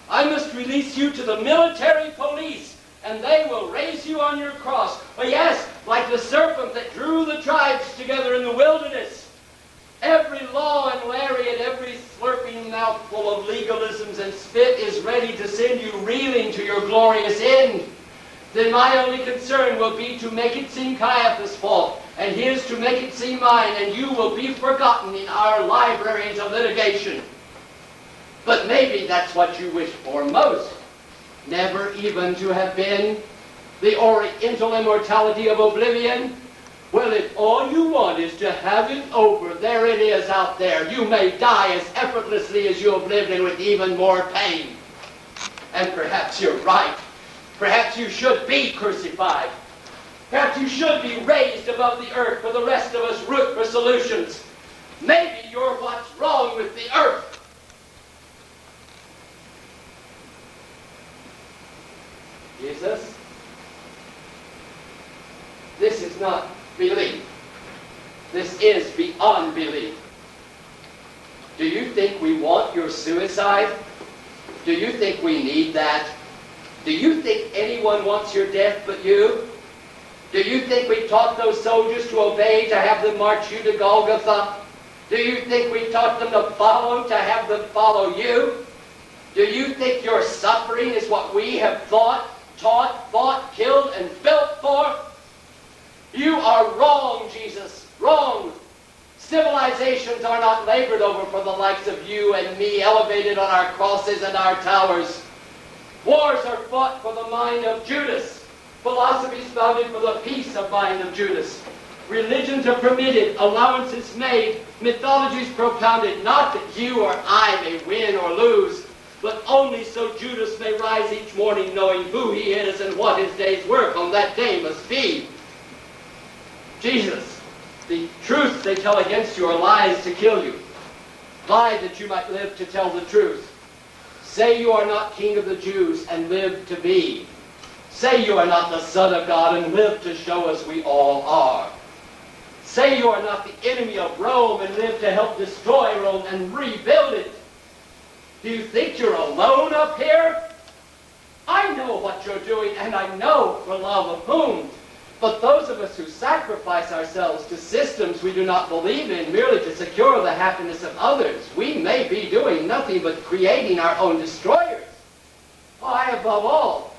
I must release you to the military police, and they will raise you on your cross. But yes, like the serpent that drew the tribes together in the wilderness, every law and lariat, every slurping mouthful of legalisms and spit is ready to send you reeling to your glorious end. Then my only concern will be to make it seem Caiaphas' fault, and his to make it seem mine, and you will be forgotten in our libraries of litigation. But maybe that's what you wish for most. Never even to have been the oriental immortality of oblivion. Well, if all you want is to have it over, there it is out there. You may die as effortlessly as you have lived and with even more pain. And perhaps you're right. Perhaps you should be crucified. Perhaps you should be raised above the earth for the rest of us root for solutions. Maybe you're what's wrong with the earth. Jesus, this is not belief. This is beyond belief. Do you think we want your suicide? Do you think we need that? Do you think anyone wants your death but you? Do you think we taught those soldiers to obey, to have them march you to Golgotha? Do you think we taught them to follow, to have them follow you? Do you think your suffering is what we have thought, taught, fought, killed, and built for? You are wrong, Jesus, wrong. Civilizations are not labored over for the likes of you and me, elevated on our crosses and our towers. Wars are fought for the mind of Judas. Philosophies founded for the peace of mind of Judas. Religions are permitted, allowances made, mythologies propounded, not that you or I may win or lose, but only so Judas may rise each morning knowing who he is and what his day's work on that day must be. Jesus, the truths they tell against you are lies to kill you. Lie that you might live to tell the truth. Say you are not King of the Jews and live to be. Say you are not the Son of God and live to show us we all are. Say you are not the enemy of Rome and live to help destroy Rome and rebuild it. Do you think you're alone up here? I know what you're doing, and I know for love of whom. But those of us who sacrifice ourselves to systems we do not believe in merely to secure the happiness of others, we may be doing nothing but creating our own destroyers. I, above all,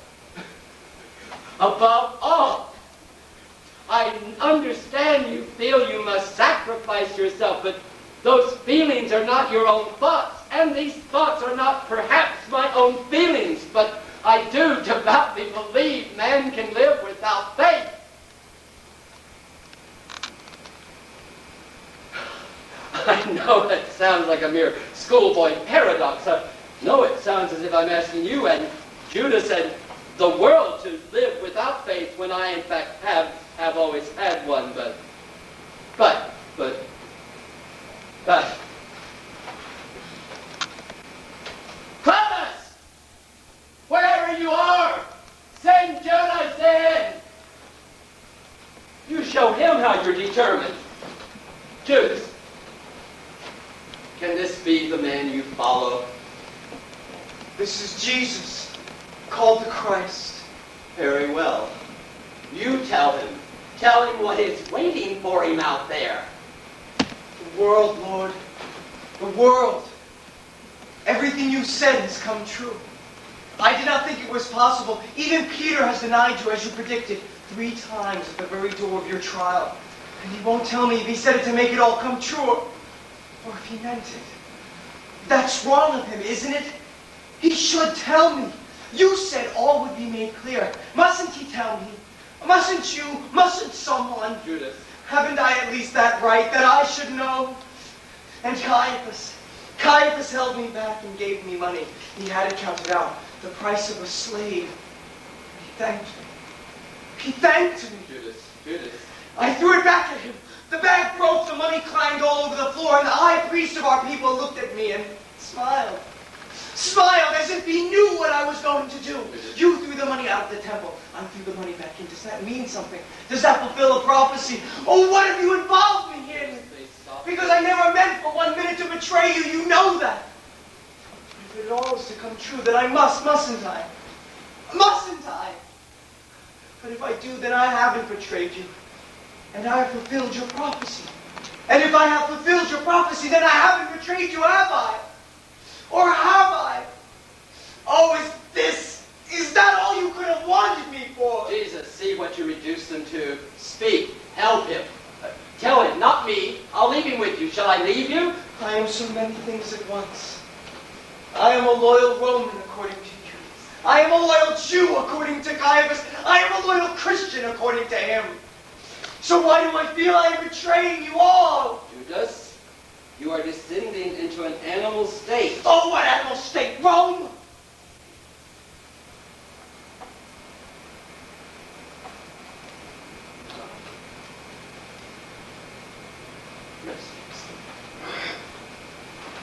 I understand you feel you must sacrifice yourself, but those feelings are not your own thoughts, and these thoughts are not perhaps my own feelings, but I do devoutly believe man can live without faith. I know it sounds like a mere schoolboy paradox. I know it sounds as if I'm asking you and Judas and the world to live without faith when I in fact have always had one, but Cletus! Wherever you are, send Judas in! You show him how you're determined. Judas, can this be the man you follow? This is Jesus, called the Christ. Very well. You tell him. Tell him what is waiting for him out there. The world, Lord, the world. Everything you said has come true. I did not think it was possible. Even Peter has denied you, as you predicted, 3 times at the very door of your trial. And he won't tell me if he said it to make it all come true, or if he meant it. That's wrong of him, isn't it? He should tell me. You said all would be made clear. Mustn't he tell me? Mustn't you? Mustn't someone? Judas. Haven't I at least that right that I should know? And Caiaphas held me back and gave me money. He had it counted out, the price of a slave. He thanked me. He thanked me. Judas. I threw it back at him. The bag broke, the money clanged all over the floor, and the high priest of our people looked at me and smiled. Smiled as if he knew what I was going to do. You threw the money out of the temple. I threw the money back in. Does that mean something? Does that fulfill a prophecy? Oh, what have you involved me in? Because I never meant for 1 minute to betray you. You know that. If it all is to come true, then I mustn't I? Mustn't I? But if I do, then I haven't betrayed you. And I have fulfilled your prophecy. And if I have fulfilled your prophecy, then I haven't betrayed you, have I? Or have I? Oh, is that all you could have wanted me for? Jesus, see what you reduced them to. Speak. Help him. Tell him, not me. I'll leave him with you. Shall I leave you? I am so many things at once. I am a loyal Roman according to you. I am a loyal Jew according to Caiaphas. I am a loyal Christian according to him. So why do I feel I am betraying you all? Judas, you are descending into an animal state. Oh, what animal state? Rome?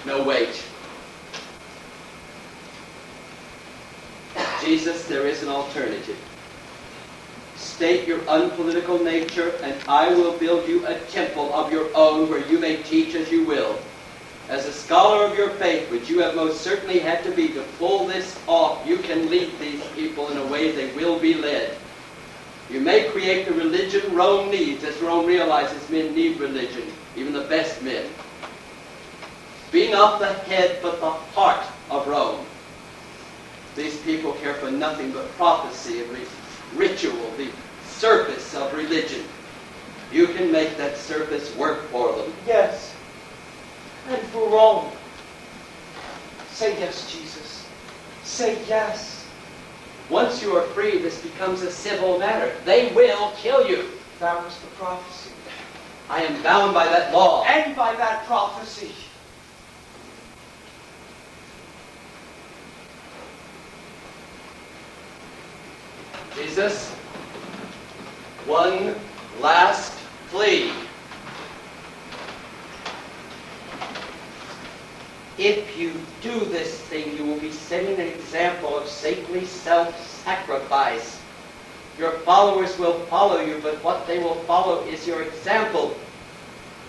No, wait. Jesus, there is an alternative. State your unpolitical nature, and I will build you a temple of your own where you may teach as you will. As a scholar of your faith, which you have most certainly had to be to pull this off, you can lead these people in a way they will be led. You may create the religion Rome needs, as Rome realizes men need religion, even the best men. Be not the head, but the heart of Rome. These people care for nothing but prophecy and ritual, the surface of religion. You can make that surface work for them. Yes. And for Rome. Say yes, Jesus. Say yes. Once you are free, this becomes a civil matter. They will kill you. That was the prophecy. I am bound by that law. And by that prophecy. Jesus, one last plea. If you do this thing, you will be setting an example of saintly self-sacrifice. Your followers will follow you, but what they will follow is your example.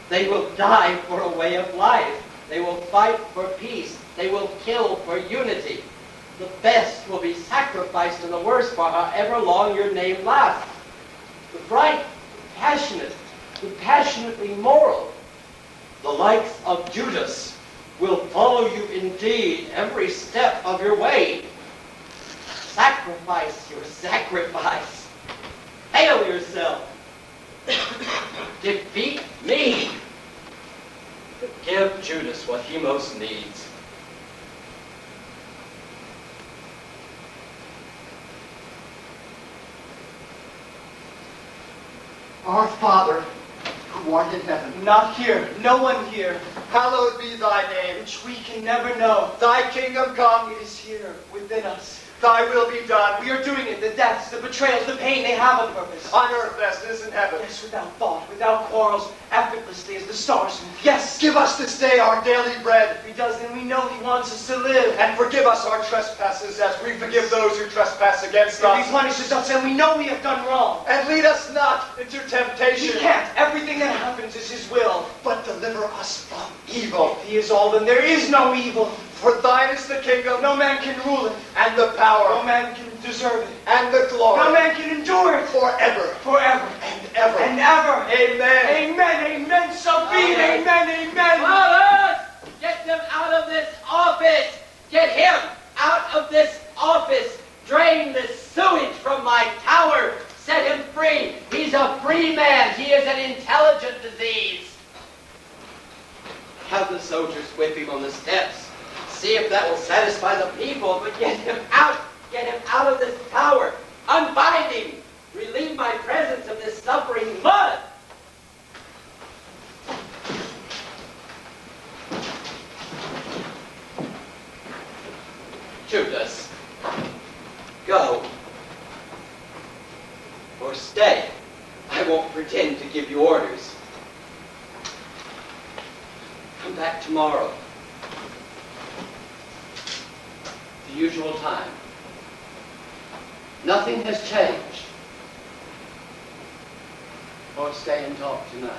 They will die for a way of life. They will fight for peace. They will kill for unity. The best will be sacrificed and the worst for however long your name lasts. The bright, the passionately moral, the likes of Judas, will follow you indeed every step of your way. Sacrifice your sacrifice. Hail yourself. Defeat me. Give Judas what he most needs. Our Father, who art in heaven, Not here. No one here. hallowed be thy name. Which we can never know. Thy kingdom come, It is here, within us. thy will be done, We are doing it. The deaths, the betrayals, the pain, they have a purpose. on earth as it is in heaven. Yes, without thought, without quarrels, effortlessly as the stars move. Yes, Give us this day our daily bread, if he does, then we know he wants us to live. and forgive us our trespasses as we forgive those who trespass against If us. he punishes us, then we know we have done wrong. And lead us not into He temptation, can't. Everything that happens is his will. but deliver us from evil. If he is all, then there is no evil. For thine is the kingdom, No man can rule it. and the No power, man can deserve it. and the No glory, man can endure it. forever Forever and ever. and ever. Amen. Amen. Amen. So be it. Amen. Amen. Amen. Fathers, get them out of this office. Get him out of this office. Drain the sewage from my tower. Set him free. He's a free man. He is an intelligent disease. Have the soldiers whip him on the steps. See if that will satisfy the people, but get him out Get him out of this tower. Unbind him. Relieve my presence of this suffering mud. Judas, go. Or stay. I won't pretend to give you orders. Come back tomorrow. The usual time. Nothing has changed. Or stay and talk tonight.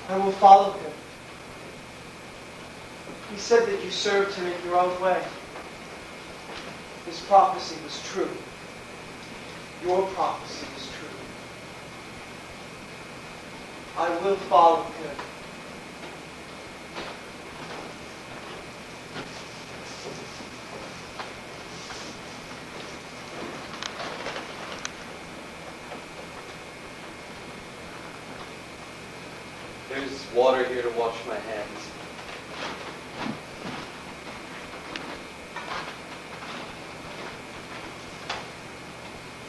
I will follow him. He said that you served him in your own way. His prophecy was true. Your prophecy was true. I will follow him. There's water here to wash my hands.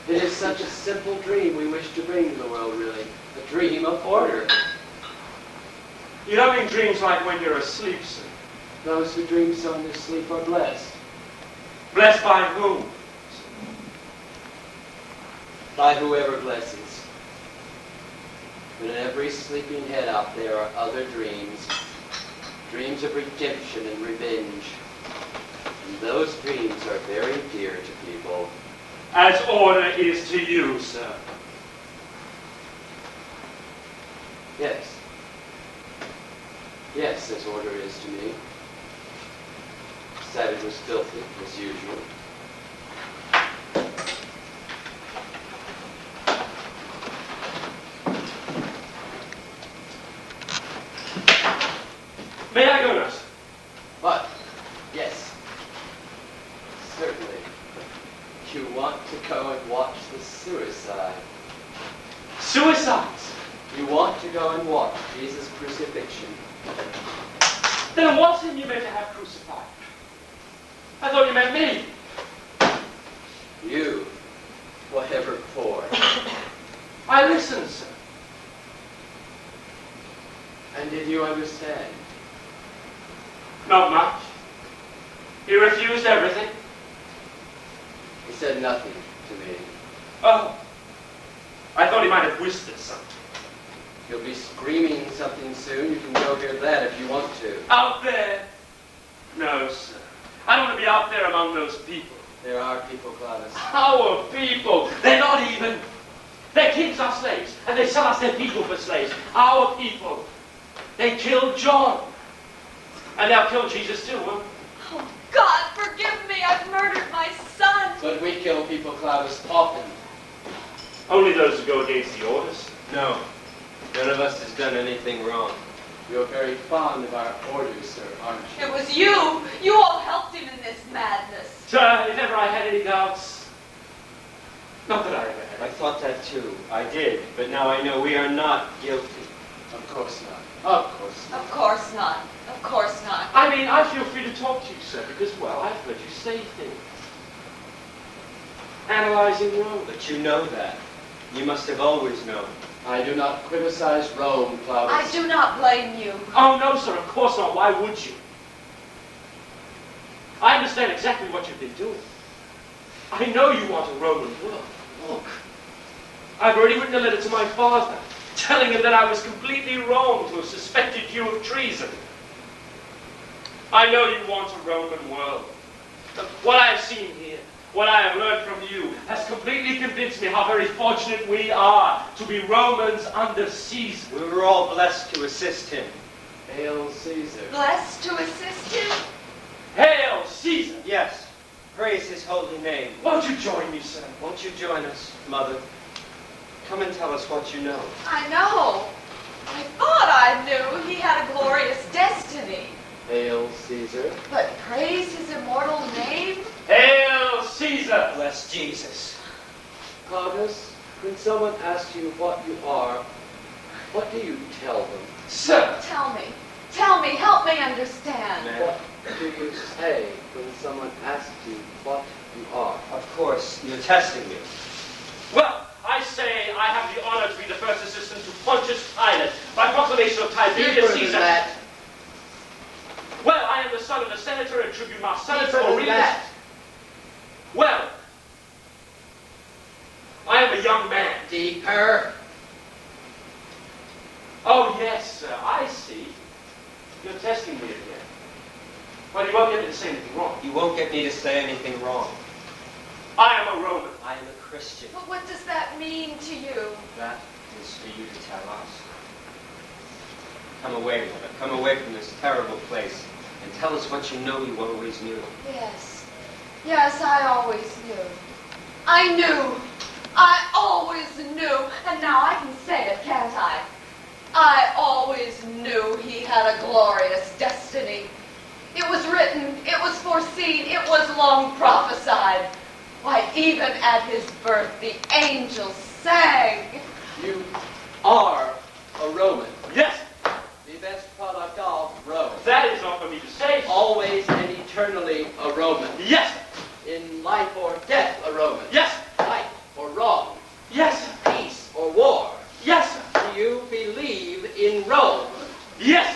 It is such a simple dream we wish to bring to the world, really. A dream of order. You don't mean dreams like when you're asleep, sir. Those who dream so in their sleep are blessed. Blessed by whom? By whoever blesses. But in every sleeping head out there are other dreams. Dreams of redemption and revenge. And those dreams are very dear to people. As order is to you, sir. Yes. Yes, as order is to me. Said it was filthy, as usual. May I go, nurse? But, yes. Certainly. You want to go and watch the suicide. Suicides? You want to go and watch Jesus' crucifixion. Then what's in you meant to have crucified? I thought you meant me. You, whatever for. I listened, sir. And did you understand? Not much. He refused everything. He said nothing to me. Oh. I thought he might have whispered something. You'll be screaming something soon. You can go hear that if you want to. Out there? No, sir. I don't want to be out there among those people. There are people, Claudius. Our people. They're not even. Their kings are slaves, and they sell us their people for slaves. Our people. They killed John. And they'll kill Jesus too, won't they? Oh, God, forgive me. I've murdered my son. But we kill people, Claudius, often. Only those who go against the orders. No, none of us has done anything wrong. You're very fond of our orders, sir, aren't you? It was you. You all helped him in this madness. Sir, if ever I had any doubts. Not that I ever had. I thought that too. I did, but now I know we are not guilty. Of course not. Of course not. Of course not. Of course not. I mean, I feel free to talk to you, sir, because, well, I've heard you say things. Analyzing Rome. But you know that. You must have always known. I do not criticize Rome, Claudius. I do not blame you. Oh, no, sir, of course not. Why would you? I understand exactly what you've been doing. I know you want a Roman world. Look, I've already written a letter to my father, telling him that I was completely wrong to have suspected you of treason. I know you want a Roman world. But what I have seen here, what I have learned from you, has completely convinced me how very fortunate we are to be Romans under Caesar. We were all blessed to assist him. Hail Caesar. Blessed to assist him? Hail Caesar! Yes, praise his holy name. Won't you join me, sir? Won't you join us, Mother? Come and tell us what you know. I know. I thought I knew he had a glorious destiny. Hail Caesar. But praise his immortal name? Hail Caesar! Bless Jesus. Claudius, when someone asks you what you are, What do you tell them? Sir! Tell me, help me understand. Ma'am, What do you say when someone asks you what you are? of course, you're testing me. Well, I say I have the honor to be the first assistant to Pontius Pilate by proclamation of Tiberius Deeper than Caesar. that. Well, I am the son of the senator and tribune Marcellus Deeper than Aurelius. that. Well, I am a young man. Deeper. Oh, yes, sir, I see. You're testing me again. Well, you won't get me to say anything wrong. You won't get me to say anything wrong. I am a Roman. I am a Christian. But what does that mean to you? That is for you to tell us. Come away, mother. Come away from this terrible place and tell us what you know you always knew. Yes, I always knew. I always knew. And now I can say it, can't I? I always knew he had a glorious destiny. It was written, it was foreseen, it was long prophesied. Why, even at his birth, the angels sang. You are a Roman. Yes, The best product of Rome. that is not for me to say. Always and eternally a Roman. Yes, In life or death, a Roman. yes, Right or wrong. yes, Peace or war. yes, Do you believe in Rome? yes,